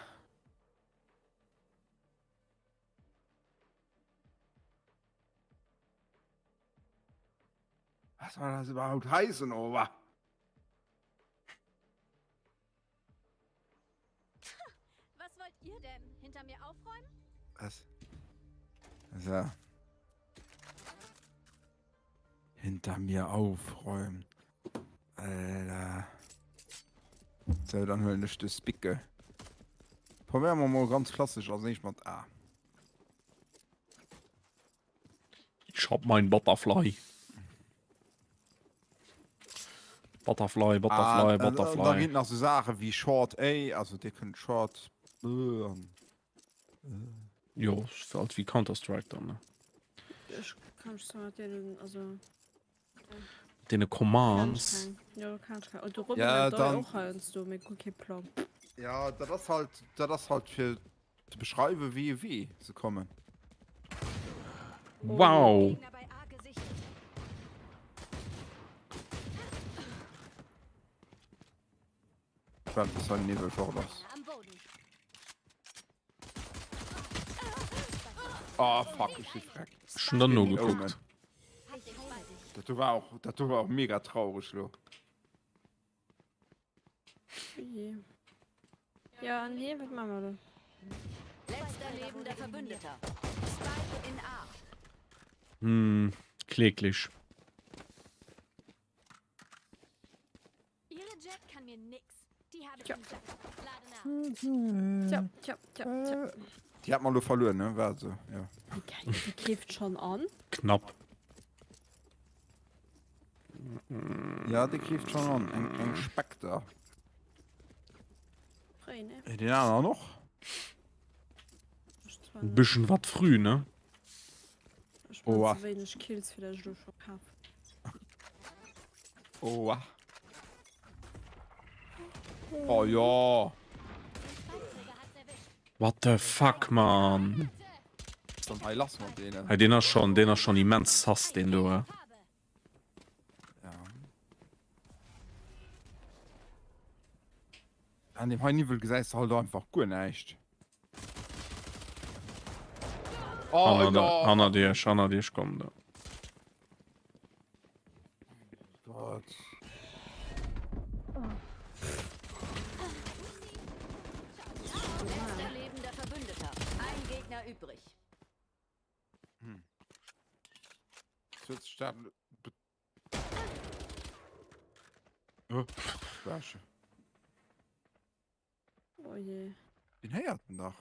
Was soll das überhaupt heißen, Owa? Was wollt ihr denn? Hinter mir aufräumen? Was? So. Hinter mir aufräumen. Alter. So, dann hören ich das Spicke. Probieren wir mal ganz klassisch, also nicht mit A. Ich hab mein Butterfly. Butterfly. Da geht noch so Sachen wie Short A, also die können Short Ja, ist halt wie Counter-Strike dann, ne? Ich kann so den, also. Den Commands. Ja, du kannst kein. Und du Ja, da dann- auch halt du mit okay Plan. Ja, das halt für zu beschreiben, wie sie kommen. Wow. Gegner bei A gesichtet. Ich werde das halt Niveau vor das. Am Boden. Ah, fuck, ich bin frech. Schon dann nur Den geguckt. Omen. Hab dich bei sich. Das war auch mega traurig, lo. Ja, nee, was machen wir da? Letzter lebender Verbündeter. Spike in A. Kläglich. Ihre Jet kann mir nix. Die habe ich Tja. im Sack. Lade nach. Tja. Die hat man nur verloren, ne? War so, ja. Die kämpft schon an. Knapp. Ja, die kriegt schon an. Ein Spectre. Frei, ne? Den anderen noch? Ein bisschen was früh, ne? Ich Oh, bin zu wenig Kills für das Schluss verkauft. Oh, oh ja. What the fuck, man? Dann lass mal den. Hey, den hast schon immens Sass, den du. Ja. An dem High Niveau gesagt, halt einfach gut nicht. Oh, ja. Hanna dir kommt da. Gott. Letzter lebender Verbündeter. Ein Gegner übrig. Jetzt starten. Oh, Flasche. Oh je. Den hat noch.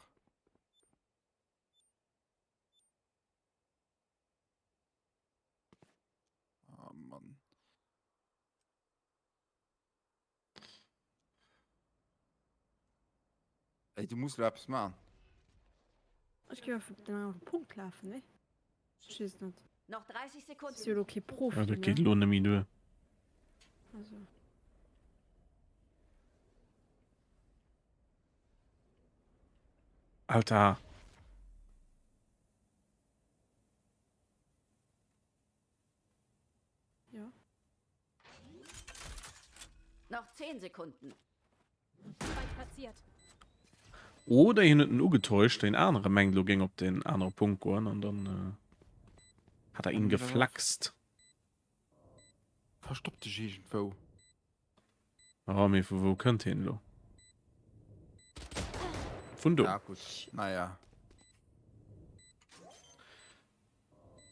Ey, du musst etwas machen. Ich gehe auf den anderen Punkt laufen, ne? Ich weiß nicht. Noch 30 Das Sekunden. ist ja okay Profi, Ja, da ne? geht Lohne Minute. Also. Alter. Ja. Noch 10 Sekunden. Passiert. Oder hin den ugetäuscht, den andere Mengelo ging op den anderen Punkt gehen und dann hat er ihn geflaxt. Verstoppt dich irgendwo. Oh, mir wo könnt hin lo? Von du. Ja, gut. Naja.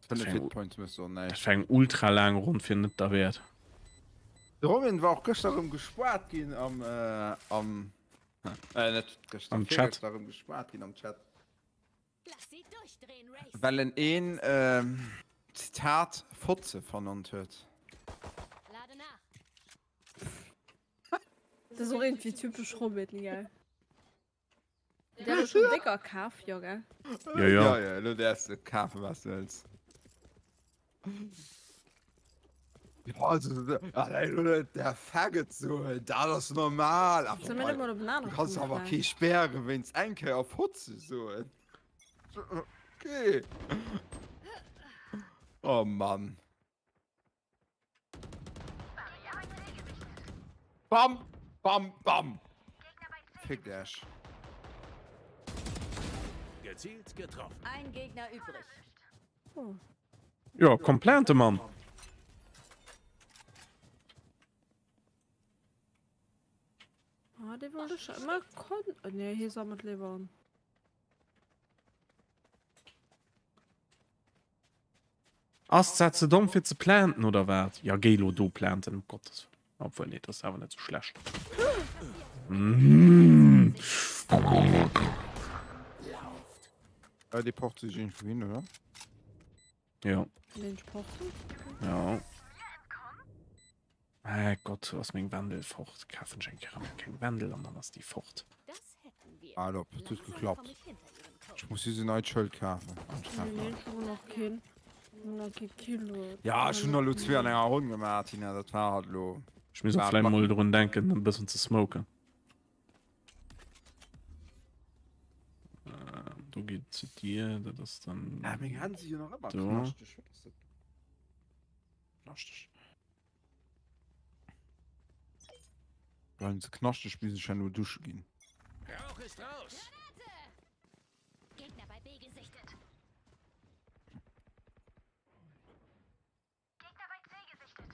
5 Hitpoints müsste so, Das fängt ultra lang rund findet da wert. Robin war auch gestern gespart gehen am nicht gestern, Am Chat. darum gespart gehen am Chat. Lass sie durchdrehen, Race. Weil ein Zitat Fotze von uns hört. Lade nach. Das ist auch irgendwie typisch Robin, gell? Der hat schon dicker Kaff, ja, gell? Ja, nur der erste Kaffee, was du willst. Ja, also, der Faggot so, da ist normal. Aber Sollen wir mal auf den du anderen kannst Punkt aber bleiben? keine Sperre, wenn es einkehr auf Hutze so. Okay. Oh Mann. Bam, bam, bam. Fick der Ash. Gezielt getroffen. Ein Gegner übrig. Oh. Ja, komplette Mann. Ah, der wollte schon immer konnten. Oh, ne, hier soll mit Leber. Astsätze dumm für zu planten oder was? Ja, Gelo, du planten, um Gottes Willen. Obwohl, nee, das ist aber nicht so schlecht. Die braucht sich irgendwo hin, oder? Ja. Den Sporten? Ja. Gott, was mein Wandel fort. Kaffenschenker haben kein Wandel, und dann ist die fort. Das hätten wir. Ah, das hat geklappt. Komm ich hinter ihren Kopf. Ich muss diese neue Schild kaufen. Nee, schon noch kein. Noch kein Kilo. Ja, schon noch Lutz für eine Runde gemacht, Tina, das war halt lo. Ich muss auch vielleicht mal dran denken, ein bisschen zu smoken. Du geht zu dir, das ist dann. Ja, mir haben sie hier noch immer So. knastisch. Was ist das? Knastisch. Wenn sie knastisch, müssen sie schon nur duschen gehen. Rauch ist raus. Gegner bei B gesichtet. Gegner bei C gesichtet.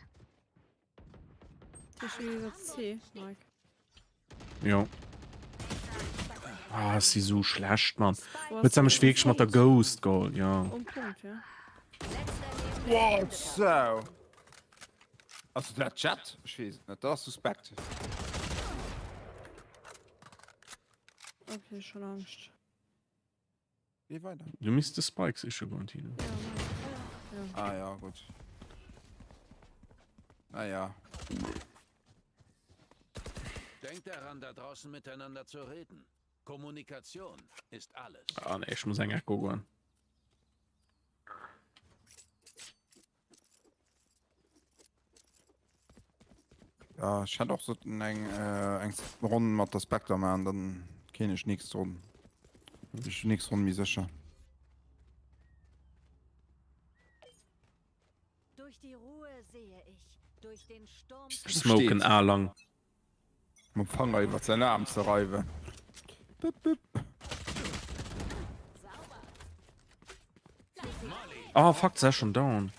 Das ist wieder C, Mike. Ja. Ah, ist sie so schlecht, Mann. Mit seinem Schweg mit der Ghost Goal, ja. Und Punkt, ja. Wow, so. Also der Chat? Ich weiß nicht, das ist suspekt. Okay, schon Angst. Geh weiter. Du müsstest Spikes ist schon Tino. Ja. Ah ja, gut. Naja. Denkt daran, da draußen miteinander zu reden. Kommunikation ist alles. Ah, ne, ich muss eigentlich gucken. Ja, ich hatte auch so eng Runden mit der Spectre, man, dann kenne ich nichts drum. Ich bin nichts drum, wie sicher. Durch die Ruhe sehe ich. Durch den Sturm. Smoken A lang. Man fangen über seine Arme zu reiben. Bip, bip. Ah, fuck, ist schon down.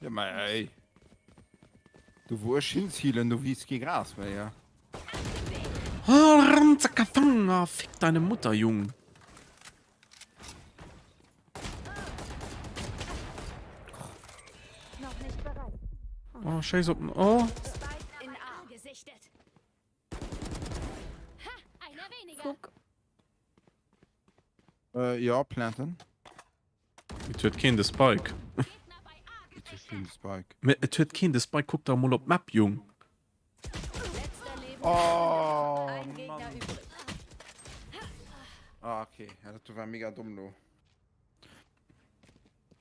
Ja, mal, ey. Du wirst hinzielen, du wiest gegen Gras, weil ja. Ah, Ranzakafanga, fick deine Mutter, Jung. Noch nicht bereit. Oh, scheiße. Oh. In A gesichtet. Ha, einer weniger. Guck. Ja, planten. Es wird kein Spike. Gegner bei A Ich bin Spike. Es wird kein Spike, guck da mal auf Map, Jung. Letzter Leben. Oh, Ein Gegner Mann. übrig. Ah, okay. Ja, das war mega dumm, du.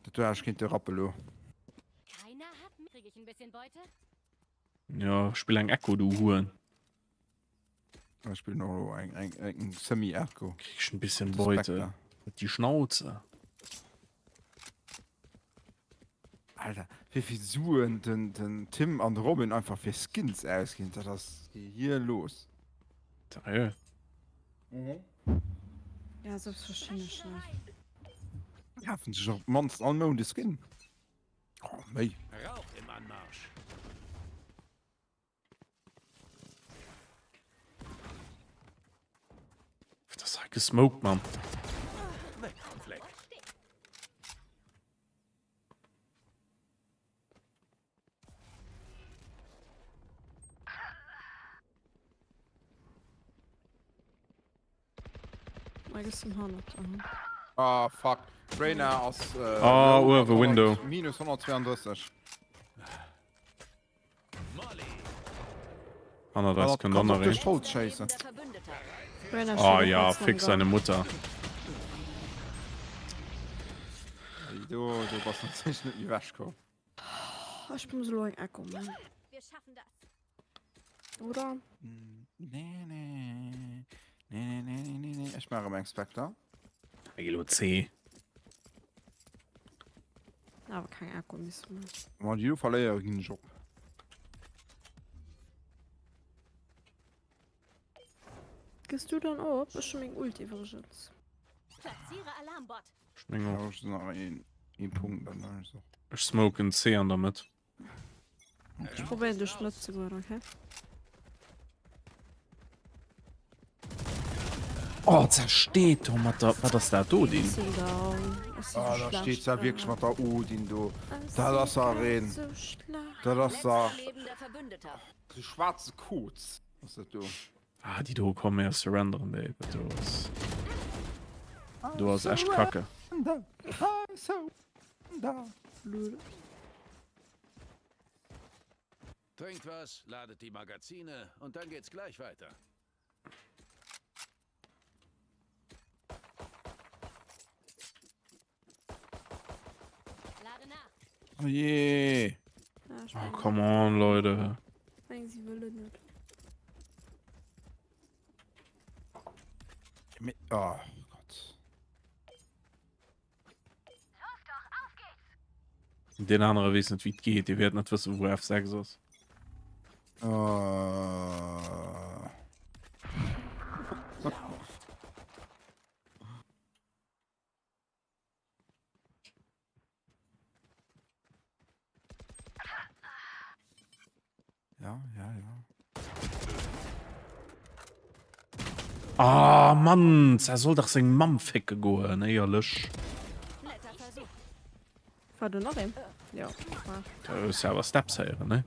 Das war ich kind Rappel, du. Keiner hat mich. Krieg ich ein bisschen Beute? Ja, spiel ein Echo, du Huren. Ich spiele noch ein Semi-Echo. Kriegst ein bisschen Beute. Mit die Schnauze. Alter, wie viel Suchen den Tim und Robin einfach für Skins ausgehen. Das geht hier los. Ja. Ja, selbstverständlich nicht. Ja, finde ich auch Monster Unknown die Skin. Oh, mei. Rauch im Anmarsch. Das ist halt gesmoked, Mann. Weg vom Fleck. Mal ist zum Hornet. Ah, fuck. Trainer aus. Over the window. Minus 132. Anna, das kann doch noch rein. Scheiße. Oh ja, fix seine Mutter. Du warst natürlich nicht wie Waschko. Ich bin so ein Akku, Mann. Wir schaffen das. Oder? Nee. Ich mache meinen Spectre. LOC. Aber kein Akku müssen wir. Man, du verlierst einen Job. Gehst du dann auf? Ich schon mein Ulti verschützt. Platziere Alarmbot. Ja, ich noch ein Punkt dann also. Ich smoke in C an damit. Ich probiere durch Schlitz zu gehen, okay? Oh, zersteht, Tom, was das da tut, ihn? Ah, da steht ja wirklich mit der Odin, du. Da ist er rein. Da ist er. Lebender Verbündeter. Die schwarze Codes. Was ist das, du? Ah, die do kommen ja surrenderen, Baby. Du hast echt Kacke. Trinkt was, ladet die Magazine und dann geht's gleich weiter. Lade nach. Oh je. Oh, come on, Leute. Nein, sie will nicht. Oh Gott. Den anderen wissen nicht, wie es geht. Die werden nicht wissen, wo F6 ist. Ja. Ah, Mann, er soll doch seine Mam ficken gehen, ehrlich. Netter Versuch. Fahr du noch hin? Ja. Da ist ja was Steps her, ne?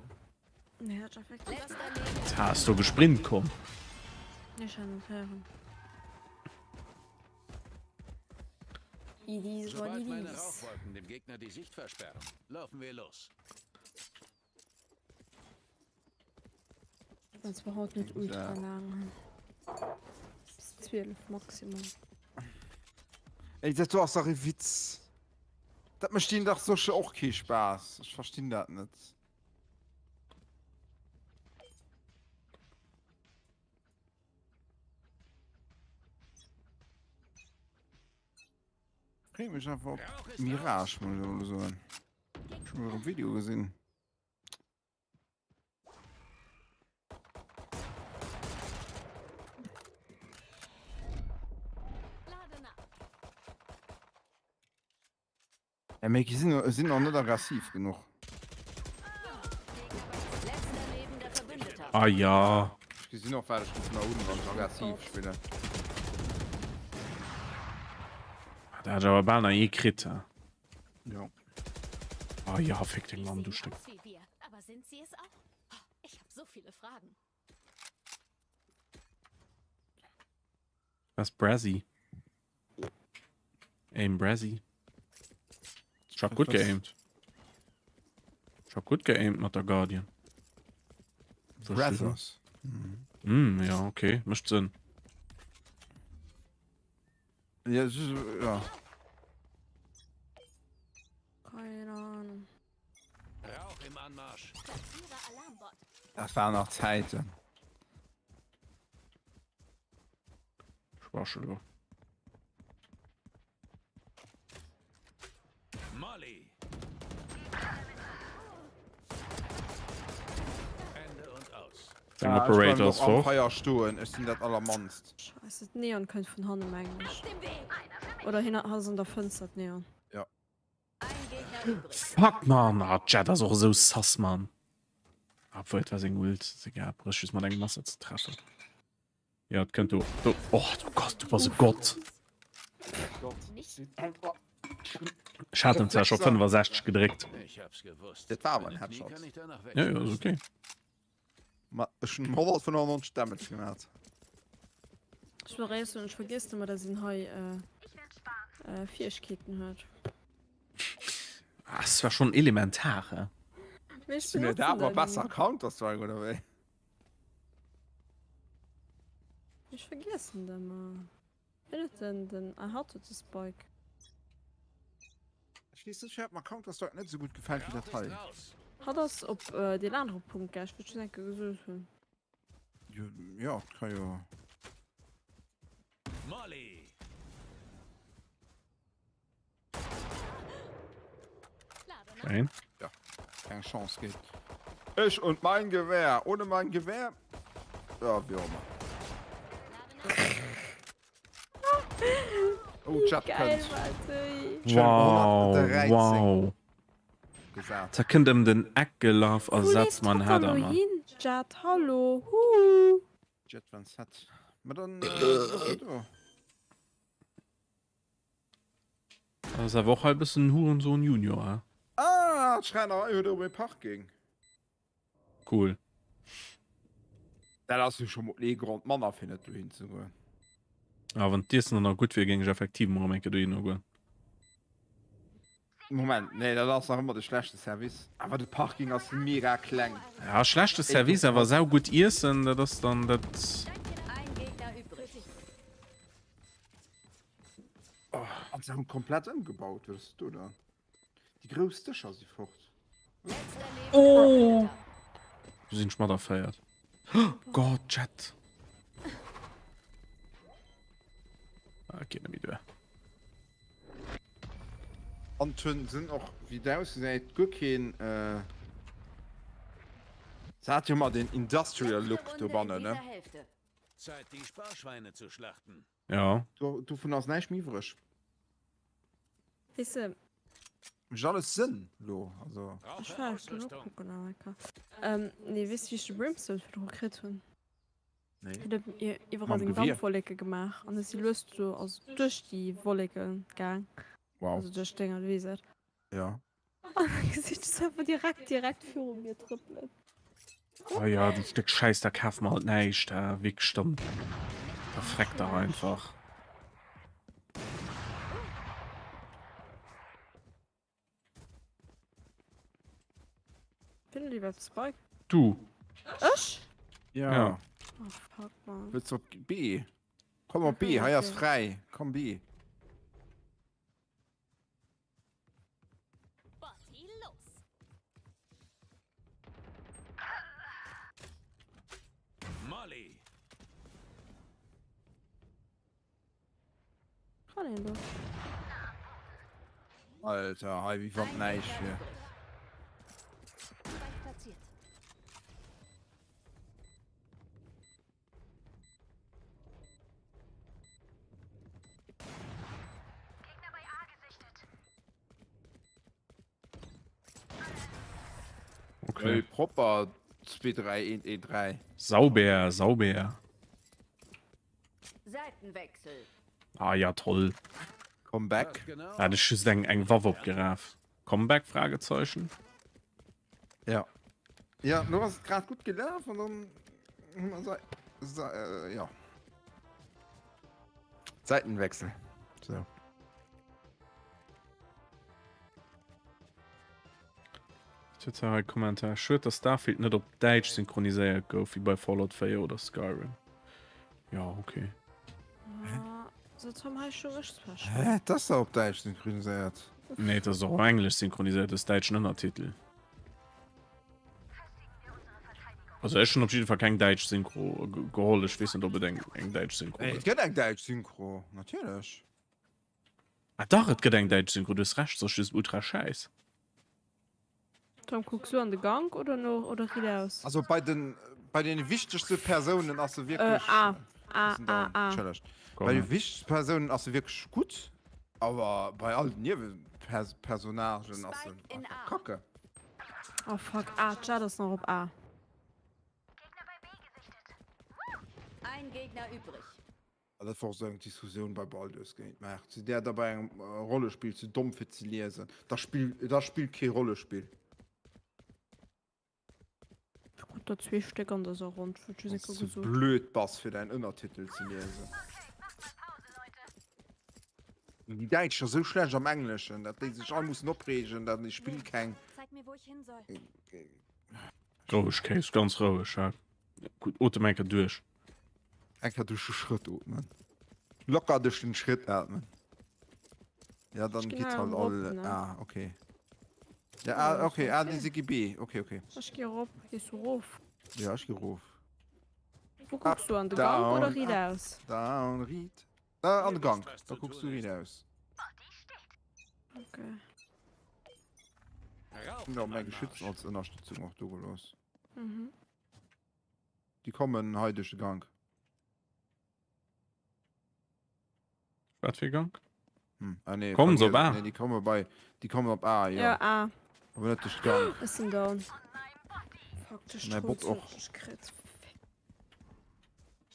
Ja, perfekt. Letzter Leben. Jetzt hast du gesprint, komm. Ich kann nicht hören. Idis, Sobald meine Rauchwolken dem Gegner die Sicht versperren, laufen wir los. Das überhaupt nicht ultra lang. Bis 12 Maximum. Ey, das war doch ein Witz. Das macht ihnen doch so schon auch keinen Spaß. Ich verstehe das nicht. Krieg mich einfach Mirage, muss ich so sagen. Schon mal ein Video gesehen. Lade nach. Ja, Mäki sind noch nicht aggressiv genug. Letzter lebender Verbündeter. Ah ja. Die sind noch fertig mit nach unten, weil ich aggressiv spiele. Da hat aber beinahe gekriegt. Ja. Ah ja, fick den Mann, du Stück. Wie wir. Aber sind sie es auch? Oh, ich habe so viele Fragen. Was Brazzy? Aim Brazzy. Ich hab gut geaimt. Ich hab gut geaimt mit der Guardian. Brothers. Ja, okay, mischt Sinn. Ja, ja. Keine Ahnung. Rauch im Anmarsch. Platziere Alarmbot. Das waren noch Zeiten. Schwaschelo. Molly. Ende und aus. Den Operators vor. Feierstuhlen, ich sind das allermannst. Scheiße, das Neon könnte von Hand im Englisch. Oder hinter Hause der Fenster Neon. Ja. Fuck, man. Ah, Jet, das ist auch so sass, man. Obwohl etwas in Wild. Ist egal, brisch ist mal deine Masse zu treffen. Ja, das könnt du. Oh, du Gott, du warst ein Gott. Ich hatte ihn zwar schon 65 gedrückt. Ich hab's gewusst. Das war aber ein Wenn es nie Headshot. kann ich danach Ja, ja, wechseln. ist okay. Schon 195 Damage gemacht. Ich verrate und ich vergesse immer, dass ihn heu Fähigkeiten hört. Ah, das war schon elementar, ja. Sind wir da aber besser Counter-Strike oder wie? Ich vergesse ihn dann mal. Findet denn den Spike? Schließlich hat mir Counter-Strike nicht so gut gefallen wie der Teil. Hat das ob den anderen Punkt gell? Ich würde schon denken, gesucht haben. Ja, kann ja. Molly. Fein. Ja, keine Chance geht. Ich und mein Gewehr. Ohne mein Gewehr. Ja, wie auch immer. Oh, Chat Geil, könnt. Martin. Wow, 113 wow. gesagt. Da könnt ihm den Eckgelauf ersetzt, man hat er mal. Chat, hallo. Jet, wenn's hat. Aber dann, du. Das ist aber auch ein bisschen Hurensohn Junior, ja. Ah, Schreiner, ich würde um Pach gehen. Cool. Da hast du schon mal Grund Mann findet du hinzugehen. Aber wenn das noch gut wäre, ging ich effektiv Moment du ihn noch gut. Moment, nee, das ist noch immer der schlechte Service. Aber der Pach ging aus mega klein. Ja, schlechtes Service, aber sau gut essen, das ist dann das. Ein Gegner übrig. Oh, und sie haben komplett umgebaut, wirst du da. Die größte Chance fort. Oh! Wir sind schmatter feiert. Oh Gott, Chat. Okay, dann wieder. Und schon sind auch, wie du ausgesagt, gut kein, sie hat ja mal den Industrial Look da ne? Zeit, die Sparschweine zu schlachten. Ja. Du von aus nicht miefrisch. Weißt du, Ist alles Sinn, lo, also. ich war schon gucken, Amerika. Nee, weißt du, wie ich die Brimstone für den Rekret habe? Nee. Ich habe Mam eine Gewehr. Dampfwolke gemacht und sie löst so also durch die Wolke gegangen. Wow. Also durch den und wie gesagt. Ja. Und dann sieht es einfach direkt vor mir trippeln. Oh ja, das Stück Scheiß, da kauft man halt nicht, da weggestimmt. Da freckt er einfach. Bin lieber Spike. Du. Ich? Ja. Ja. Oh, fuck, man. Willst du B? Komm mal B, Okay. hier ist frei. Komm B. Botti, los. Molly. Kann ich doch. Alter, hi, wie von Neisch hier. Spike platziert. Okay. Hey, proper 2-3-1-3. Sauber, sauber. Seitenwechsel. Ah ja, toll. Comeback. Genau. Ja, das ist eng Waff abgeraf. Comeback, Fragezeichen. Ja. Ja, du hast gerade gut gelaufen und dann. Ja. Seitenwechsel. So. Total Kommentar. Schön, dass Starfield nicht auf Deutsch synchronisiert gouf wie bei Fallout 4 oder Skyrim. Ja, okay. Ah, So, Tom heißt schon richtig falsch. Hä? Das ist auf Deutsch synchronisiert. Nee, das ist auch englisch synchronisiert, das deutsche Untertitel. Also ist schon auf jeden Fall kein Deutsch Synchro geholt, ich weiß nicht, ob es ein Deutsch Synchro Es ist. gibt ein Deutsch Synchro, natürlich. Ah doch, es gibt ein Deutsch Synchro, du hast recht, das ist ultra scheiß. Tom, guckst du an den Gang oder noch oder geht aus? Also bei den wichtigsten Personen hast du wirklich... Entschuldigung. Bei den wichtigsten Personen hast du wirklich gut, aber bei allen Nebenpersonagen hast du einfach kacke. Oh fuck, A, schade, das ist noch auf A. Ein Gegner übrig. Das war so eine Diskussion bei Baldur's Gate. Sie der dabei eine Rolle spielt, zu dumm für zu lesen. Das spielt kein Rollenspiel. Gut, da 2 Stück an der rund. Das ist zu blöd, Bass für deinen Untertitel zu lesen. Die Deutschen so schlecht am Englischen, dass die sich alle müssen abregen, dass ich spiele kein... Zeig mir, wo ich hin soll. Ruhig, Case, ganz ruhig, ja. Gut, Automaker durch. Einfach durch den Schritt atmen. Locker durch den Schritt atmen. Ja, dann Ich geht's geh halt mal alle... rob, ne? Ah, okay. Ja, ah, okay, ah, die CGB. Okay. Ich geh rauf. Gehst du rauf? Ja, ich geh rauf. Wo guckst du an den down, Gang oder Ried aus? Down, Ried. Da, an den Gang. Da guckst du Ried aus. Okay. Ja, mein Geschütz als Unterstützung auch durchgelassen. Mhm. Die kommen heute durch den Gang. Was für Gang? Ah, nee, Kommen so vergiss- wahr? Nee, die kommen ab A, ja. Ja, A. Aber nicht durch den Gang. Ist ein Down. Fuck, das Mein Bot auch.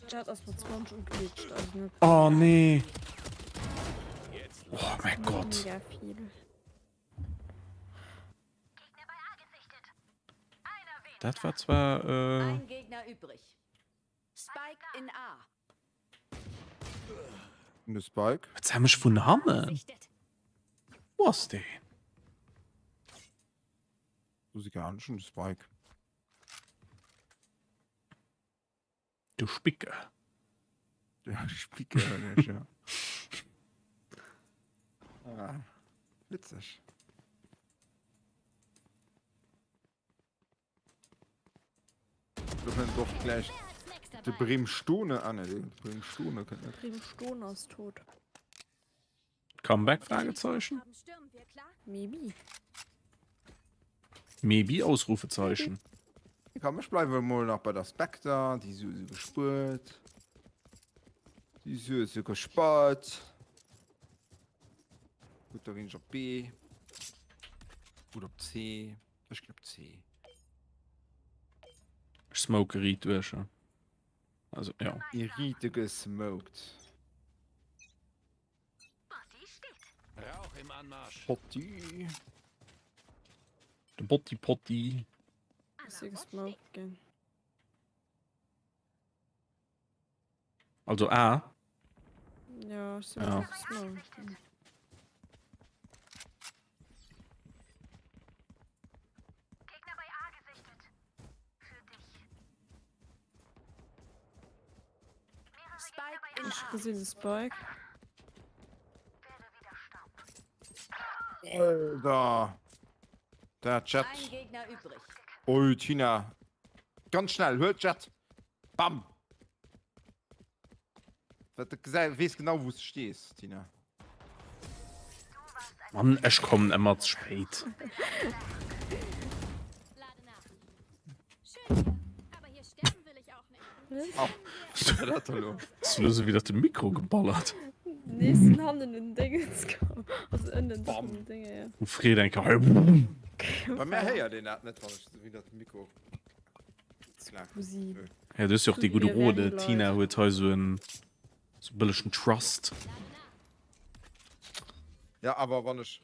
Der hat erstmal 20 und glitscht, also nicht. Oh, nee. Oh, mein Gott. Mega viel. Das war zwar, Ein Gegner übrig. Spike in A. Eine Spike. Was haben wir von Hammer? Was denn? Musikalischen Spike. Du Spicke. Ja, die Spike nicht, ja. Ah, witzig. Wir können doch gleich die Brimstone an. Die Brimstone können wir. Brimstone ist tot. Comeback? Fragezeichen. Maybe. Maybe Ausrufezeichen. Komm, ich bleibe mal noch bei der Spectre. Die Süße gespürt. Die Süße gespart. Gut, da gehen ich auf B. Gut, auf C. Ich glaube C. Smokery durch. Also, ja. Irrite gesmoked. Rauch im Anmarsch. Potti. Der Potti. Ist sie gesmoked gehen. Also A. Ja, ist sie Ja. gesmoked gehen. Spike in Ich hab A. gesehen, das Spike. Da. Der Chat. Ein Gegner übrig. Oh, Tina. Ganz schnell, hört Chat. Bam. Weißt genau, wo du stehst, Tina. Mann, ich komme immer zu spät. Ach, das hallo. Hast du so wieder das Mikro geballert? Nächsten Hand in den Dingen kommen. Also in den Dinge, ja. Und Fred denkt, Bei mir her, den hat nicht, weil ich so wieder das Mikro. Musik. ja, das ist ja auch die gute Wir Rode. werden Tina hat heute so einen so billigen Trust. Ja, aber wann ich.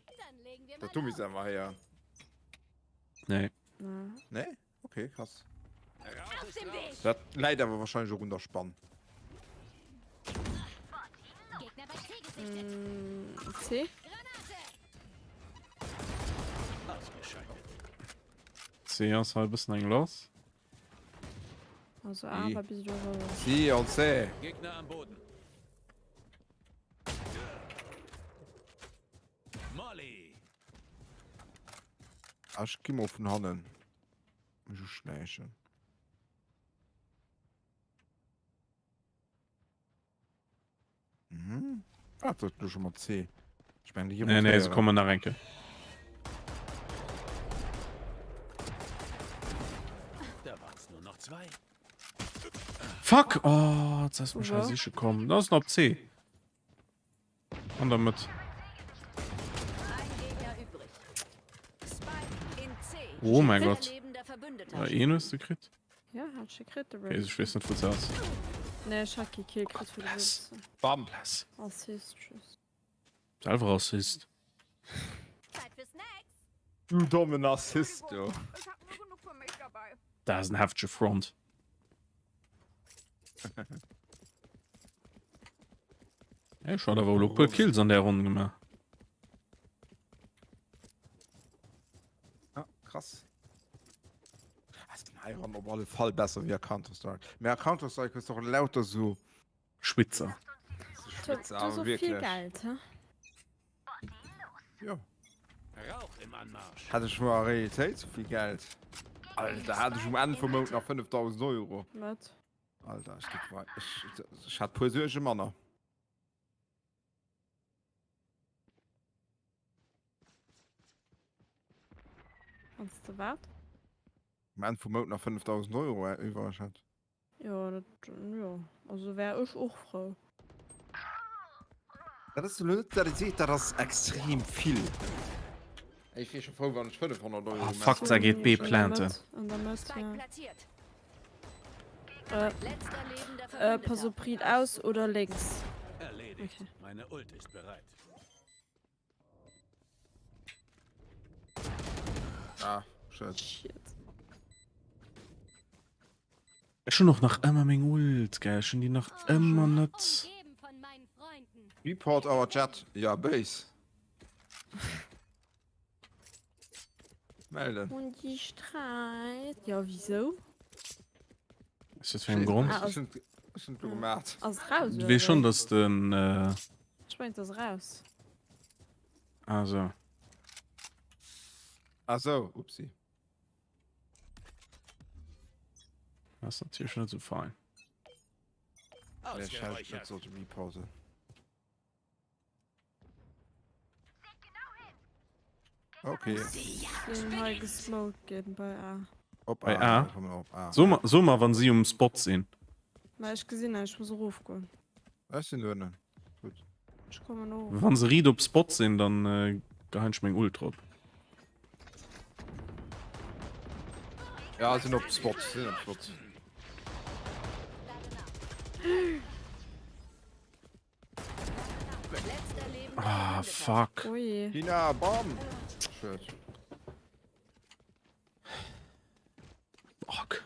Da tun wir es einfach her. Nee. Ja. Ne? Okay, krass. Auf dem Weg. Das leider aber wahrscheinlich auch unterspannen. C? C ist halb bisschen ein Glas. Also A, aber bis du C und C. Gegner am Boden. Ich geh mal von Hannen. So schnell. Mhm. Warte, du schon mal C. Ich meine, hier Nee, sie kommen nach Renke. Da waren's nur noch 2. Fuck! Oh, jetzt hast du Ja. scheiße gekommen. Das ist noch C. Und damit. Ein Gegner übrig. Spike in C. Oh mein Ein Gott. lebender Verbündeter. Ja, Enes gekriegt. Ja, hat schon gekriegt. Okay, ich weiß nicht, was das ist. Ne, ich hab gekillt für die Witze. Bamblas. Assist, tschüss. Selber Rassist. Zeit für Snacks. Du dummen Assist, ja. Ich hab nur genug für mich dabei. Da ist ein heftiger Front. Ja, schau, da war wohl ein Kills an der Runde gemacht. Ja, krass. Das ist ein Iron auf alle Fall besser wie Counter-Strike. Mehr Counter-Strike ist doch lauter so. Spitzer. Spitze, Du aber so wirklich. viel Geld, hä? Ja. Rauch im Anmarsch. Hatte ich mal Realität so viel Geld. Alter, hatte ich am Ende vom Monat noch 5000 Euro. Was? Alter, ich hatte persönliche Männer. Kannst du was? Am Ende vom Monat noch 5000 Euro über ich hatte. Ja, das, ja. Also wär ich auch froh. Das ist so blöd, dass ihr seht, das ist extrem viel. Ich bin schon froh, wenn ich 500 Euro Oh, mache. fuck, da geht B Plante. Und damit, Spike ja. platziert. Äh, Letzter lebender Verbündeter. pass auf, Priet aus oder links. Erledigt. Okay. Meine Ult ist bereit. Ah, shit. Shit. Schon noch nach immer mein Ult, gell? Schon die noch immer nicht. Umgeben von meinen Freunden. Report our chat. Ja, Base. Melden. Und die Streit. Ja, wieso? Ist das für ein Grund? Ah, Ich sind gemacht. Also raus. Ich weiß schon, dass den. Ich mein das raus. Also. Achso, upsie. Das ist natürlich nicht so fein. Der Scheiß Ausgeräuchert. wird so die Pause. Okay. Den halt gesmoked gehen bei A. Op Bei A? kommen wir auf A. So mal, wenn sie um Spot sehen. Weil ich gesehen habe, ich muss raufgehen. Was sind Löhne? Gut. Ich komme noch. Wenn sie Ried auf Spot sehen, dann gehe ich mein Ult drauf. Ja, sind auf Spots. Sind auf Spots. Letzter lebender Ah, Verbündeter. fuck. Oh je. China, Bomb! Shit. Fuck.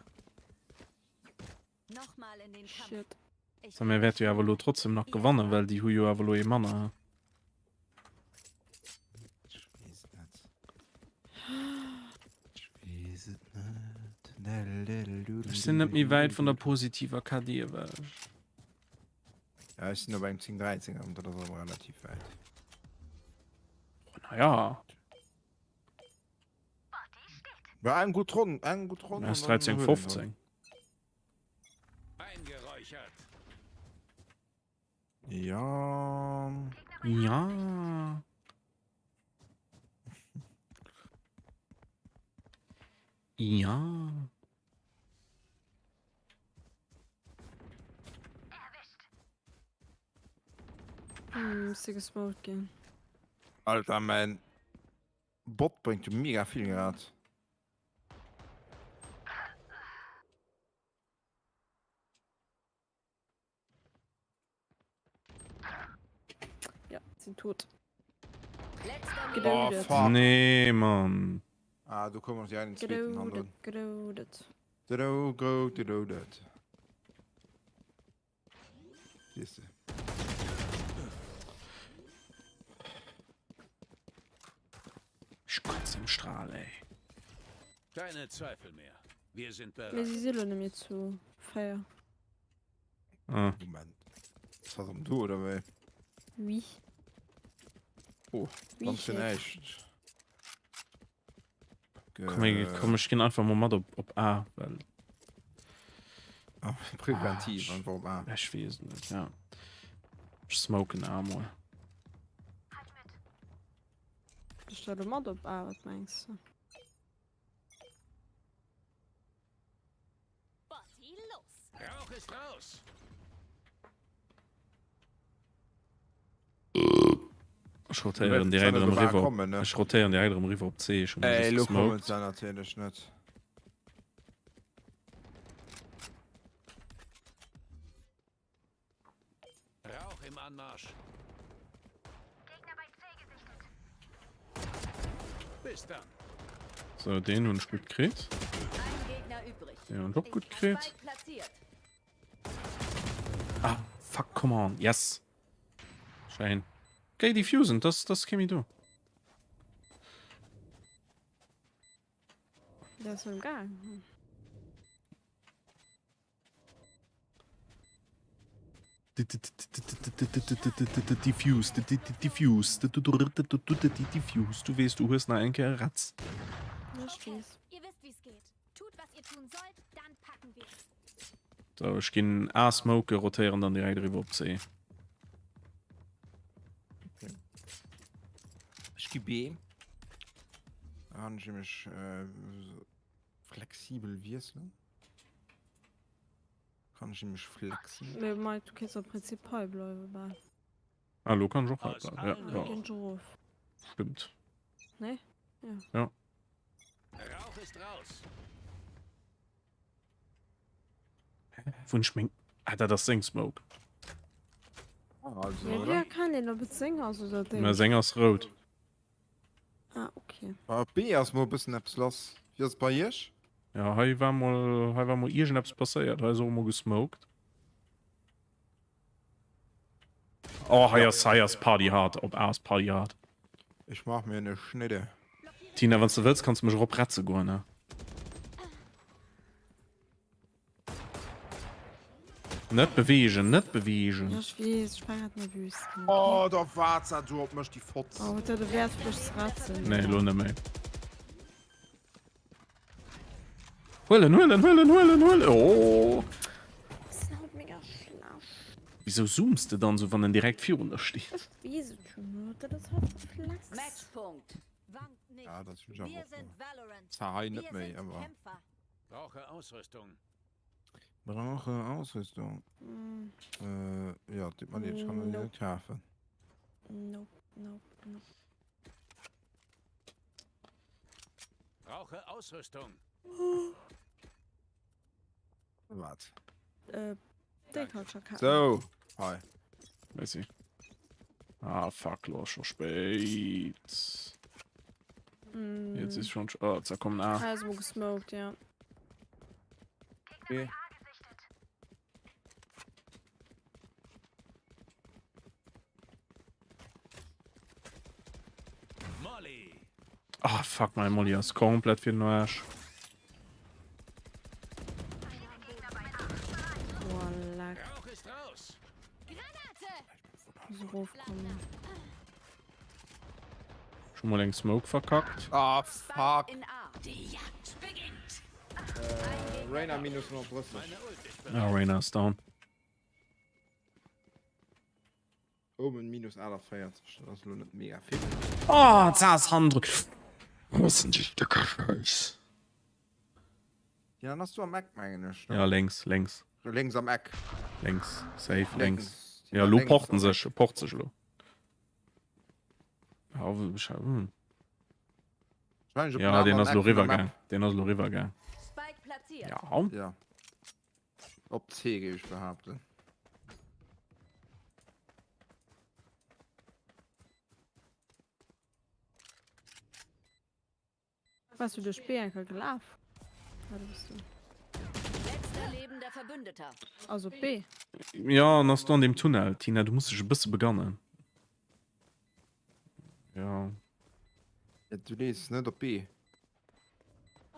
Nochmal in den Kampf. Shit. So, mir wird ja aber trotzdem noch gewonnen, weil die Huyo aber ihr Mann haben. Ich weiß nicht. Ich weiß nicht. Ich bin nicht mehr weit von der positiven KD, aber. Ja, ich bin nur beim 10-13, und das ist aber relativ weit. Naja, War ein gut Rund, er ist 13, 15. Eingeräuchert. Ja. Ja. Ja. Müsste gesmoked gehen. Alter, mein Bot bringt mega viel gerade. Ja, sind tot. Letzter Boah, Gedodet. fuck. Nee, Mann. Ah, du kommst ja in den zweiten Handel. Gedodet. Gedodet. Siehst du. Ich kotze im Strahl, ey. Keine Zweifel mehr. Wir sind Aber bereit. sie sind nicht mehr zu feier. Ah. Moment. Was hast du oder wer? Wie? Oh, Wie ganz schön Chef. echt. Komm ich gehen einfach mal mat op A weil Präventiv einfach A. ich weiß nicht, ja ich smoken Amor Ich stelle Mod op A, was meinst du? Rauch ist raus. ich rotieren Du direkt wirst am sogar River kommen, ne? ich rotieren direkt am River op C schon Ey, das lo kommen gesmoked. sie natürlich nicht. Rauch im Anmarsch. Bis dann. So den und gut kret Ein Gegner übrig. ja und doch gut Ich hab kret Spike platziert. ah fuck come on yes Schein okay diffusen das käme du Der ist im Gang. diffuse du weißt du hast ein Ratz Ja, stehst. Ihr wisst, wie es geht. Tut, was ihr tun sollt, dann packen wir's. so ich gehen A smoke rotieren dann direkt River op C Ich gebe B. Kann ich mich so flexibel wirseln? Kann ich mich flexen? Nee, mei, du kannst am Prinzip halb bleiben, aber. hallo kann auch Aus ja, allen ja, Gehen schon auf. stimmt Ne? ja Rauch ist raus. wunsch mein hat er das Sing smoke Also, Ja, oder? wer kann den noch bezingen, also das Ding? na Sängers rot Ah, okay. Aber B erstmal ein bisschen etwas los. Wie ist es bei ihr? ja hei war mal irgendwas passiert also mal gesmoked oh ja Sayers Party hart ob A Party hart Ich mach mir eine Schnitte. Tina wenn du willst kannst du mich auch Ratze go ne net bewegen Ja, net bewegen ich weiß, ich war grad nervös. Oh, da war's, du ob mich die Fotze. Oh, der Wert fürs Ratzen. nee lo méi Hullen oh Das ist halt mega schlau. wieso zoomst du dann so wann den direkt 400 steht Wie so tun, oder? Das hat Flachs. Matchpunkt. Wankt nicht. Ja, das ist Wir aber sind Valorant. Zahai Wir nicht mehr, sind aber. Kämpfer. Brauche Ausrüstung. Brauche Ausrüstung. Mm, Ja, die man jetzt kann Nope. nicht kaufen. nope, nope, nope. Brauche Ausrüstung. Was? Den kann schon kaufen. So. Hi. weiß ich ah fuck los schon spät Mm, jetzt ist schon oh, da kommen A Also gesmoked, ja. B. Molly. ah fuck mein Molly ist komplett für den Arsch Boah, lag. Rauch ist raus. So raufkommen. schon mal den Smoke verkackt Ah, fuck. In A. Die Jagd beginnt. Rainer minus 130. Meine Ult ist bereit. ja Rainer ist down Oben minus 41. Das ist nur nicht mega viel. oh das Hand was sind die Scheiß Ja, dann hast du am Eck, meine ich. ja längs Links am Eck. längs safe längs Ja, ja lo links pochten am sich pocht sich lo Wahrscheinlich ja den am hast du Eck von der Rivergang Map. den hast du Rivergang Spike platziert. ja Ja. Ob C, gebe ich behaupten. Was du durch B einfach gelaufen? Ja, bist du. Letzter lebender Verbündeter. Also B. ja und hast du an dem Tunnel Tina du musst dich ein bisschen begannen ja Ja, du liest nicht auf B.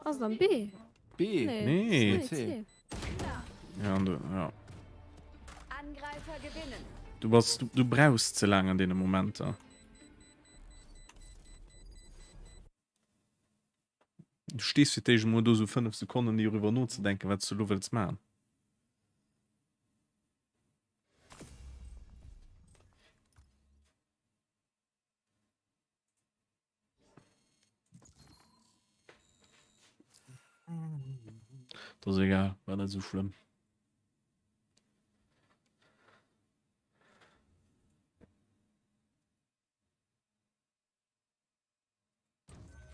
Also dann B. B? Nee. C. ja, und, ja. Angreifer gewinnen. Du brauchst zu lange an den Momenten Du stehst für dich nur so 5 Sekunden darüber nachzudenken, was du willst machen. Das ist egal, war nicht so schlimm.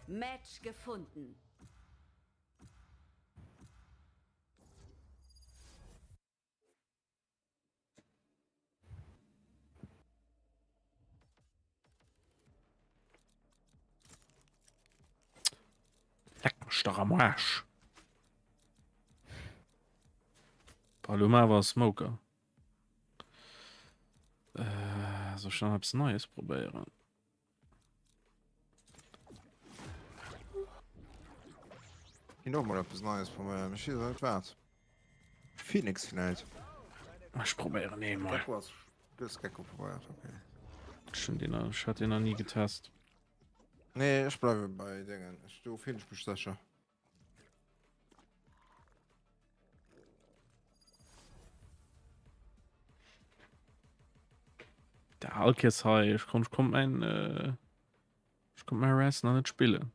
Match gefunden. Leck mich doch am Arsch. Paloma war Smoker. So schon hab's Neues probieren. Ich noch mal etwas Neues von mir. Ich hier seit was. Phoenix vielleicht. Ich probiere nicht mal. Das Gecko probiert, okay. Ich hatte ihn noch nie getestet. Nee, ich bleibe bei Dingen. Ich stehe auf Hinspielstecher. Der Alkes hei, ich komm mein Rest noch nicht spielen.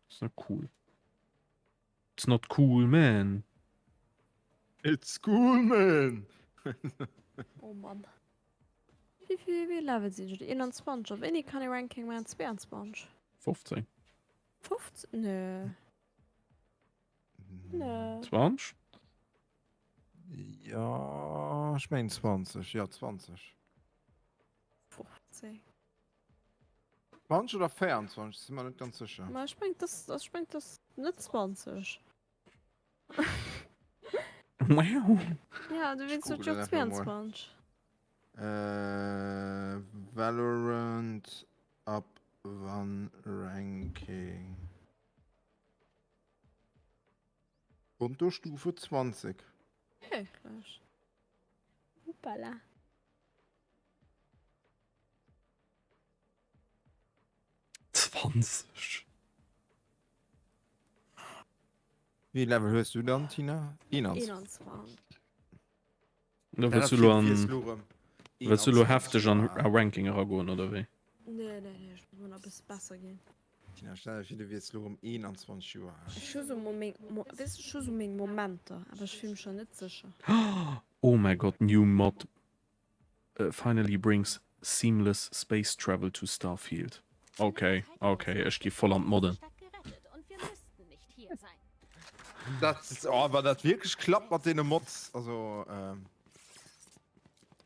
Ist nicht cool. It's not cool, man. It's cool, man. Oh Mann. Wie level sind die? 21. Auf any kann ich Ranking mein 22. 15. 15? Nö. Nö. 20? Ja, ich meine 20. Ja, 20. 15. 20 oder 24, sind wir nicht ganz sicher. Aber ich mein das nicht 20. Wow. Ja, du willst google doch das einfach mal. 22. Valorant ab wann Ranking. Und durch Stufe 20. Wirklich. Hoppala. Wie Level hörst du dann, Tina? 21. Da willst du nur heftig an Ranking gehen, oder wie? Nee, ich muss mal ein bisschen besser gehen. Tina, stell dir vor, du um 21 Uhr. Ich habe so Momente, aber ich fühle mich schon nicht sicher. Oh my god, new mod finally brings seamless space travel to Starfield. Okay, ich gehe voll an Modden. Aber das wirklich klappt mit den Mods. Also,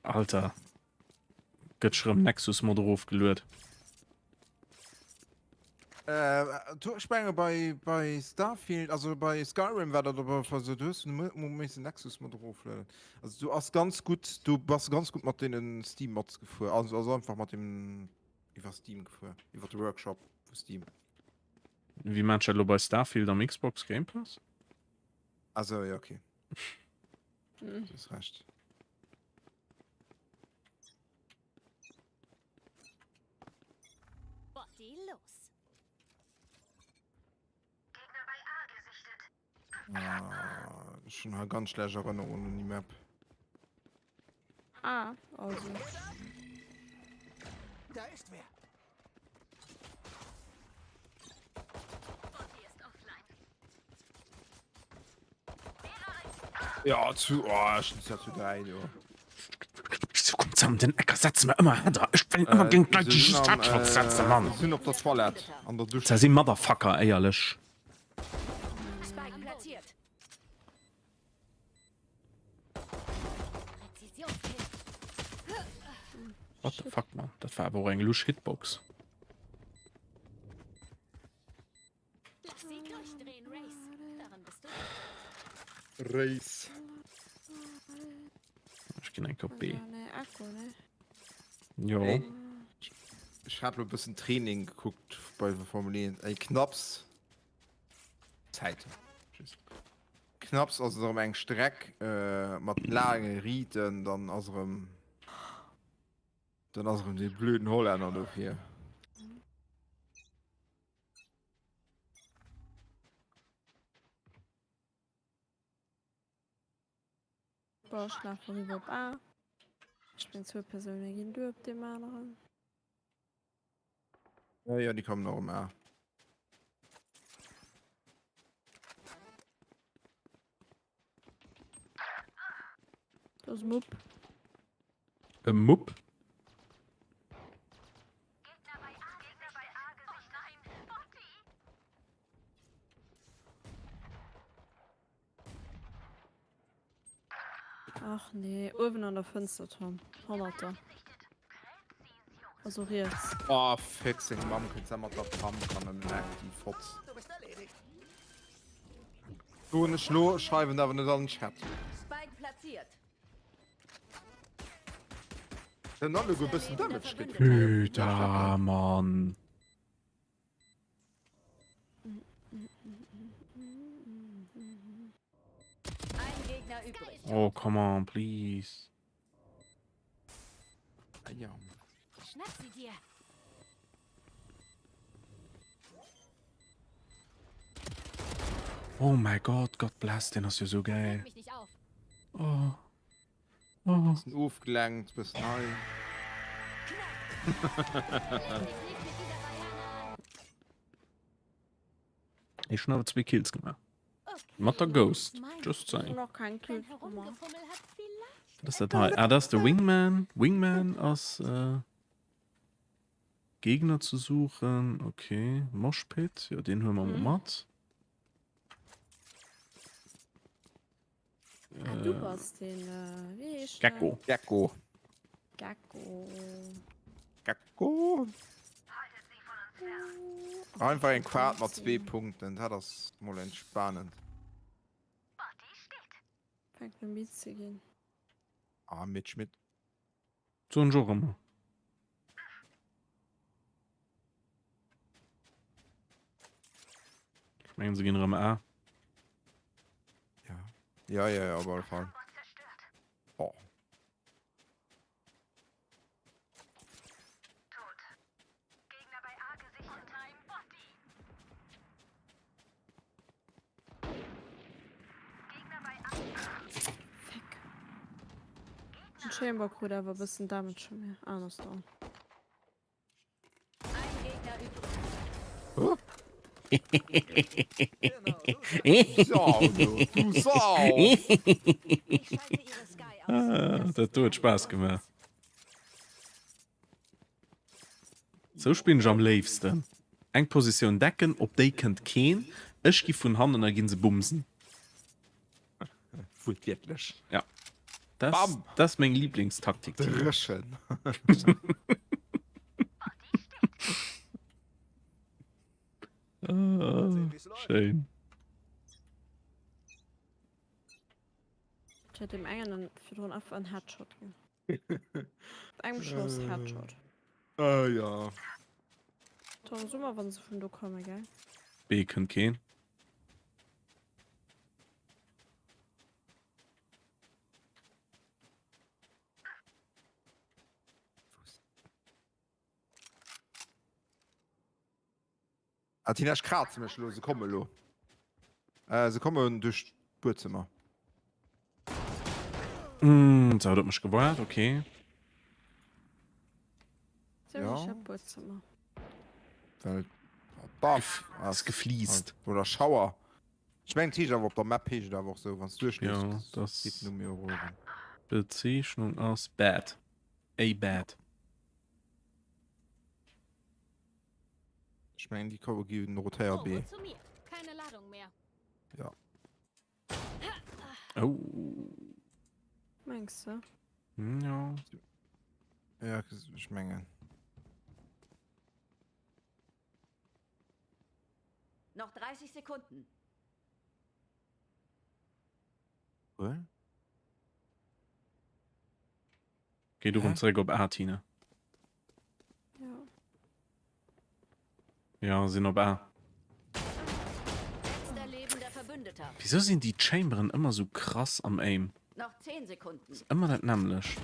Alter. Geht schon im Nexus-Mod aufgelöst. Turmsprenge bei Starfield, also bei Skyrim war das aber so, du hast einen Nexus-Mod draufladen. Also du hast ganz gut mit den Steam-Mods gefahren. Also einfach mit dem über Steam gefahren. Über den Workshop für Steam. Wie manche bei Starfield am Xbox Game Pass? Also, ja, okay. Das ist recht. Los. Gegner bei A gesichtet. Schon eine ganz schlechte Erinnerung an die Map. Ah, also. Da ist wer. Ja, zu 3, ja. Wieso kommt zusammen den Äcker? Setzen wir immer hinter. Ich bin immer gegen gleich die Stadt setzen, Mann. Wir sind auf der Toilette. An der Dusche. Das sind Motherfucker, ehrlich. Spike platziert. Präzisionskill. What the fuck, man? Das war aber eine Lusch Hitbox. Lass sie durchdrehen, Race. Daran bist du. Race. Ich gehe ein Kopie. Ne, Akku, ne? Jo. Ey. Ich habe ein bisschen Training geguckt bei Formulieren. Ey, Knaps. Zeit. Tschüss. Knaps aus so einem Streck mit langen Rieten, dann aus dem die blöden Holländer noch hier. Boah, schlafen wir überhaupt auch. Ich bin 2 Personen gehen durch auf dem anderen. Ja, die kommen noch mehr. Das ist Mupp. Mupp? Ach nee, oben an der Fensterturm. 100er. Also jetzt. Oh, fixing Mom, kannst du mal da dran kann die Fotz. Du eine Schnur schreiben aber nicht an den Chat. Spike platziert. Dann noch ein bisschen Damage geht. Hüter, Mann. Ein Gegner übrig. Oh, come on, please. Ja. Schnapp sie dir. Oh mein Gott, Gott bless, den ist ja so geil. Mich nicht auf. Oh. Oh. Bisschen aufgelenkt, bis nein. Ich schon aber 2 Kills gemacht. Not a Ghost, just saying. Noch kein Kill gemacht. Das ist der Teil. Ah, das ist der Wingman. Wingman als Gegner zu suchen. Okay. Moshpit. Ja, den hören wir mal mit. Ah, du warst den, wie ist Gecko. Gecko. Gecko. Gecko. Einfach ein Quart mit 2 Punkten. Das ist mal entspannend. Fängt mir mit zu gehen. Ah, mit Schmidt. So ein Joch immer. Ich meine, sie gehen rum A. Ja, auf jeden Fall. Oh. Ein Chamber Crew, der war ein bisschen damit schon mehr. Anders da. Ein Gegner übrig. Oh. Sau, du Sau! Ich schalte ihre Sky aus. Ah, das hat Spaß gemacht. So spielen ich am liebsten. Eng Position decken, ob die könnt gehen. Ich gehe von Hand und dann gehen sie bumsen. Wirklich. Ja. Bam. Das ist meine Lieblingstaktik. Dreschen. Schön. Ich hätte dem einen für den einfach einen Headshot gegeben. Ein Schuss Headshot. Ja. Dann so mal, wann sie von da kommen, gell? B könnt gehen. Atina Kratz mich los, sie kommen lo. Sie kommen durch das Bootzimmer. So hat mich gewollt, okay. So, Ja. ich hab Bootzimmer. Weil. Baff. Ist gefliest. Oder Schauer. Ich mein Tisch aber auf der Map ist da auch so, wenn es durchschnitt. Ja, das gibt nur mehr Rohren. Bezeichnung aus Bad. A Bad. Ich meine, die Cover geben Rotair B. zu mir. Keine Ladung mehr. Ja. Oh. Meinst du? Ja. Ja, ich meine. Noch 30 Sekunden. Cool. Geh du und zurück auf A, Tina. Ja. Ja, sind auf A. Letzter lebender Verbündeter. Wieso sind die Chamberen immer so krass am Aim? Noch 10 Sekunden. Immer das nämlich.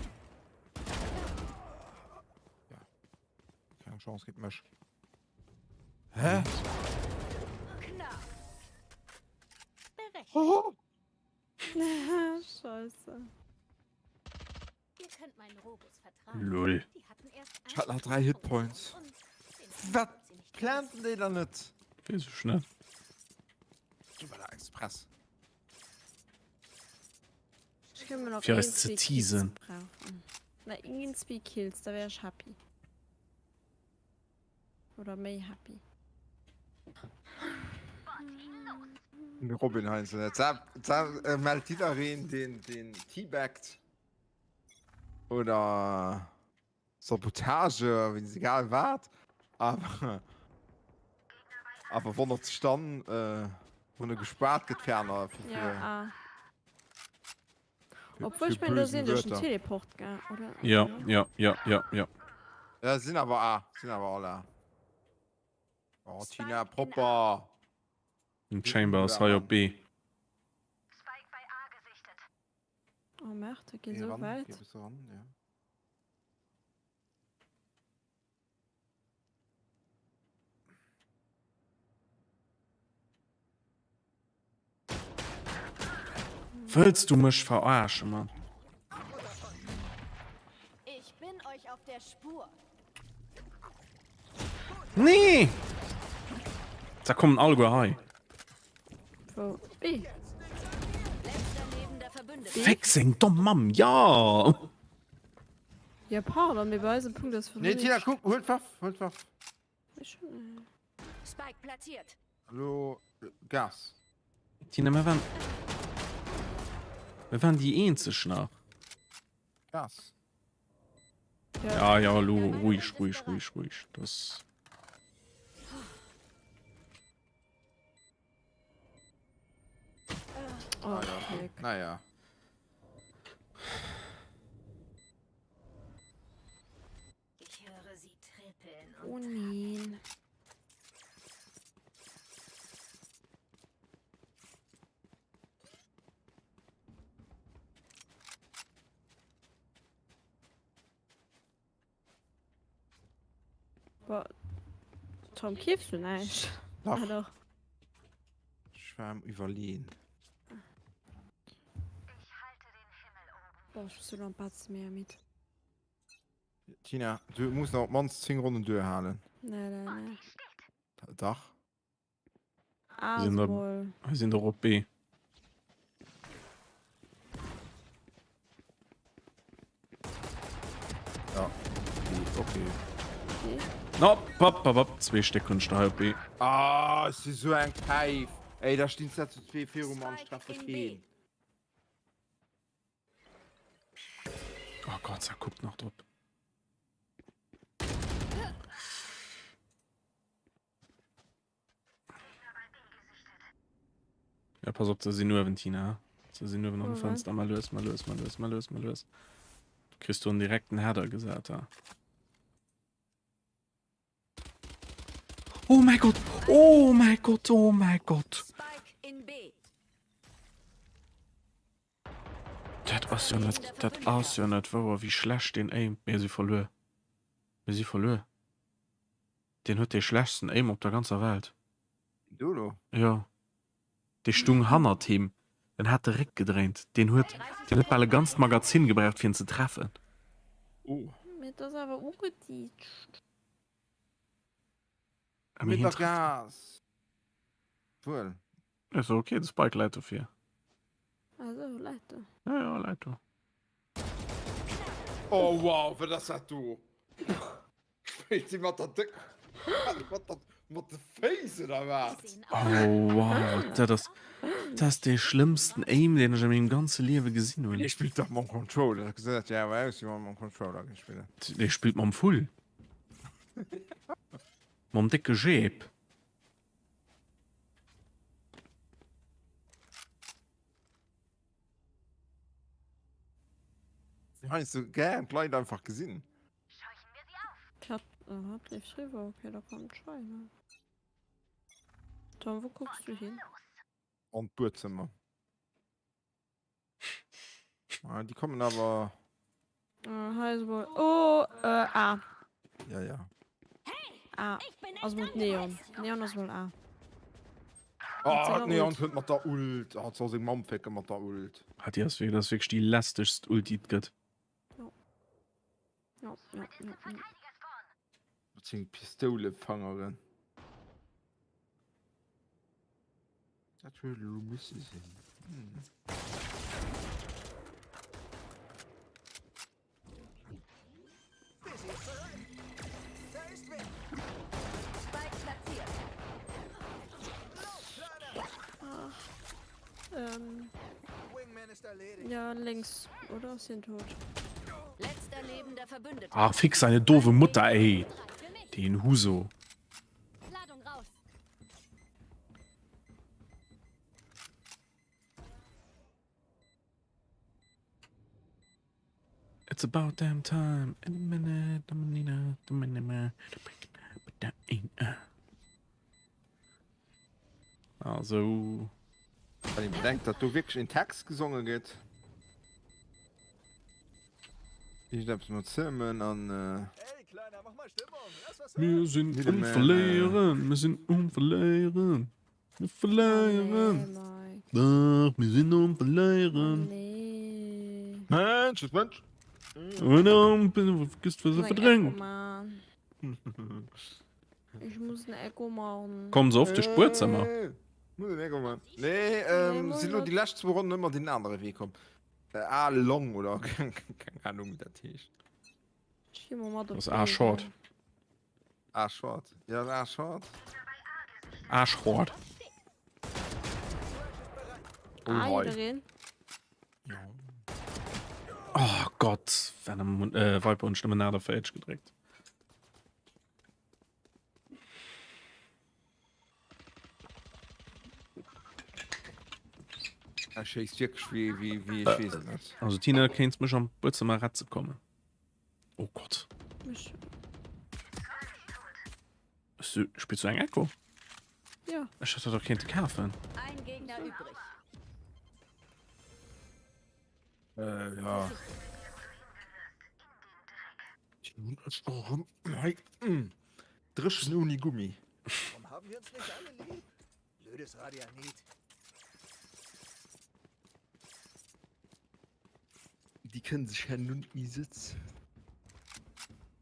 Keine Chance, gibt mich. Hä? Knapp. Oh. Scheiße. könnt meinen Robus vertrauen. Lol. Die hatten erst Ich hatte noch 3 Hitpoints. Was planten die da nicht? Wie so schnell. Über der Express. Ich kann mir noch Für ein, es zu zwei Kills teasen. brauchen. Na, irgend 2 Kills, da wäre ich happy. Oder mehr happy. Robin Heinz. Jetzt meldet jeder den Teabagt. Oder Sabotage, wenn es egal war. Aber wenn er stand, wenn er gespart geht, ferner. Ja, obwohl ich meine, da sind ja schon Teleport, gell, oder? Ja. Ja, sind aber alle. Oh, Tina, proper. Ein Chambers, H B. Oh, Merd, da geht Geh so ran, weit. geh bis ran, ja. Willst du mich verarschen, Mann? Ich bin euch auf der Spur. Nee! Da kommen alle high. Wo? B. Letzter lebender Verbündeter. Fixing, dumm Mam, ja! Ja, pardon, mir weiß ein Punkt, das für Nee, Tina, guck, holt Waff. Spike platziert. Hallo, Gas. Tina, wir waren die einzig nach. Gas. Ja, hallo, ruhig. Das. Oh, okay. Naja. Ich höre sie trippeln Oh und nein. Boah. Tom, kiffst du nicht? Doch. Ah, doch. Schwarm überlegen. Boah, ich muss noch ein paar mehr mit. Tina, du musst noch manns 10 Runden durchhalen. Nein. Dach. Asmol. Wir sind doch auf B. Ja. Okay. No, pop, 2 Stück und halb B. Ah, es ist so ein Kaif. Ey, da steht jetzt zu 2 Ferroman Strafe gehen. Oh Gott, er guckt noch drauf. Ja, pass auf, da sind nur Ventina. Da sind nur noch ein Fenster. Mal löst. Du kriegst du einen direkten Header gesagt, ja. Oh mein Gott! Spike in B. Das ist ja nicht, wie schlecht den Aim. Wir sie verloren. Den hat den schlechtesten Aim auf der ganzen Welt. Dodo. Ja. Der Stung Hammer-Team, den hat direkt gedreht. Den hat bei alle ganz Magazin gebraucht, für ihn zu treffen. Oh. Mit das aber ungetitscht. Mit der Gas. Cool. Ist okay, das Bike leitet für. Also, Leute. Ja, leitet. Oh wow, für das hat du. Spielt sie mit der Dick. Mit der Face oder was? Oh wow, das ist der schlimmste Aim, den ich in meinem ganzen Leben gesehen habe. Ich spiele doch mal Controller. Gesagt, ja, weil ich mal Controller gespielt. Der spielt man voll. Man dicke Jeep. Ich habe so gern Leute einfach gesehen. Ich hab nicht rüber. Okay, da kommt Schweine. Tom, wo guckst du hin? Und Bootzimmer. Ja, die kommen aber. Heißball. Oh, A. Ja. A. Also mit Neon. Neon ist wohl A. Oh, Neon könnte man da Ult. Hat so sich Mom ficken mit der Ult. Hat die das wirklich die lästigste Ulti geht. Ja, ja, ja, ja. Pistolefangerin. Das würde müsste sein. Spike platziert. Ja, links, oder? Sind tot. Letzter lebender Verbündeter. Ah, fix seine doofe Mutter, ey. Den Huso. Ladung raus. It's about damn time. In a minute, a minute, a minute. Also. Wenn ich bedenke, dass du wirklich in Text gesungen geht. Ich hab's mit Simon an. Wir sind Wieder mehr, unverlieren. Wir sind unverlieren. Wir verlieren. Doch, wir sind unverlieren. Nee. Mensch, das Mensch. Und dann vergisst was er verdrängt. Mann. Ich muss ein Echo machen. Kommen sie auf die Spur zusammen. Muss ich Echo machen. Nee, sind nur Monat. die letzten 2 Runden immer den anderen Weg kommen. Long oder keine Ahnung, wie das ist. Das ist A-Short. A-Short. Ja, A-Short. Arschhort. Drin. Oh Gott, wenn er Viper und Stimme nach der Fälsch gedreckt. Er schießt wirklich wie ich weiß nicht. Also Tina, kennst mich schon bitte mal Ratze kommen. Oh Gott. Spielst du ein Echo? Ja. Ich hatte doch keine Kaufen. Ein Gegner übrig. Ja. Drischen Unigummi. Warum haben wir uns nicht alle lieb? Blödes Radianit. Die können sich ja nun nie sitzen.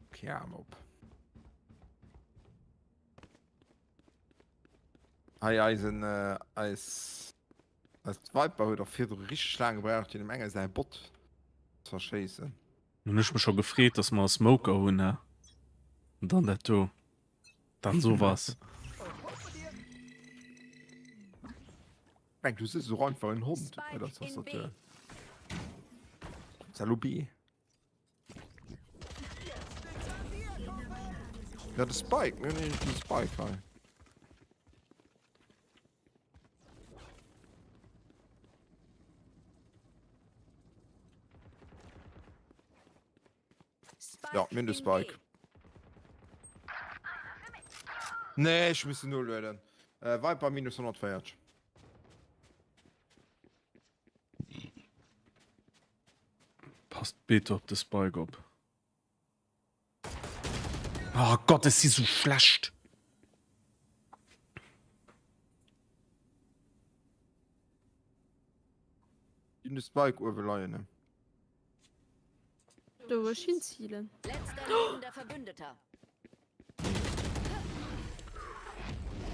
Okay, Arm ab. Eisen als Viper oder 4 richtig lange gebraucht in dem Engel sein Bot zu verschießen. Nun ist mir schon gefreut, dass man Smoker holen, ne? Und dann das du. Dann sowas. Du siehst so einfach ein Hund. Spike Das in B. Salubi. Ja, der Spike, ne, die Spike, halt. Ja, mindestens Spike. Nee, ich müsste 0 werden. Viper minus 140. Passt bitte auf das Spike ab. Oh Gott, ist sie so schlecht. In der Spike überleihen, ne? Du wirst hinzielen. Letzter lebender Verbündeter.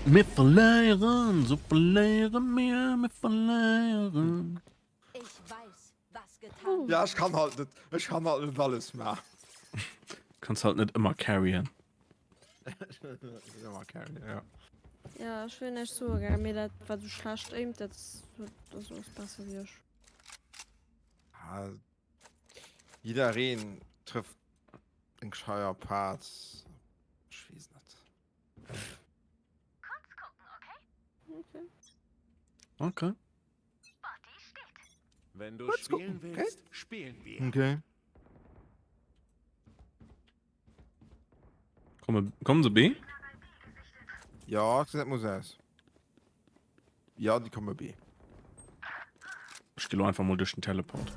Wir verlieren, so verlieren wir verlieren. Ich weiß, was getan Ja, ich kann halt nicht alles mehr. Kannst halt nicht immer carryen. Immer carry, ja. Ja, ich will nicht so gerne mir das, weil du schlecht aimt, das ist besser wie ich. Ja, jeder Rehen trifft den gescheuer Parts. Ich weiß nicht. Okay. Okay. Wenn du Let's go, spielen okay? willst, spielen wir. Okay. Kommen sie B? Ja, das muss es. Ja, die kommen B. Ich gehe einfach mal durch den Teleport.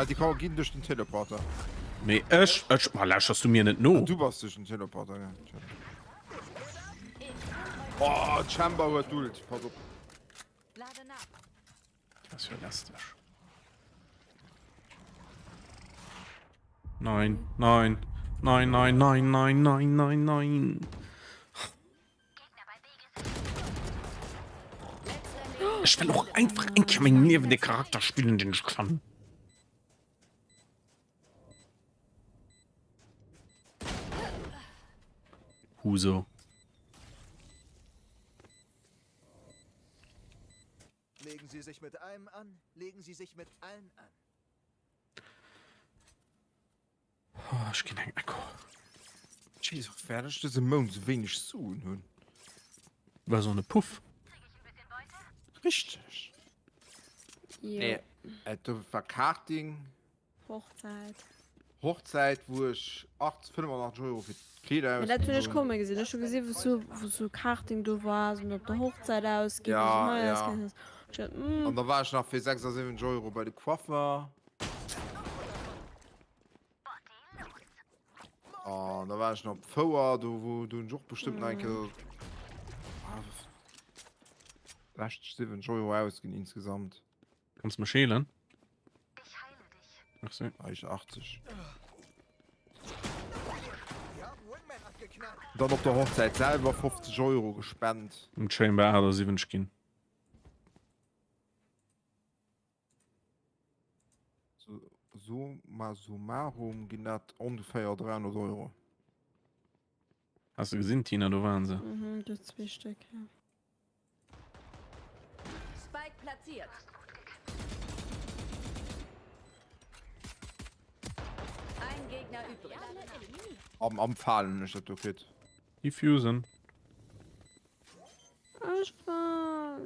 Die kommen gehen durch den Teleporter. Nee, mal lässt du mir nicht no. Du warst durch den Teleporter, ja. Oh, Chamber wird Duld. Pass auf. Lade nach. Das ist ja lästig. Nein, nein, nein, nein, nein, nein, nein, nein, nein. Ich will auch einfach meinen lebenden Charakter spielen, den ich kann. Huso. Legen Sie sich mit einem an, legen Sie sich mit allen an. Oh, ich geh nicht mehr. Jesus, fertig, das ist Mond so wenig zu nun. War so eine Puff. Richtig. Jo. Nee, du Karting, Hochzeit. wo ich 500 Euro für Kleider Ja, natürlich komme gesehen. Ich habe gesehen, wo so Karting du warst und ob der Hochzeit ausgeht. Ja, und so, ja. Ich dachte, Und da war ich noch für 6 oder 7 Euro bei der Coiffeur. Und da war ich noch vorher, wo du doch bestimmt ein 7 Euro ausgehen insgesamt. Kannst du mal schälen? Ach so. Ich 80. Dann auf der Hochzeit selber 50 Euro gespendet. Und scheinbar hat er 7 gehen. Summa summarum genannt ungefähr 300 Euro. Hast du gesehen, Tina, du Wahnsinn. Mhm, das 2 Stück, ja. Spike platziert. Ein Gegner übrig. Am Fallen ist das okay. Die Fusen. Ich war...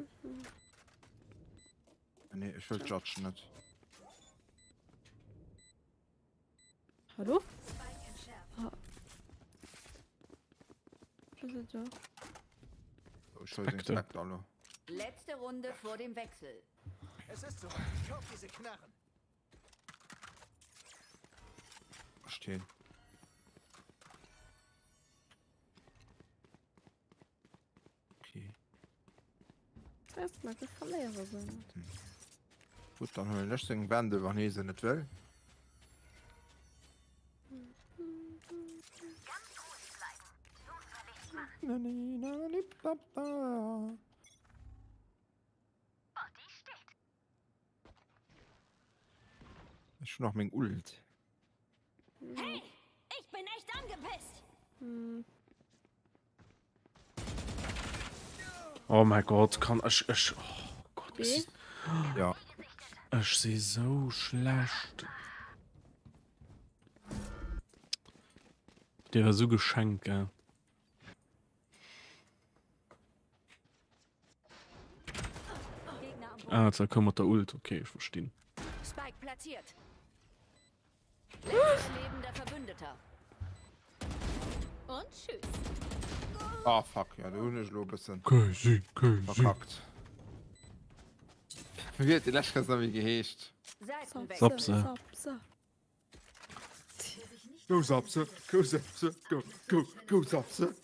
Nee, ich will judge nicht. Hallo? Ah. Was ist das? Ich will den Inspekt alle. Letzte Runde vor dem Wechsel. Es ist soweit. Kauf diese Knarren. Stehen. Okay. Erstmal Verlierer sein. Gut, dann haben wir nicht den Wände, wenn ich sie nicht will. Ich schon noch mein Ult. Hey, ich bin echt angepisst. Oh mein Gott, kann ich. Oh Gott, ist, Ja. ich sehe so schlecht. Der war so geschenkt, gell. Ah, jetzt kommt der Ult. Okay, ich verstehe. Spike platziert. Letztes lebender Verbündeter. Und tschüss. Ah, fuck, ja, der Hund ist ein bisschen Crazy. verkackt. Wie hat die letzte noch wie gehecht? Seitenwechsel. Sapse. Go Sapse, go Sapse, go Sapse.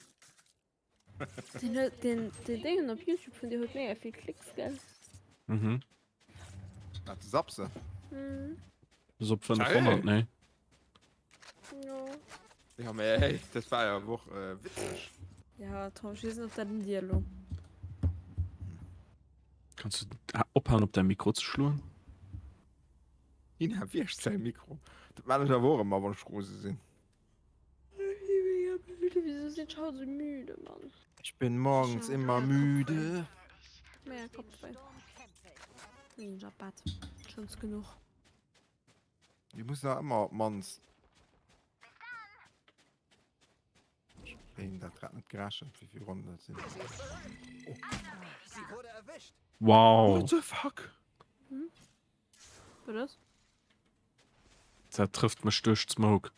Den Ding auf YouTube von dir hat mega viel Klicks, gell? Mhm. Hat Sapse. So 500, ne? Ja. Ja, aber hey, das war ja auch witzig. Ja, Tom, schießen auf deinen Dialog. Kannst du abhauen, ob dein Mikro zu schlurren? Ihn hab ich sein Mikro. Das war nicht ja wohl immer, wenn ich groß sind. Wieso sind schon so müde, Mann? Ich bin morgens immer müde. Mehr Kopfweh. Ninja Bad. Schon genug. Ich muss ja immer Manns. Ich bin da gerade nicht geraschen, wie viele Runden das sind. Sie wurde erwischt. Wow. What the fuck? Was das? Der trifft mich durch Smoke.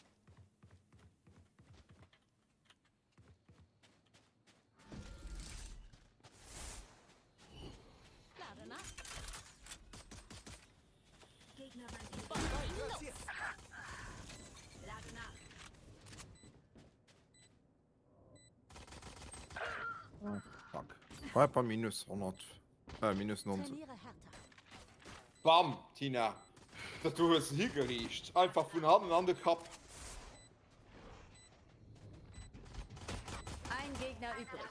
Oh, fuck. War bei minus 100. Minus 90. Bam, Tina. Das du hast hier geriecht. Einfach von Hand an den Kopf. übrig.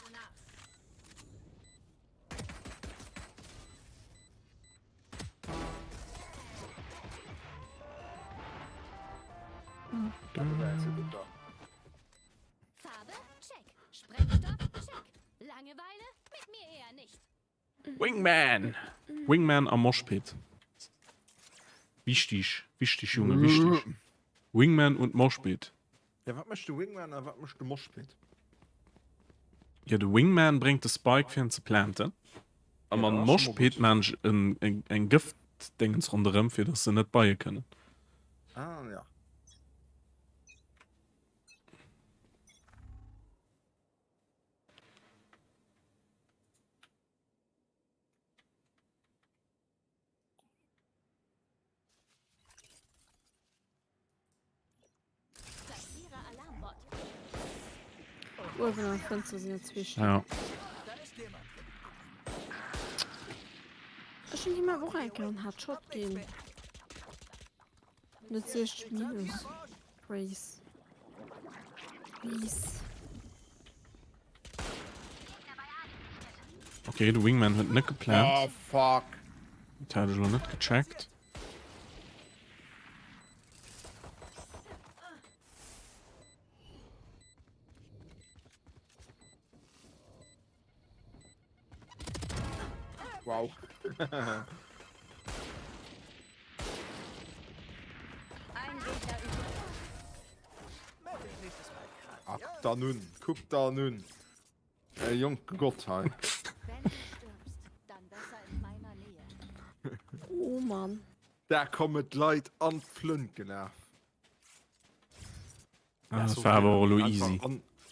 Farbe? Check. Sprengstoff? Check. Langeweile? Mit mir eher nicht. Wingman. Wingman am Moshpit. Wichtig, Junge, wichtig. Wingman und Moshpit. Ja, was möchtest du Wingman und was möchtest du Moshpit? Ja, der Wingman bringt den Spike für ihn zu planten. Aber Ja, man das ist schon mal Moshpit manch ein Gift-Dingens rundherum, für das sie nicht bei ihr können. Ah, ja. Platziere Alarmbot. Wenn Fenster sind jetzt wichtig. Ja. Schon immer wo rein kann, hat Shot gehen. Nicht 60 Minus. Race. Please. Okay, der Wingman wird nicht Oh, geplant. fuck. Das hatte ich noch nicht gecheckt. Wow. Ein Gegner übrig. Ach, da nun. Guck da nun. Jung Gott, hey. Wenn du stirbst, dann besser in meiner Nähe. Oh Mann. Da kommt Leute an Flünken auf. Das war aber auch nur easy.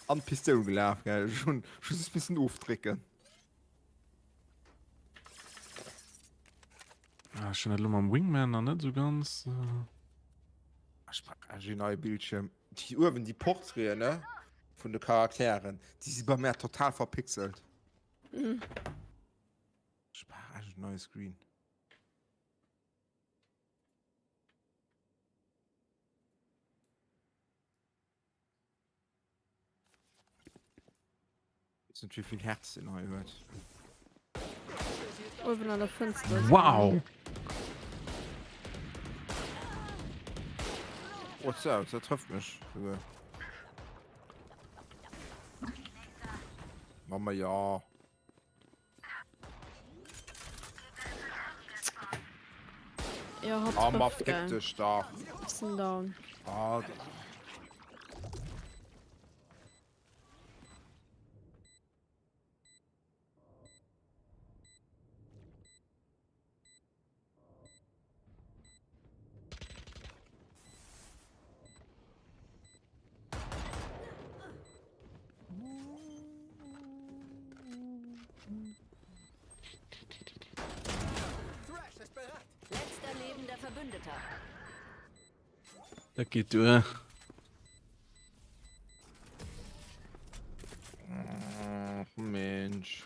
An Pistole gelaufen, gell. Schon ein bisschen aufdrücken. Ja, schon nicht am Wingman noch nicht so ganz. Ich mag ein neues Bildschirm. Die Uhren, die Porträts, ne? Von den Charakteren, die sind bei mir total verpixelt. Mhm. Ich mag ein neues Screen. Jetzt sind wie viel Herz in euch hört. Wenn an der Fenster. Wow! Oh, so, das trifft mich. Mama, ja. Ja, hat Ah, trifft, fick dich da. Sind down. Ah, Letzter lebender Verbündeter. Da geht durch. Ach, Mensch.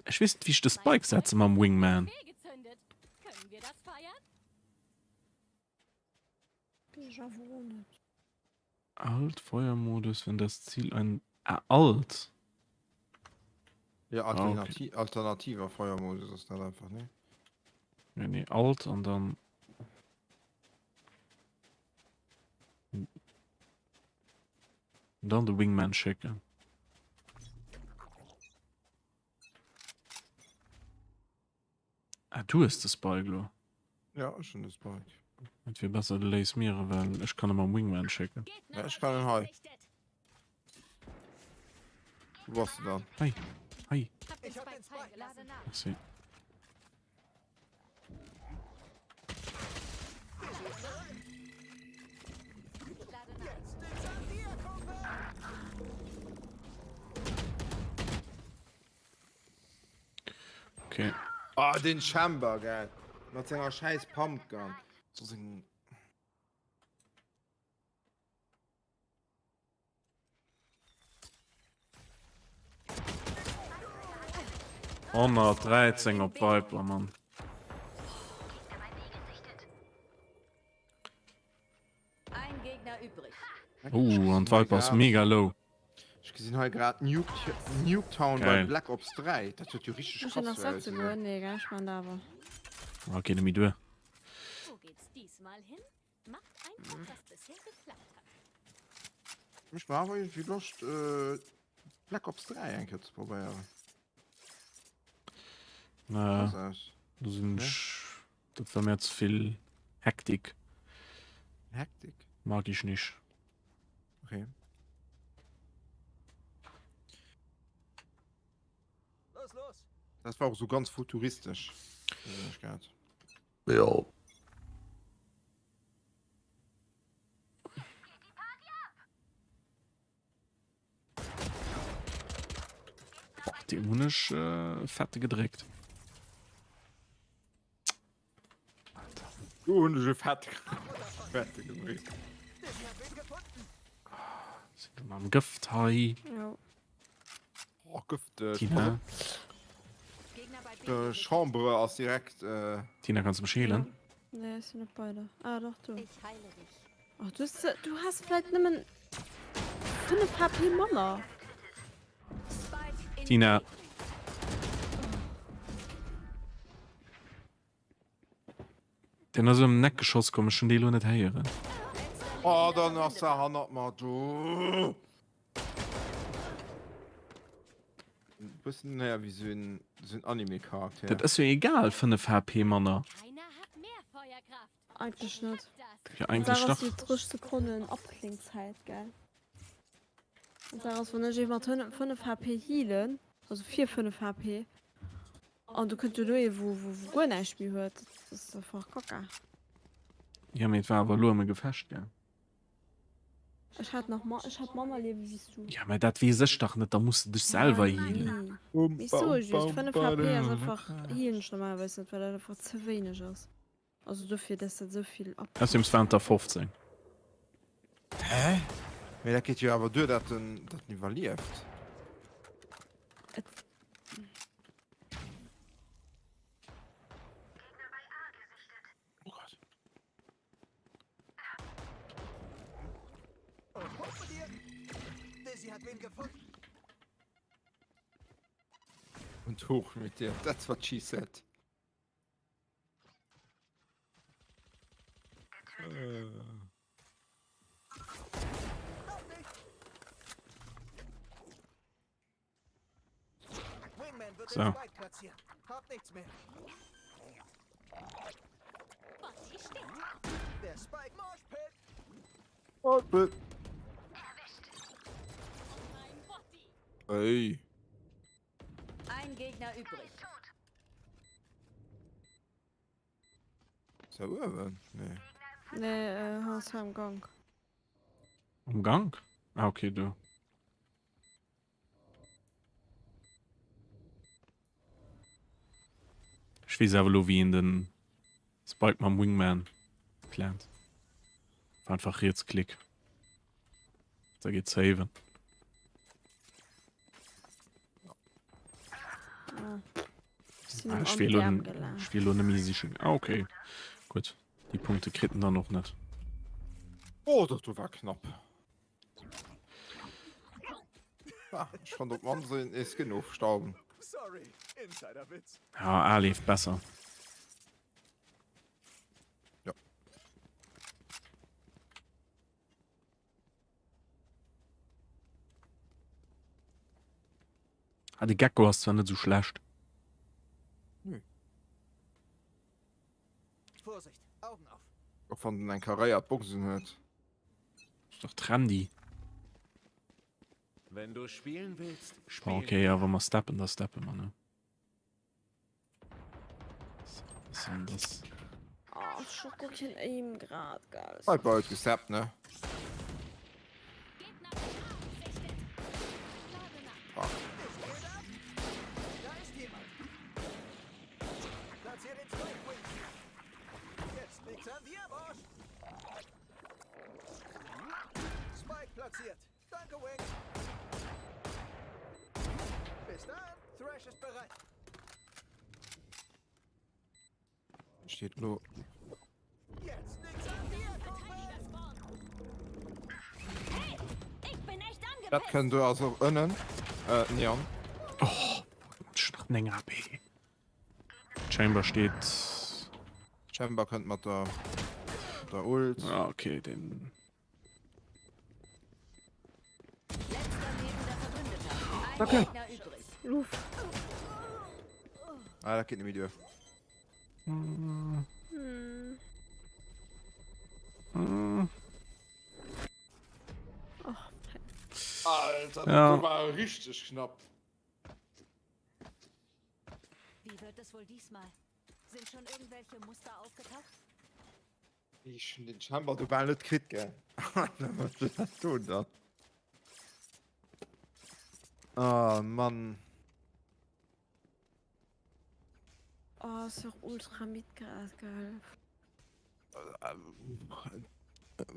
Ich weiß nicht, wie ich das Spike setze am Wingman. Gezündet. Können wir das feiern? Déjà-vu nicht. Alt Feuermodus, wenn das Ziel ein alt. Ja, okay. alternativer Feuermodus ist das einfach, ne? Ja, nee, alt und dann. Dann den Wingman schicken. Ah, du hast das Spike, Ja, schon das Bike. Und wir besser Lace mir, weil ich kann immer am Wingman schicken. Ja, ich kann den Hai. Wo warst du dann? Hi. Hi. Ich hab den Spike geladen. Merci. Okay. Ah, den Chamber, geil. Mit seiner scheiß Pumpgun. So singen. Oh, 113 auf Viper, Mann. Ein Gegner übrig. Und Viper ist mega low. Ich gesehen halt gerade Nuketown bei Geil. Black Ops 3. Das wird ja richtig Ich bin noch krass. Sätze geworden. Nee, gar nicht mal da war. Okay, nimm mich durch. Wo geht's diesmal hin? Macht einfach, was bisher geklappt hat. Ich war aber irgendwie Lust, Black Ops 3 eigentlich zu probieren. Na, Was ist das sind Ja. das war mir zu viel Hektik. Hektik? Mag ich nicht. Okay. Los, los. Das war auch so ganz futuristisch. Ja. Boah, die unisch fette gedreckt. Unische Fett. Fette gedreht. Sind wir mal am Gift, hi. Ja. Oh, Gift. Tina, Chambre aus direkt. Tina, kannst du mich schälen? Nee, ist nicht beide. Ah, doch, du. Ich heile dich. Ach, du hast vielleicht nimmer 5 HP Mama. Tina. Den aus dem Neckgeschoss komme schon die Lo nicht her. Oh, dann hast du 100 Mal du. Ein bisschen näher wie so ein Anime-Charakter. Das ist ja egal für eine HP, Mann. Keiner hat mehr Feuerkraft. Eigentlich nicht. Ja, eigentlich Daraus doch. die 3 Sekunden Abklingzeit, gell? Und daraus, wenn ich jemand 5 HP healen, also 5 HP, und du könntest du wo gar nicht mehr hört, das ist einfach kacke. Ja, mit war aber nur gefasst, ja. Ich hab Mama leben, wie du. Ja, aber das weiß ich doch nicht, da musst du dich selber healen. Wieso? Ich 5 HP ist einfach healen normalerweise nicht, weil das einfach zu wenig ist. Also dafür, dass das so viel ab. Das ist im 15. Hä? Ja, da geht ja aber durch, dass das nicht verliert. Oh Gott. Und hoch mit dir. Daisy hat wen gefunden. Und hoch mit dir. That's what she said. Wingman wird So. den Spike platzieren. Hab nichts mehr. Botti steht. Der Spike Moshpit. Oh, bitte. Mein Botti. Ey. Ein Gegner übrig. Ist er Uwe? Nee. Nee, hast du im Gang. Im Gang? Ah, okay, du. Ich weiß aber nur, wie in den Spike-Man Wingman plant. Einfach jetzt Klick. Da geht's saven. Ah, ich will nur eine Misische. Ah, okay. Gut. Die Punkte kritten dann noch nicht. Oh, das war knapp. Ah, ich fand, ob man sehen, ist genug Stauben. Sorry, Insiderwitz. Ja, A lief besser. Ja. Ah, die Gecko hast zwar nicht so schlecht. Vorsicht, Augen auf. Auch von ein Karriere Boxen hört. Ist doch trendy. Wenn du spielen willst, Oh, okay, ja, wenn wir steppen, das steppen wir, ne? Was ist denn das? Oh, Schokokin Aim grad, geil. Halt bald gesappt, ne? Da ist jemand. Platzier den Spike, Wing. Jetzt liegt's an dir, Bosch. Spike platziert. Danke, Wing. Bis dann. Thrash ist bereit. Steht nur. Jetzt liegt's an dir, Kumpel. Hey, ich bin echt angepisst. Das könnt du also innen. Neon. Oh, länger B. Chamber steht. Chamber könnt man da. Der Ult. Ja, okay, den. Okay. Uff. Ah, da geht ein Video. Hm. Alter, Ja. das war richtig knapp. Wie wird es wohl diesmal? Sind schon irgendwelche Muster aufgetaucht? Ich den Chamber du war nicht krit, gell? Was du das tun da? Ah, Mann. Oh, ist doch ultra mitgerast, geil.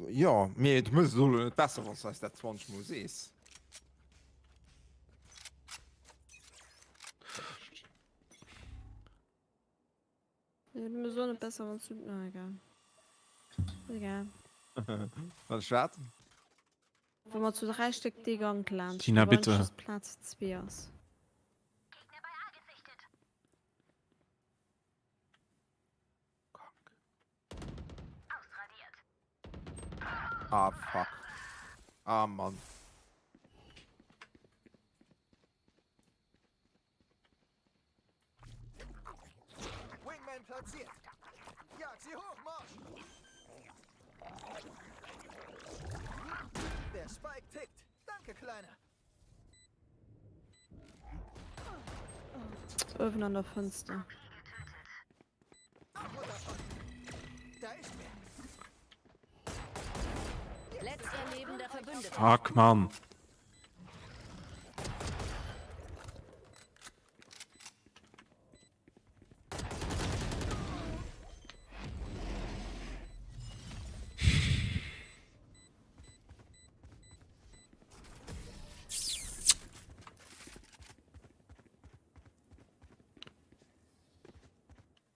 Ja, mir muss so nicht besser was als der 20 Musees. Ja, mir so eine bessere zu. Na, egal. Egal. Was schwarz? Wenn man zu 3 Stück die Gang lernt. Tina, bitte. Platz 2 aus. Ah, fuck. Ah, Mann. Wingman platziert. Jag sie hoch, Marsch! Der Spike tickt. Danke, Kleiner. Öffnen an der Fenster. Da ist wer. Letzter lebender Verbündeter. Fuck, Mann.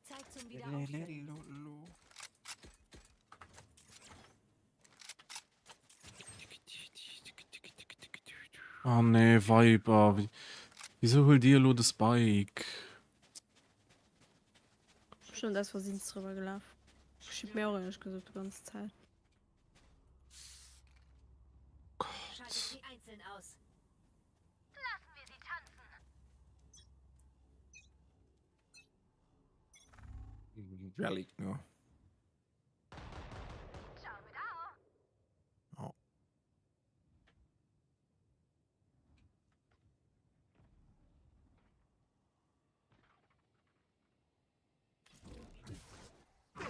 Zeit zum Wiederaufstellen. Oh nee, Viper. Wieso holt ihr lo das Bike? Schon das, was sie drüber gelaufen. Ich hab mir auch ehrlich gesagt die ganze Zeit. Schaltet sie einzeln aus. Lassen wir sie tanzen. Relic, ja. Ciao mit Au. Oh.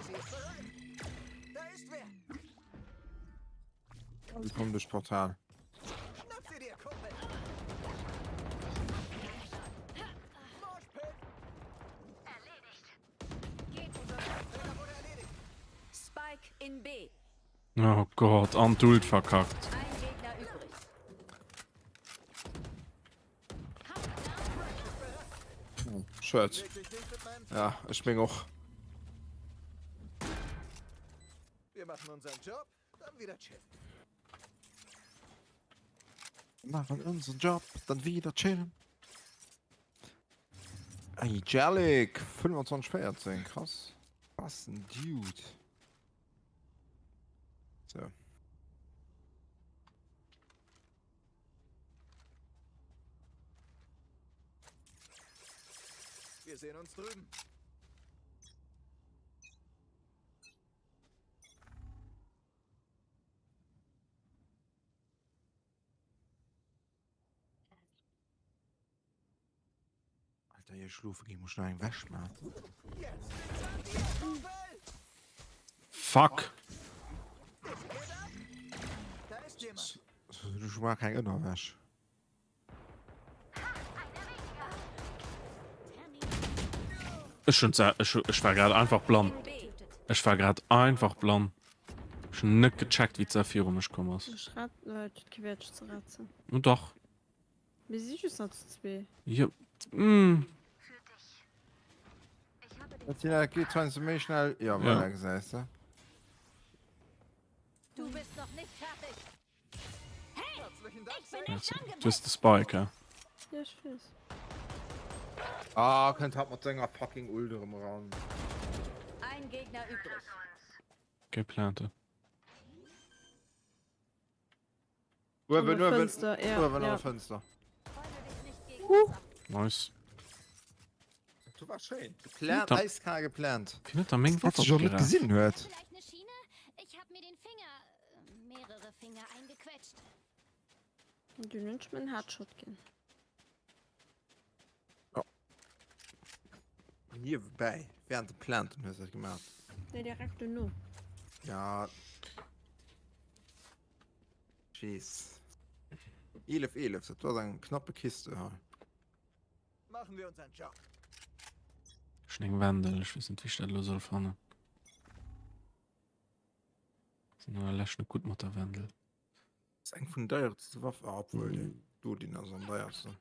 Sie ist bereit. Da ist wer. Wir kommen durch Portal. Schnapp sie dir, Kumpel. Moshpit. Erledigt. Geht Fehler wurde erledigt. Spike in B. Oh Gott, Antult verkackt. Ein Gegner übrig. Shirt. Leg dich nicht mit meinem Ja, ich bin auch. Wir machen unseren Job, dann wieder chillen. Machen unseren Job, dann wieder chillen. Ey, Jellic, 25-14, krass. Was ein Dude. So. Wir sehen uns drüben. Alter, ihr Schlufe, ich muss schnell einen Wäsch machen. Jetzt liegt's an dir, Kumpel. Fuck. Da ist jemand. Du machst keinen Innerwäsch. Ich war gerade einfach blond. Ich war gerade einfach blond. Ich hab nicht gecheckt, wie Zephyr um mich kommen ist. Ich rat, Leute, quetscht zu ratzen. Und doch. Wie siehst du es noch zu 2? Ja. Tina, geht 20 Minuten schnell. Ja, Ja. war ja gesagt, ja. Du bist noch nicht fertig. Hey, Herzlichen Dank. ich Du hast den Spike, ja. Ja, ich weiß. Ah, könnt hat man Sänger fucking Ulder im Raum. Ein Gegner übrig. Geplante. Fenster, ja. Fenster. Nice. Du war schön. Geplant, Da- eiskalt geplant. Könnt ihr Menge Was Wasser schon nicht geraten? gesehen hört. Vielleicht eine Schiene? Ich habe mir den Finger, mehrere Finger eingequetscht. Du nimmst mir einen Headshot gehen. Hier bei, während der Plant und hast das gemacht. Ne, direkt nur. Ja. Jeez. 11, das war so eine knappe Kiste. Ja. Machen wir unseren Job. Schnell Wandel, ich weiß nicht, wie ich das los soll vorne. Das ist nur eine gut mit der Wandel. Das ist eigentlich von der Waffe, obwohl du die also am teuersten.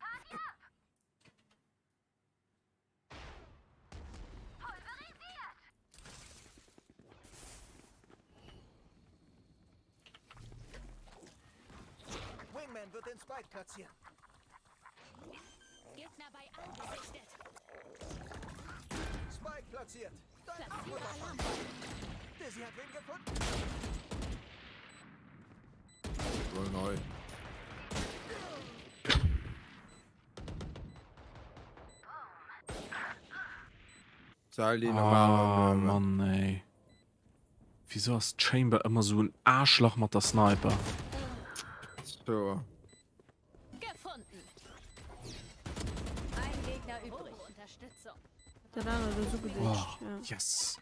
Wingman wird den Spike platzieren. Gegner bei A gesichtet. Spike platziert. Platziere Alarm. Dizzy hat wen gefunden. Voll neu. Zahl die Ah, normal. Mann, ey. Wieso ist Chamber immer so ein Arschloch mit der Sniper? So. Gefunden. Ein Gegner übrig. Unterstützung. Der andere so geditscht, Oh, ja. yes.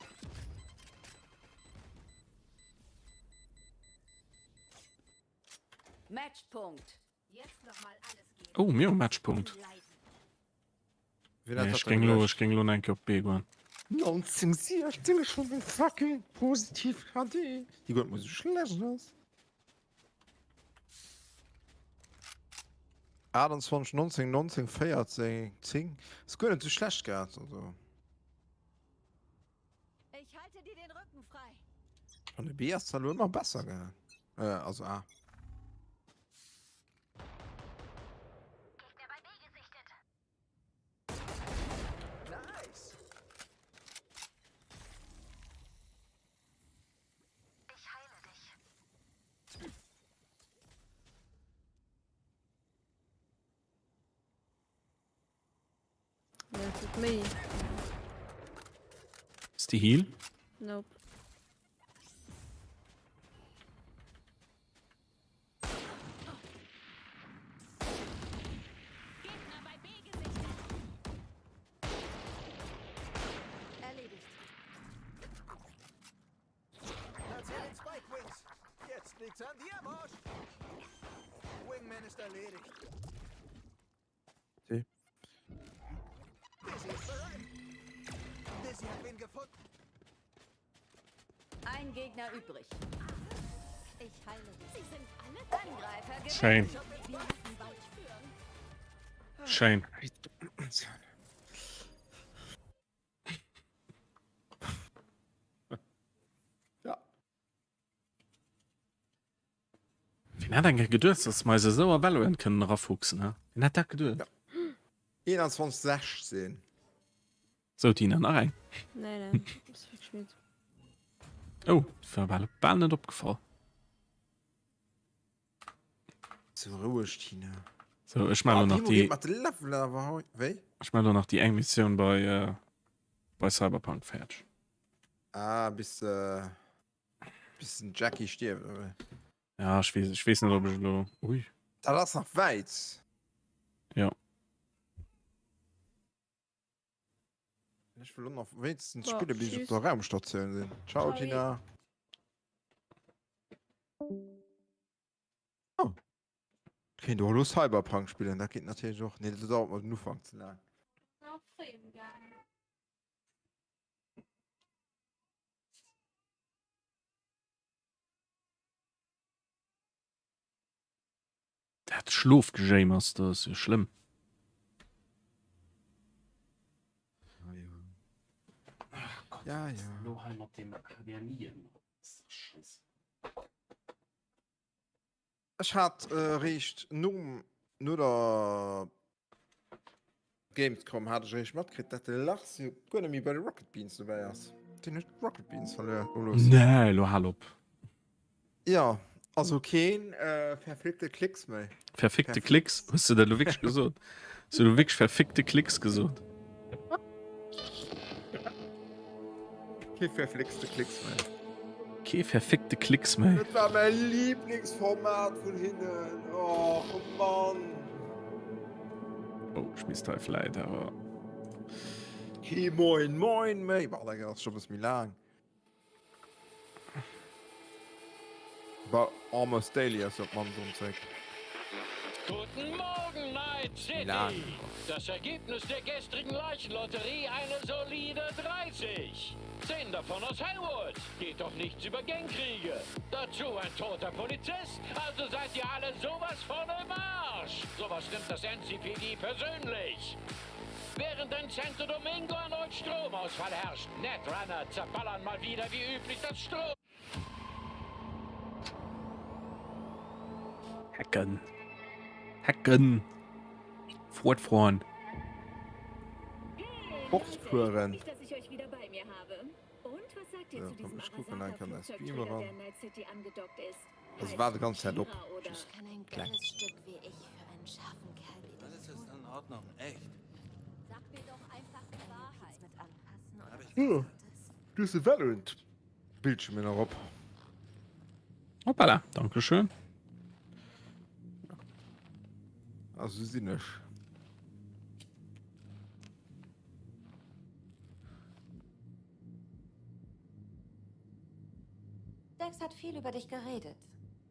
Matchpunkt. Jetzt noch mal alles geben. Oh, mir ein Matchpunkt. Nee, ich ging nur ein auf B gehen. 19 sehr stimme schon ein fucking positiv HD. Die Gott muss so schlecht aus. 28, 19, 19, 14, 10. Es könnte zu schlecht gehabt. Also. Ich halte dir den Rücken frei. Von der B ist es immer besser gehabt. Also A. Gegner bei B gesichtet. Nice. Ich heile dich. Ja, tut mir. Ist die Heal? Nope. Gegner bei B gesichtet. Erledigt. Platzier den Spike, Wings. Jetzt liegt's an dir, Marsch. Wingman ist erledigt. Okay. Dizzy ist bereit. Dizzy hat wen gefunden. Ein Gegner übrig. Ich heile dich. Sie sind alle Angreifer gewinnt. Shane. Wir müssen bald führen. Shane. Ja. Wie hat eigentlich geduld, dass wir so ein Valorant können raufhuxen, ne? Wie hat das geduld? Ja. 21, 16. So, Tina, nach rein. Nee, das ist wirklich schwierig. Oh, für alle Ball nicht abgefallen. So ruhig, Tina. So, ich meine noch die. Wie? Ich meine noch die Mission bei Cyberpunk fertig. Ah, bis ein Jackie stirbt. Oder? Ja, ich weiß nicht, ob ich so. Ui. Da das noch weit. Ja. Ich will noch wenigstens Boah, Spiele, bis ich auf tschüss. der Raumstation sind. Ciao, Ciao. Tina. Oh. Okay, du willst Cyberpunk spielen, da geht natürlich auch. Nee, das dauert mal nur fangen zu lang. Der hat Schlafgejammers, das ist ja schlimm. Ja, ja. Nur halt noch den Akademien. Das ist scheiße. Ich hat recht nur der Gamescom hatte ich recht mitgekriegt, dass der Lachs gar nicht bei den Rocket Beans dabei ist. Die nicht Rocket Beans verloren. Nee, lo halop. Ja, also kein verfickte Klicks mehr. Verfickte Klicks? Hast du da wirklich gesagt? Hast du wirklich verfickte Klicks gesagt? Kein verflixte Klicks mehr. Okay, verfickte Klicks mehr. Das war mein Lieblingsformat von hinten. Oh, Mann. Oh, ich bin total leid, aber. Hey, moin, moin, mei. War das ist schon ein bisschen lang. War almost daily, als ob man so ein Zeug. Guten Morgen, Night City! Lang. Das Ergebnis der gestrigen Leichenlotterie eine solide 30. 10 davon aus Hellwood. Geht doch nichts über Gangkriege. Dazu ein toter Polizist. Also seid ihr alle sowas von im Arsch. Sowas nimmt das NCPD persönlich. Während in Santo Domingo erneut Stromausfall herrscht. Netrunner zerballern mal wieder wie üblich das Strom. Hacken. Hacken. Fortfahren. Fortfahren. Nicht, dass ich euch wieder bei mir habe. Und was sagt ihr Ja, zu komm, diesem ich gucke, dann kann das Beamer Arasaka-Flugzeugträger, ran. der in Night City angedockt ist? Das war die ganze Zeit ab. Oder? Kann ein Klein. geiles Stück wie ich für einen scharfen Kerl wie dich Alles ist tun? in Ordnung, echt. Sag mir doch einfach die Wahrheit. Mit anpassen oder was Ja, Gutes? das ist Valorant. Bildschirm noch ab. Hoppala, dankeschön. Also sie nicht. Dex hat viel über dich geredet.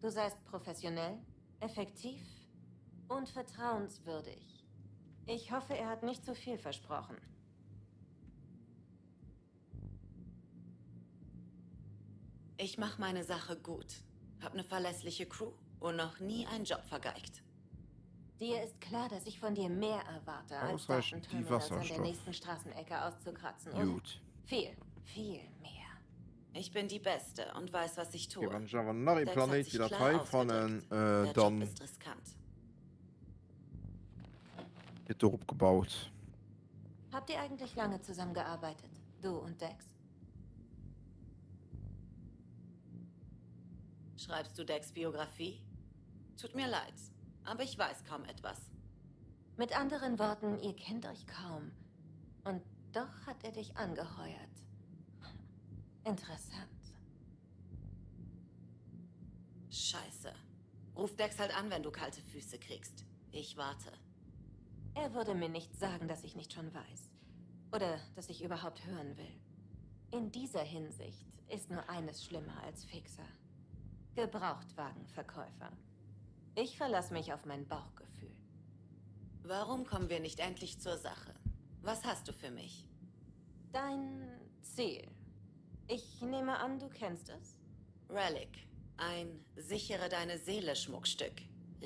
Du seist professionell, effektiv und vertrauenswürdig. Ich hoffe, er hat nicht zu viel versprochen. Ich mache meine Sache gut. Hab eine verlässliche Crew und noch nie einen Job vergeigt. Dir ist klar, dass ich von dir mehr erwarte, als Ausreichend die Datenterminals an der Wasserstoff. nächsten Straßenecke auszukratzen, oder? Gut. Viel, viel mehr. Ich bin die Beste und weiß, was ich tue. Okay, wenn ich aber nach dem Dex hat Planet sich wieder klar drei von Der dann Job ist riskant. wird er abgebaut. Habt ihr eigentlich lange zusammengearbeitet, du und Dex? Schreibst du Dex Biografie? Tut mir leid, aber ich weiß kaum etwas. Mit anderen Worten, ihr kennt euch kaum. Und doch hat er dich angeheuert. Interessant. Scheiße. Ruf Dex halt an, wenn du kalte Füße kriegst. Ich warte. Er würde mir nicht sagen, dass ich nicht schon weiß. Oder dass ich überhaupt hören will. In dieser Hinsicht ist nur eines schlimmer als Fixer. Gebrauchtwagenverkäufer. Ich verlasse mich auf mein Bauchgefühl. Warum kommen wir nicht endlich zur Sache? Was hast du für mich? Dein Ziel. Ich nehme an, du kennst es? Relic. Ein sichere deine Seele Schmuckstück.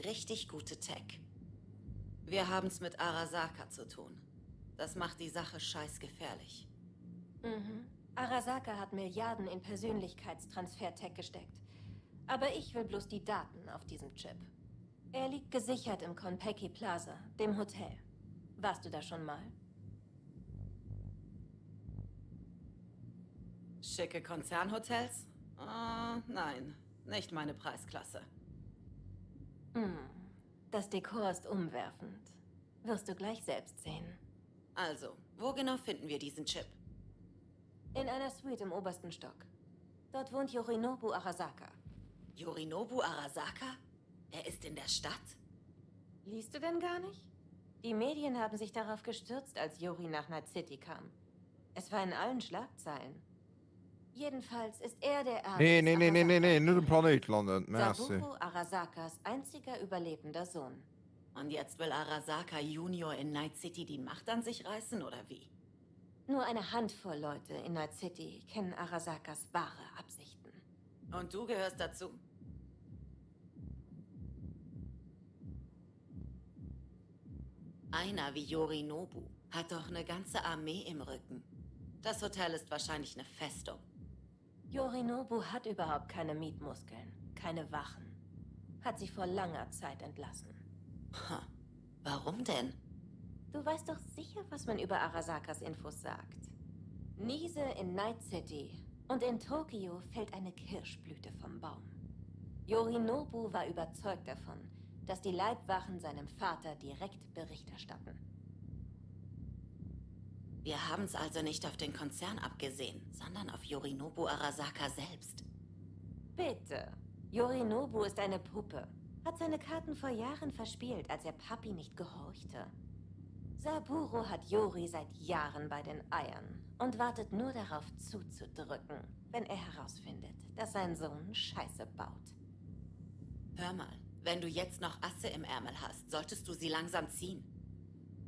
Richtig gute Tech. Wir haben's mit Arasaka zu tun. Das macht die Sache scheißgefährlich. Mhm. Arasaka hat Milliarden in Persönlichkeitstransfer-Tech gesteckt. Aber ich will bloß die Daten auf diesem Chip. Er liegt gesichert im Konpeki Plaza, dem Hotel. Warst du da schon mal? Schicke Konzernhotels? Nein, nicht meine Preisklasse. Das Dekor ist umwerfend. Wirst du gleich selbst sehen. Also, wo genau finden wir diesen Chip? In einer Suite im obersten Stock. Dort wohnt Yorinobu Arasaka. Yorinobu Arasaka? Er ist in der Stadt? Liest du denn gar nicht? Die Medien haben sich darauf gestürzt, als Yori nach Night City kam. Es war in allen Schlagzeilen. Jedenfalls ist er der Erbe. Nee, nur den Planet landen. Merci. Saburo Arasakas einziger überlebender Sohn. Und jetzt will Arasaka Junior in Night City die Macht an sich reißen, oder wie? Nur eine Handvoll Leute in Night City kennen Arasakas wahre Absichten. Und du gehörst dazu? Einer wie Yorinobu hat doch eine ganze Armee im Rücken. Das Hotel ist wahrscheinlich eine Festung. Yorinobu hat überhaupt keine Mietmuskeln, keine Wachen. hat sie vor langer Zeit entlassen. Ha, warum denn? Du weißt doch sicher, was man über Arasakas Infos sagt. Niese in Night City und in Tokio fällt eine Kirschblüte vom Baum. Yorinobu war überzeugt davon, dass die Leibwachen seinem Vater direkt Bericht erstatten. Wir haben es also nicht auf den Konzern abgesehen, sondern auf Yorinobu Arasaka selbst. Bitte. Yorinobu ist eine Puppe. Hat seine Karten vor Jahren verspielt, als er Papi nicht gehorchte. Saburo hat Yori seit Jahren bei den Eiern und wartet nur darauf zuzudrücken, wenn er herausfindet, dass sein Sohn Scheiße baut. Hör mal, wenn du jetzt noch Asse im Ärmel hast, solltest du sie langsam ziehen.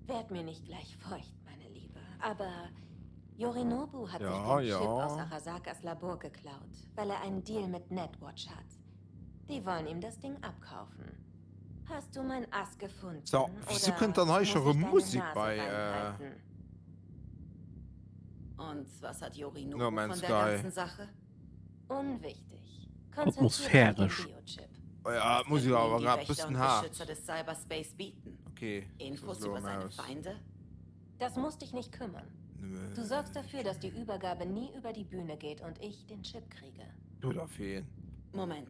Werd mir nicht gleich feucht, meine Liebe. Aber Yorinobu hat Ja, sich den ja. Chip aus Arasakas Labor geklaut, weil er einen Deal mit Netwatch hat. Die wollen ihm das Ding abkaufen. Hast du mein Ass gefunden? So, wieso oder könnt dann muss heischere ich deine Musik Nase bei, reinhalten? Und was hat Yorinobu No Man's von der Sky. ganzen Sache? Unwichtig. Atmosphärisch. Ja, muss ich aber gerade ein bisschen hart. Beschützer des Cyberspace bieten. Okay. Infos so über seine aus. Feinde? Das muss dich nicht kümmern. Du sorgst dafür, dass die Übergabe nie über die Bühne geht und ich den Chip kriege. Du da fehlen. Moment.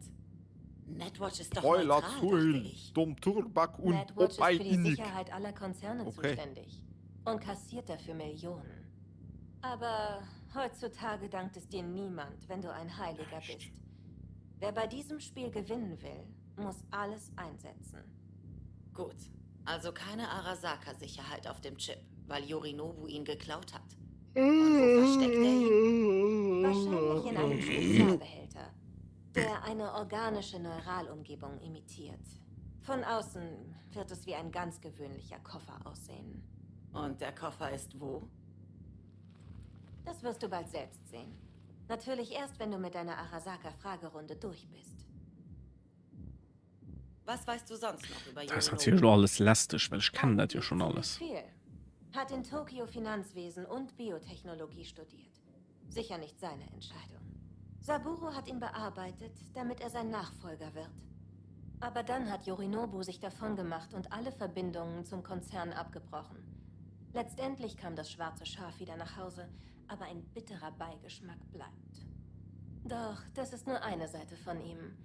Netwatch ist doch Spoiler neutral, zu dachte Hill, ich. Dumm Turbak und Netwatch ist für die Innig. Sicherheit aller Konzerne Okay. zuständig und kassiert dafür Millionen. Aber heutzutage dankt es dir niemand, wenn du ein Heiliger bist. Wer bei diesem Spiel gewinnen will, muss alles einsetzen. Gut. Also keine Arasaka-Sicherheit auf dem Chip, weil Yorinobu ihn geklaut hat. Und wo versteckt er ihn? Wahrscheinlich in einem Spezialbehälter, der eine organische Neuralumgebung imitiert. Von außen wird es wie ein ganz gewöhnlicher Koffer aussehen. Und der Koffer ist wo? Das wirst du bald selbst sehen. Natürlich erst, wenn du mit deiner Arasaka-Fragerunde durch bist. Was weißt du sonst noch über Das ist Yorinobu? natürlich schon alles lästig, weil ich kann das ja schon alles. Viel. Hat in Tokio Finanzwesen und Biotechnologie studiert. Sicher nicht seine Entscheidung. Saburo hat ihn bearbeitet, damit er sein Nachfolger wird. Aber dann hat Yorinobu sich davongemacht und alle Verbindungen zum Konzern abgebrochen. Letztendlich kam das schwarze Schaf wieder nach Hause, aber ein bitterer Beigeschmack bleibt. Doch das ist nur eine Seite von ihm.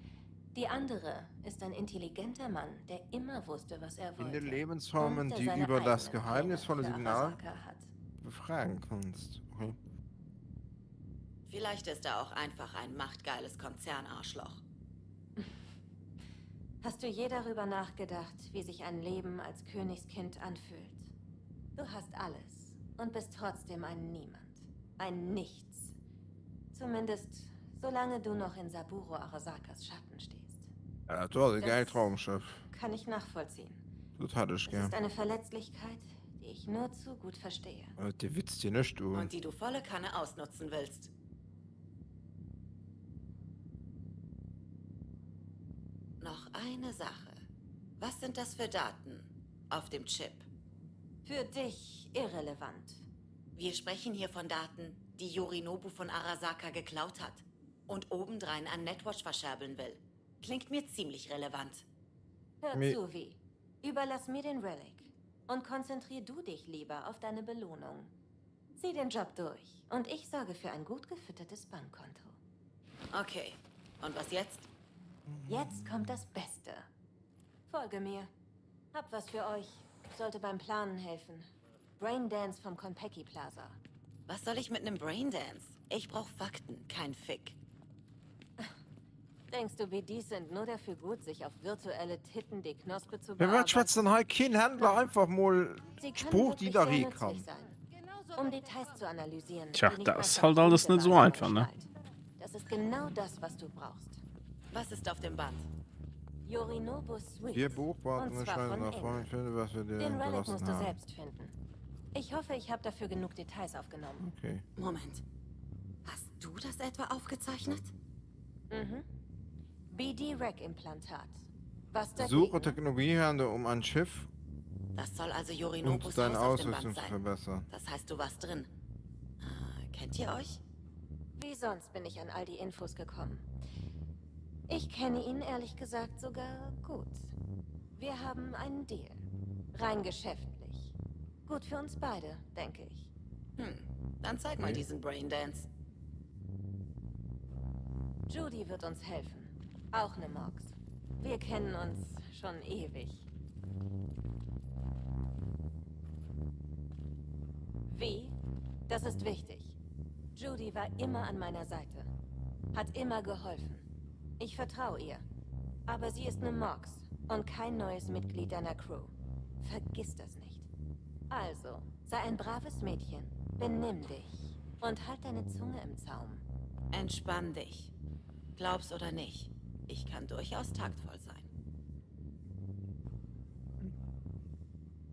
Die andere ist ein intelligenter Mann, der immer wusste, was er wollte. Finde Lebensformen, und der die seine über das eigenen geheimnisvolle Pläne für Signal Arasaka hat. befragen kannst. Okay. Vielleicht ist er auch einfach ein machtgeiles Konzernarschloch. Hast du je darüber nachgedacht, wie sich ein Leben als Königskind anfühlt? Du hast alles und bist trotzdem ein Niemand. Ein Nichts. Zumindest, solange du noch in Saburo Arasakas Schatten stehst. Ja, das war ein Das geiles Traumschiff. Kann ich nachvollziehen. Das hatte ich Es gern. ist eine Verletzlichkeit, die ich nur zu gut verstehe. Der Witz dir nicht, du. Und die du volle Kanne ausnutzen willst. Noch eine Sache. Was sind das für Daten auf dem Chip? Für dich irrelevant. Wir sprechen hier von Daten, die Yorinobu von Arasaka geklaut hat und obendrein an Netwatch verscherbeln will. Klingt mir ziemlich relevant. Hör zu, wie. Überlass mir den Relic und konzentrier du dich lieber auf deine Belohnung. Zieh den Job durch und ich sorge für ein gut gefüttertes Bankkonto. Okay. Und was jetzt? Jetzt kommt das Beste. Folge mir. Hab was für euch. Sollte beim Planen helfen. Braindance vom Konpeki Plaza. Was soll ich mit einem Braindance? Ich brauch Fakten, kein Fick. Denkst du, BDs sind nur dafür gut, sich auf virtuelle Titten die Knospe zu Wer bearbeiten? wird schwätzt dann halt kein Händler einfach mal Sie können Spruch, die wirklich da sehr reinkommen. nützlich sein, um Details zu analysieren. Tja, die nicht das ist einfach halt alles nicht so Hintergrund einfach, ne? Gestalt. Das ist genau das, was du brauchst. Was ist auf dem Band? Yorinobu Suite. Wir beobachten Und eine zwar Scheine von nach innen. vorne, finde, was wir dir Den Relic hinterlassen musst du haben. selbst finden. Ich hoffe, ich habe dafür genug Details aufgenommen. Okay. Moment. Hast du das etwa aufgezeichnet? Mhm. BD-Rec-Implantat. Was dagegen? Suche Technologiehände um ein Schiff Das soll also Yorinobus und deine Haus auf dem Ausrüstung Band zu sein. verbessern. Das heißt, du warst drin. Kennt ihr euch? Wie sonst bin ich an all die Infos gekommen. Ich kenne ihn ehrlich gesagt sogar gut. Wir haben einen Deal. Rein geschäftlich. Gut für uns beide, denke ich. Dann zeig mal diesen Braindance. Judy wird uns helfen. Auch eine Mox. Wir kennen uns schon ewig. Wie? Das ist wichtig. Judy war immer an meiner Seite. Hat immer geholfen. Ich vertraue ihr. Aber sie ist eine Mox und kein neues Mitglied deiner Crew. Vergiss das nicht. Also, sei ein braves Mädchen. Benimm dich. Und halt deine Zunge im Zaum. Entspann dich. Glaub's oder nicht, ich kann durchaus taktvoll sein.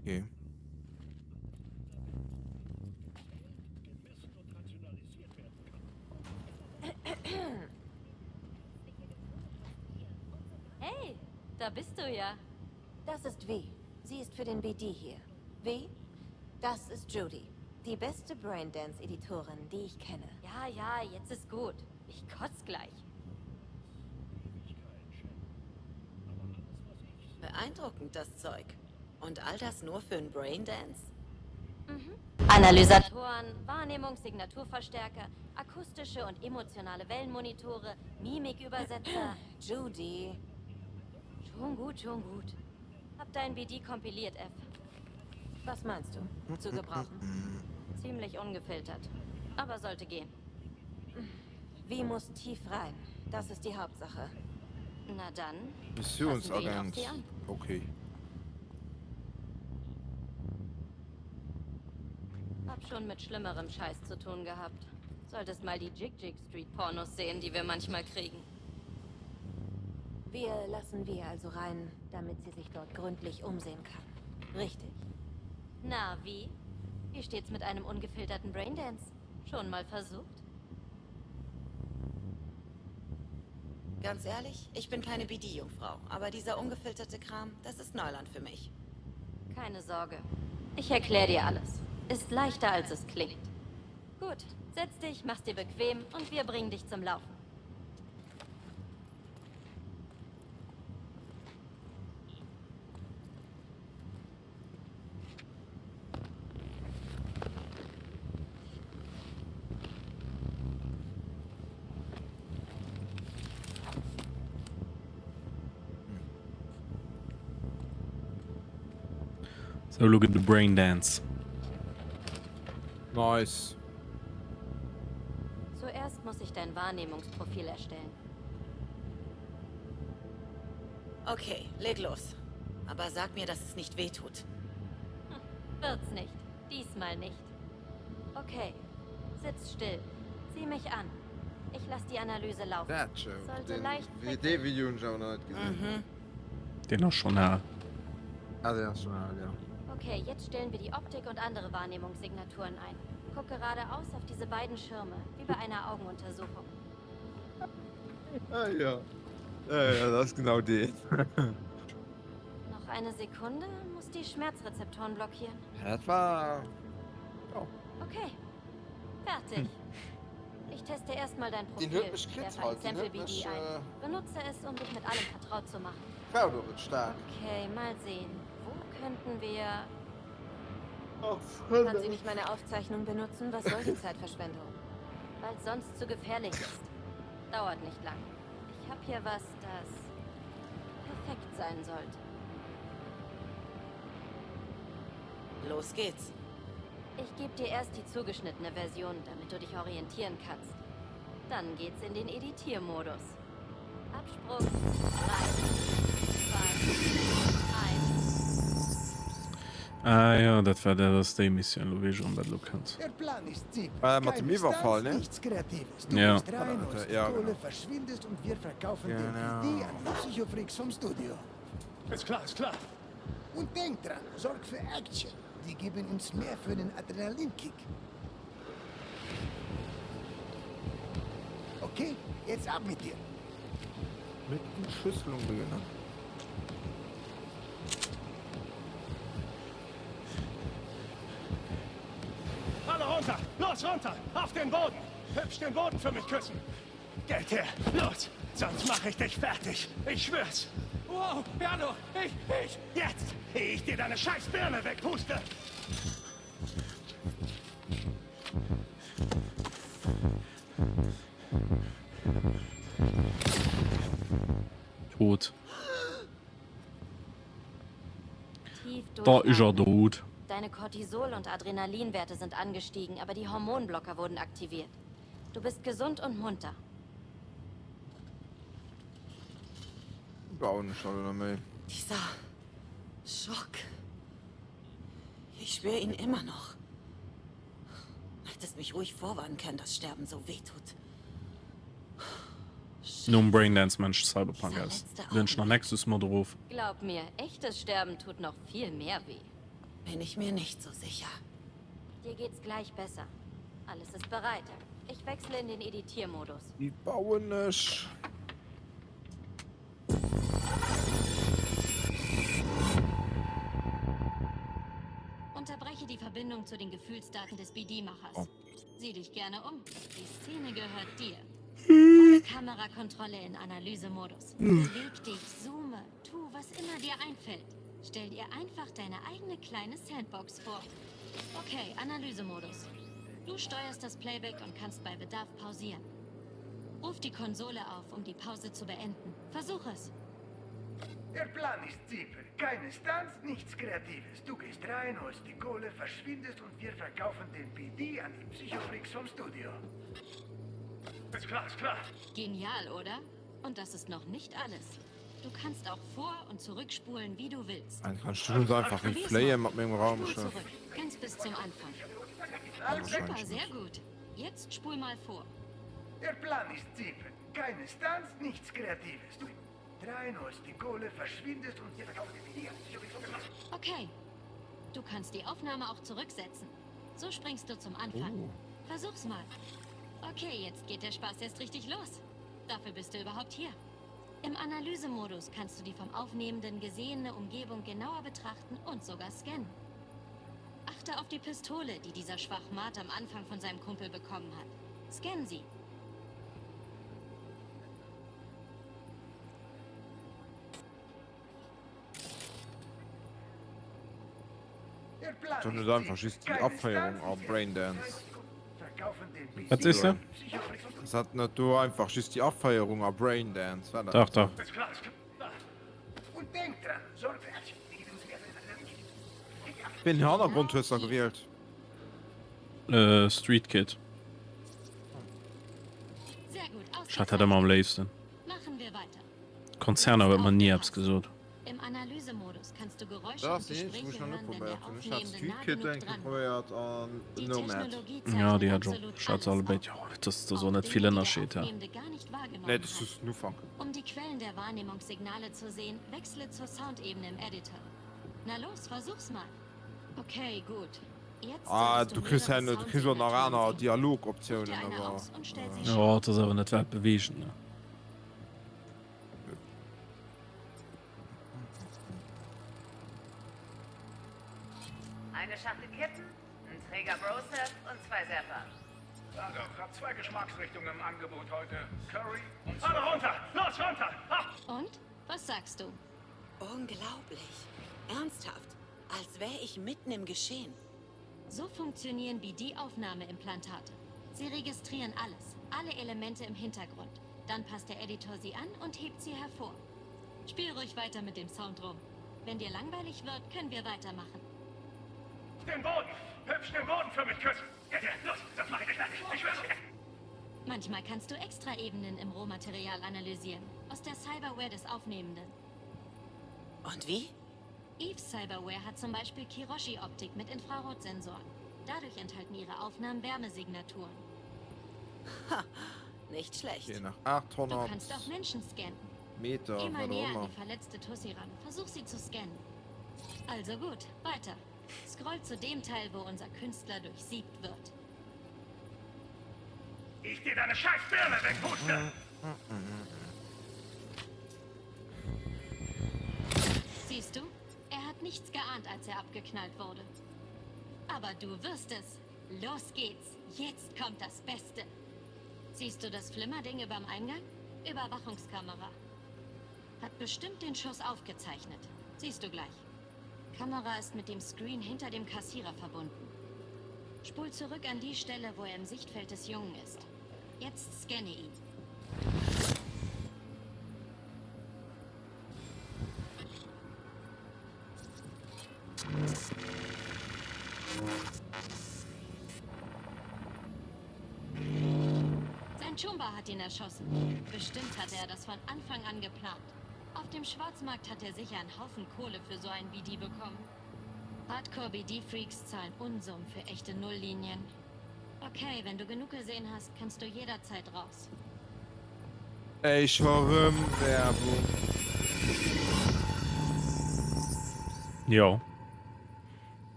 Okay. Hey, da bist du ja. Das ist V. Sie ist für den BD hier. V? Das ist Judy. Die beste Braindance-Editorin, die ich kenne. Ja, jetzt ist gut. Ich kotz gleich. Beeindruckend, das Zeug. Und all das nur für einen Braindance? Analysatoren, Wahrnehmungs-Signaturverstärker, akustische und emotionale Wellenmonitore, Mimikübersetzer. Judy. Schon gut. Hab dein BD kompiliert, F. Was meinst du? Zu gebrauchen? Ziemlich ungefiltert. Aber sollte gehen. V muss tief rein. Das ist die Hauptsache. Na dann. Missionsagent. Okay. Hab schon mit schlimmerem Scheiß zu tun gehabt. Solltest mal die Jig Street Pornos sehen, die wir manchmal kriegen. Wir lassen V also rein, damit sie sich dort gründlich umsehen kann. Richtig. Na, wie? Wie steht's mit einem ungefilterten Braindance? Schon mal versucht? Ganz ehrlich, ich bin keine BD-Jungfrau, aber dieser ungefilterte Kram, das ist Neuland für mich. Keine Sorge. Ich erkläre dir alles. Ist leichter, als es klingt. Gut, setz dich, mach's dir bequem und wir bringen dich zum Laufen. So, look at the brain dance. Nice. Zuerst muss ich dein Wahrnehmungsprofil erstellen. Okay, leg los. Aber sag mir, dass es nicht wehtut. Wird's nicht. Diesmal nicht. Okay. Sitz still. Sieh mich an. Ich lass die Analyse laufen. Das schon. Sollte leicht VD-Video schon noch nicht gesehen. Den noch schon, ja. Ah, den hast du schon, ja. Okay, jetzt stellen wir die Optik und andere Wahrnehmungssignaturen ein. Guck geradeaus auf diese beiden Schirme, wie bei einer Augenuntersuchung. Ah, ja. Ja, das ist genau die. Noch eine Sekunde, muss die Schmerzrezeptoren blockieren. Das war... Oh. Okay, fertig. Ich teste erstmal dein Profil. Den hört mich werfe Kritz ein halt, den Sample hört mich, BD ein. Benutze es, um dich mit allem vertraut zu machen. Förderit stark. Okay, mal sehen. Wo könnten wir... Kann sie nicht meine Aufzeichnung benutzen? Was soll die Zeitverschwendung? Weil es sonst zu gefährlich ist. Dauert nicht lang. Ich habe hier was, das perfekt sein sollte. Los geht's. Ich gebe dir erst die zugeschnittene Version, damit du dich orientieren kannst. Dann geht's in den Editiermodus. Absprung 3, 2, 1. Ah ja, das war das die Mission, wo wir schon das kennt. Der Plan ist simpel. Mit dem Keine Überfall, Stunts, ne? Nichts Kreatives. Du Ja. bist rein, holst die Ja, Kohle, genau. verschwindest und wir verkaufen Genau. den PD an die Psychofreaks vom Studio. Ist klar, ist klar. Und denk dran, sorg für Action. Die geben uns mehr für einen Adrenalinkick. Okay, jetzt ab mit dir. Mit Entschlüsselung beginnen. Alle runter! Los, runter! Auf den Boden! Hübsch den Boden für mich küssen! Geld her, los, sonst mache ich dich fertig. Ich schwör's. Wow, Jano, jetzt, ehe ich dir deine scheiß Birne wegpuste. Tot. Tief Da ist er durchatmen. tot. Deine Cortisol- und Adrenalinwerte sind angestiegen, aber die Hormonblocker wurden aktiviert. Du bist gesund und munter. Bauen schon mehr. Dieser Schock. Ich spüre ihn immer noch. Hättest mich ruhig vorwarnen können, dass Sterben so wehtut. Nur ein Braindance Mensch Cyberpunk ist. Wünsch noch Nexus mal drauf. Glaub mir, echtes Sterben tut noch viel mehr weh. Bin ich mir nicht so sicher. Dir geht's gleich besser. Alles ist bereit. Ich wechsle in den Editiermodus. Die bauen nicht. Unterbreche die Verbindung zu den Gefühlsdaten des BD-Machers. Oh. Sieh dich gerne um. Die Szene gehört dir. Ohne Kamerakontrolle in Analysemodus. Beweg dich, zoome, tu, was immer dir einfällt. Stell dir einfach deine eigene kleine Sandbox vor. Okay, Analysemodus. Du steuerst das Playback und kannst bei Bedarf pausieren. Ruf die Konsole auf, um die Pause zu beenden. Versuch es. Der Plan ist simpel. Keine Stunts, nichts Kreatives. Du gehst rein, holst die Kohle, verschwindest und wir verkaufen den PD an die Psychofreaks vom Studio. Ist klar, ist klar. Genial, oder? Und das ist noch nicht alles. Du kannst auch vor- und zurückspulen, wie du willst. Dann kannst du uns einfach nicht flayen mit meinem Spul Raumschiff. zurück, ganz bis zum Anfang. Super, sehr gut. Jetzt spul mal vor. Der Plan ist simpel. Keine Stunts, nichts Kreatives. Du rein, holst die Kohle, verschwindest und wir verkaufen den PD an die Psychofreaks vom Studio. Okay. Du kannst die Aufnahme auch zurücksetzen. So springst du zum Anfang. Versuch's mal. Okay, jetzt geht der Spaß erst richtig los. Dafür bist du überhaupt hier. Im Analysemodus kannst du die vom Aufnehmenden gesehene Umgebung genauer betrachten und sogar scannen. Achte auf die Pistole, die dieser Schwachmat am Anfang von seinem Kumpel bekommen hat. Scannen sie. Der Plan Du ist nicht einfach simpel. schießt die Keine Abfeierung Stunts, auf nichts Braindance. Verkaufen den PD Was ist an das? die Psychofreaks vom Studio. Das hat nicht du einfach schießt die Abfeierung auf Braindance. War das? Doch, doch. Ist klar, ist klar. Und denk dran, sorgfältig. Ich bin den Hintergrundtwister gewählt. Street Kid. Sehr gut, Ich hatte immer am liebsten. Machen wir weiter. Konzerne wird man nie abs gesucht. Im Analysemodus kannst du Geräusche Das und ist, Gespräche muss ich noch hören, nicht wenn der probiert. Ich habe Aufnehmende Street nah Kid genug dran probiert an Die Nomad. Technologie Ja, die zeichnet hat schon. absolut Schatz alles alle auf. ja, dass da so Auch nicht Dinge, viel die der Unterschied hat. Aufnehmende gar nicht wahrgenommen Nee, das hat. ist nur Funk. Um die Quellen der Wahrnehmungssignale zu sehen, wechsle zur Soundebene im Editor. Na los, versuch's mal. Okay, gut. Jetzt Ah, solltest du kriegst ja mehrere nicht, du kriegst auch noch Soundsignaturen eine sehen. Dialogoptionen, Such dir eine aber. aus und stell sie Ja, das ist aber nicht wert bewegen. Ne? Eine Schachtel Kippen, ein Träger Brosef und 2 Zapper. Also, ich habe 2 Geschmacksrichtungen im Angebot heute. Curry und alle runter! Los, runter! Und? Was sagst du? Unglaublich. Ernsthaft. Als wäre ich mitten im Geschehen. So funktionieren BD-Aufnahmeimplantate. Sie registrieren alles, alle Elemente im Hintergrund. Dann passt der Editor sie an und hebt sie hervor. Spiel ruhig weiter mit dem Sound rum. Wenn dir langweilig wird, können wir weitermachen. Den Boden! Hübsch den Boden für mich küssen! Ja, los, das mache ich nicht fertig. Ich schwör's dir. Manchmal kannst du Extraebenen im Rohmaterial analysieren, aus der Cyberware des Aufnehmenden. Und wie? Eve's Cyberware hat zum Beispiel Kiroshi-Optik mit Infrarotsensoren. Dadurch enthalten ihre Aufnahmen Wärmesignaturen. Ha, nicht schlecht. Je nach Du 800 kannst auch Menschen scannen. Meter, Geh was mal auch näher an immer. die verletzte Tussi ran. Versuch sie zu scannen. Also gut, weiter. Scroll zu dem Teil, wo unser Künstler durchsiebt wird. Ich dir deine scheiß Birne wegpuste! Siehst du? Er hat nichts geahnt, als er abgeknallt wurde. Aber du wirst es. Los geht's. Jetzt kommt das Beste. Siehst du das Flimmerding überm Eingang? Überwachungskamera. Hat bestimmt den Schuss aufgezeichnet. Siehst du gleich. Kamera ist mit dem Screen hinter dem Kassierer verbunden. Spul zurück an die Stelle, wo er im Sichtfeld des Jungen ist. Jetzt scanne ihn. Sein Chumba hat ihn erschossen. Bestimmt hatte er das von Anfang an geplant. Auf dem Schwarzmarkt hat er sicher einen Haufen Kohle für so einen BD bekommen. Hardcore-BD-Freaks zahlen Unsummen für echte Nulllinien. Okay, wenn du genug gesehen hast, kannst du jederzeit raus. Ich warum Werbung. Ja.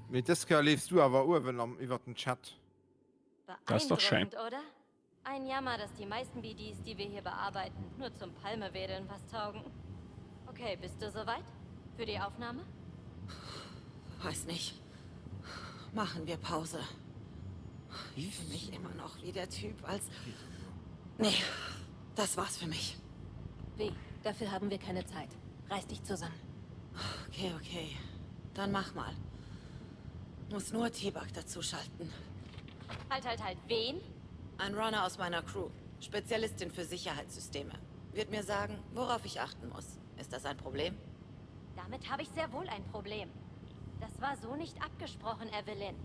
Mit Deska lebst du aber Uwen am über den Chat. Das ist doch schön. Beeindruckend, oder? Ein Jammer, dass die meisten BDs, die wir hier bearbeiten, nur zum Palmewedeln was taugen. Okay, bist du soweit? Für die Aufnahme? Weiß nicht. Machen wir Pause. Ich fühle mich immer noch wie der Typ als... Nee, das war's für mich. Wie? Dafür haben wir keine Zeit. Reiß dich zusammen. Okay. Dann mach mal. Muss nur T-Bug dazu schalten. Halt. Wen? Ein Runner aus meiner Crew. Spezialistin für Sicherheitssysteme. Wird mir sagen, worauf ich achten muss. Ist das ein Problem? Damit habe ich sehr wohl ein Problem. Das war so nicht abgesprochen, Evelyn.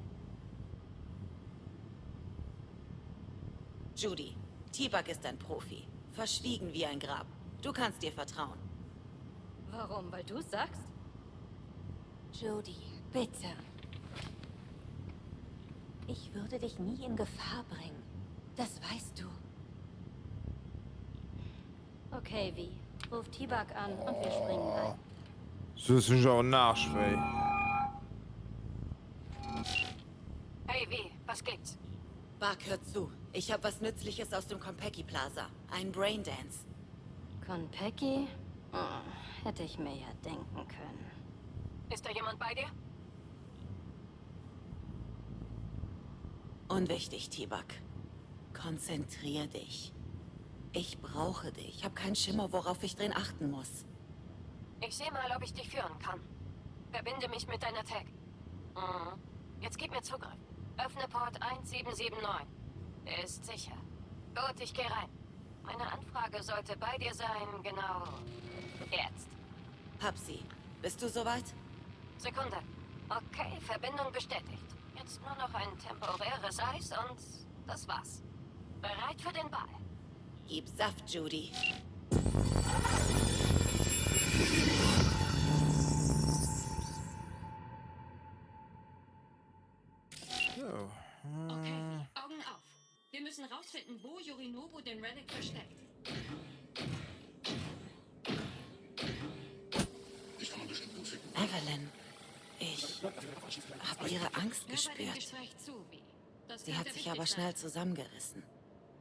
Judy, T-Bug ist ein Profi. Verschwiegen wie ein Grab. Du kannst dir vertrauen. Warum? Weil du sagst? Judy, bitte. Ich würde dich nie in Gefahr bringen. Das weißt du. Okay, wie? Ruf T-Bug an und wir springen rein. So ist schon ein Nachschwei. Hey, wie? Was gibt's? Bug, hör zu. Ich habe was Nützliches aus dem Konpeki Plaza. Ein Braindance. Konpeki? Hätte ich mir ja denken können. Ist da jemand bei dir? Unwichtig, T-Bug. Konzentrier dich. Ich brauche dich. Ich habe keinen Schimmer, worauf ich drin achten muss. Ich sehe mal, ob ich dich führen kann. Verbinde mich mit deiner Tag. Jetzt gib mir Zugriff. Öffne Port 1779. Der ist sicher. Gut, ich gehe rein. Meine Anfrage sollte bei dir sein, genau jetzt. Hab sie. Bist du soweit? Sekunde. Okay, Verbindung bestätigt. Jetzt nur noch ein temporäres Eis und das war's. Bereit für den Ball. Gib Saft, Judy. So. Okay, Augen auf. Wir müssen rausfinden, wo Yorinobu den Relic versteckt. Evelyn, ich habe ihre Angst gespürt. Sie hat sich aber schnell zusammengerissen.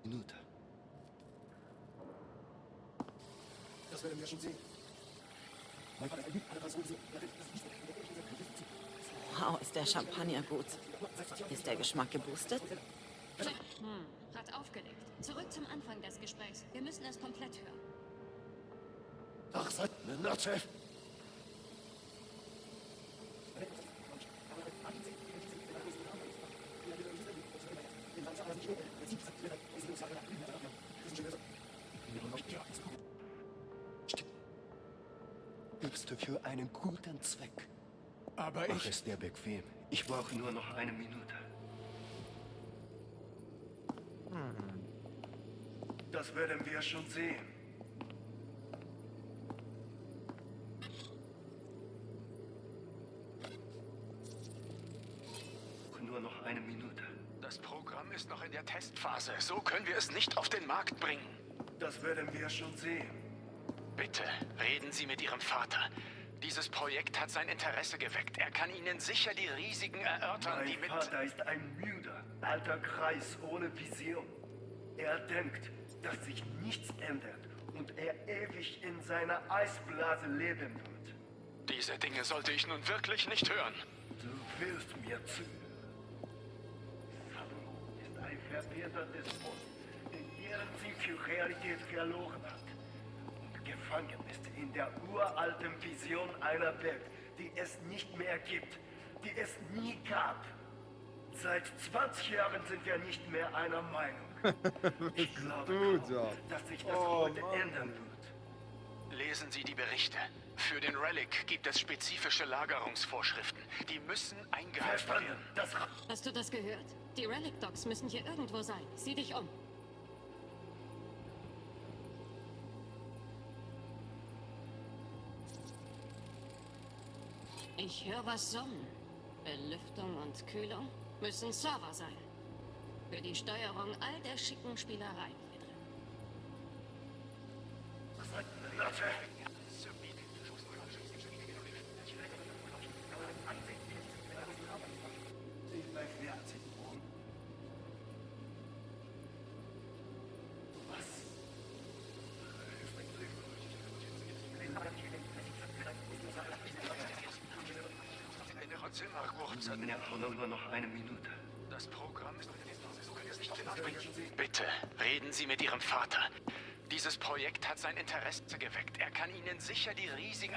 Minute. Das werden wir schon sehen. Wow, ist der Champagner gut. Ist der Geschmack geboostet? Hat aufgelegt. Zurück zum Anfang des Gesprächs. Wir müssen es komplett hören. Ach, seid eine Nutze. Übst du für einen guten Zweck. Aber Mach es dir bequem. Ich brauche nur noch eine Minute. Das werden wir schon sehen. Nur noch eine Minute. Das Programm ist noch in der Testphase. So können wir es nicht auf den Markt bringen. Das werden wir schon sehen. Bitte, reden Sie mit Ihrem Vater. Dieses Projekt hat sein Interesse geweckt. Er kann Ihnen sicher die Risiken erörtern, die Mein mit... Vater ist ein müder, alter Kreis ohne Vision. Er denkt, dass sich nichts ändert und er ewig in seiner Eisblase leben wird. Diese Dinge sollte ich nun wirklich nicht hören. Du willst mir zuhören. Saburo ist ein verwirrter Despot, der jede sie für Realität verloren hat. Und gefangen ist in der uralten Vision einer Welt, die es nicht mehr gibt, die es nie gab. Seit 20 Jahren sind wir nicht mehr einer Meinung. Ich glaube kaum, dass sich das heute ändern wird. Lesen Sie die Berichte. Für den Relic gibt es spezifische Lagerungsvorschriften. Die müssen eingehalten werden. Hast du das gehört? Die Relic-Docks müssen hier irgendwo sein. Sieh dich um. Ich höre was summen. Belüftung und Kühlung müssen Server sein. Für die Steuerung all der schicken Spielereien hier drin. Nur noch eine Minute. Das Programm ist... Bitte, reden Sie mit Ihrem Vater. Dieses Projekt hat sein Interesse geweckt. Er kann Ihnen sicher die riesigen...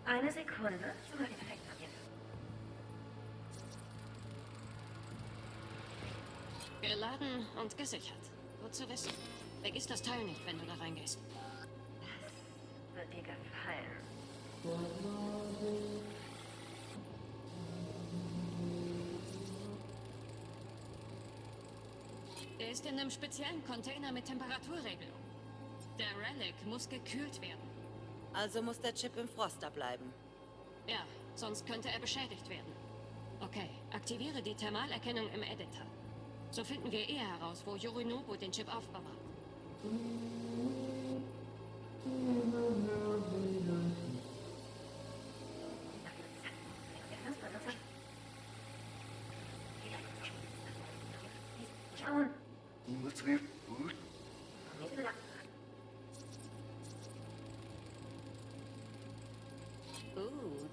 Eine Sekunde. Geladen und gesichert. Gut zu wissen. Vergiss das Teil nicht, wenn du da reingehst. Das wird dir gefallen. Der ist in einem speziellen Container mit Temperaturregelung. Der Relic muss gekühlt werden. Also muss der Chip im Froster bleiben. Ja, sonst könnte er beschädigt werden. Okay, aktiviere die Thermalerkennung im Editor. So finden wir eher heraus, wo Yorinobu den Chip aufbewahrt.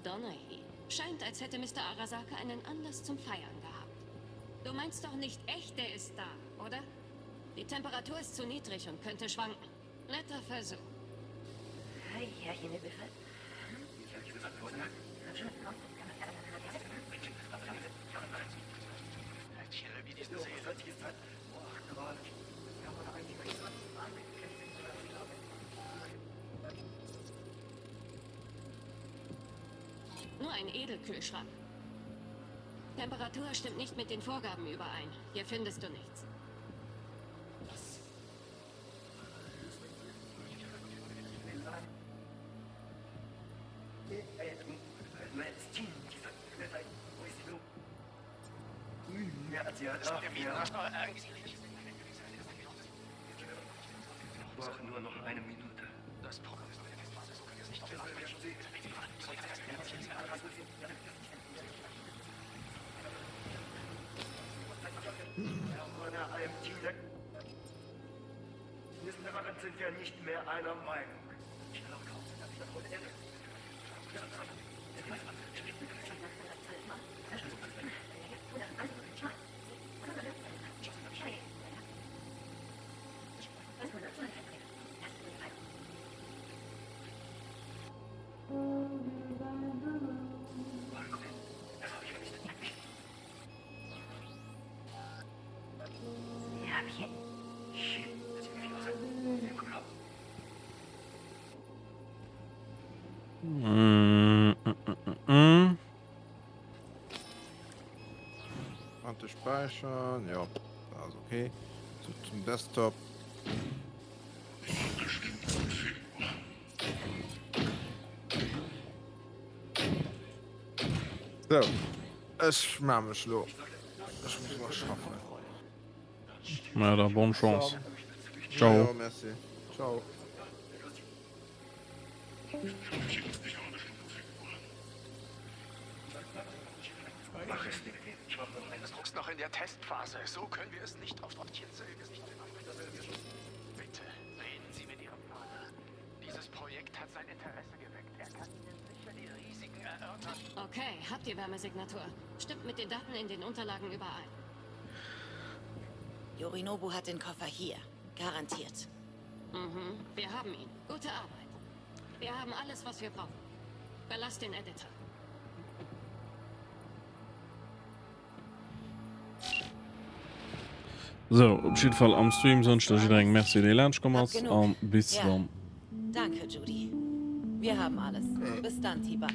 Donnerhy. Scheint, als hätte Mr. Arasaka einen Anlass zum Feiern gehabt. Du meinst doch nicht echt, der ist da, oder? Die Temperatur ist zu niedrig und könnte schwanken. Netter Versuch. Tiere wie diese Seele. Nur ein Edelkühlschrank. Temperatur stimmt nicht mit den Vorgaben überein. Hier findest du nichts. Ich brauche nur noch eine Minute. Das Programm ist Daran sind wir nicht mehr einer Meinung. Speichern, ja, also okay. So, zum Desktop. So, ich mache mich los. Ich muss mal schaffen. Na, da bonne Chance. Ciao. Ja, merci. Ciao. Mach es nicht. Das druckst noch in der Testphase. So können wir es nicht auf Ortchen Bitte, reden Sie mit Ihrem Vater. Dieses Projekt hat sein Interesse geweckt. Er kann Ihnen sicher die Risiken erörtern. Okay, habt ihr Wärmesignatur? Stimmt mit den Daten in den Unterlagen überein. Yorinobu hat den Koffer hier. Garantiert. Mhm, wir haben ihn. Gute Arbeit. Wir haben alles, was wir brauchen. Verlass den Editor. So, op jeden Fall am Stream sonst dass ich denke, merci de Lunch kommst Genug. und bis Ja. dann. Danke, Judy. Wir haben alles. Bis dann, T-Bug.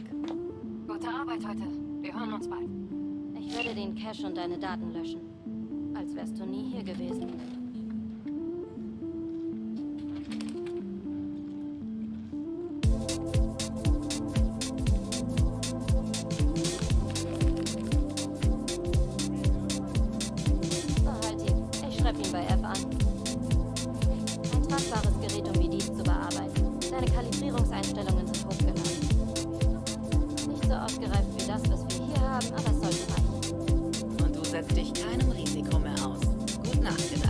Gute Arbeit heute. Wir hören uns bald. Ich werde den Cache und deine Daten löschen. Als wärst du nie hier gewesen. Halt ihn. Ich schreibe ihn bei F an. Ein tragbares Gerät, um VDs zu bearbeiten. Deine Kalibrierungseinstellungen sind hochgeladen. Nicht so ausgereift wie das, was wir hier haben, aber es sollte reichen. Und du setzt dich keinem Risiko mehr aus. Gut nachgedacht.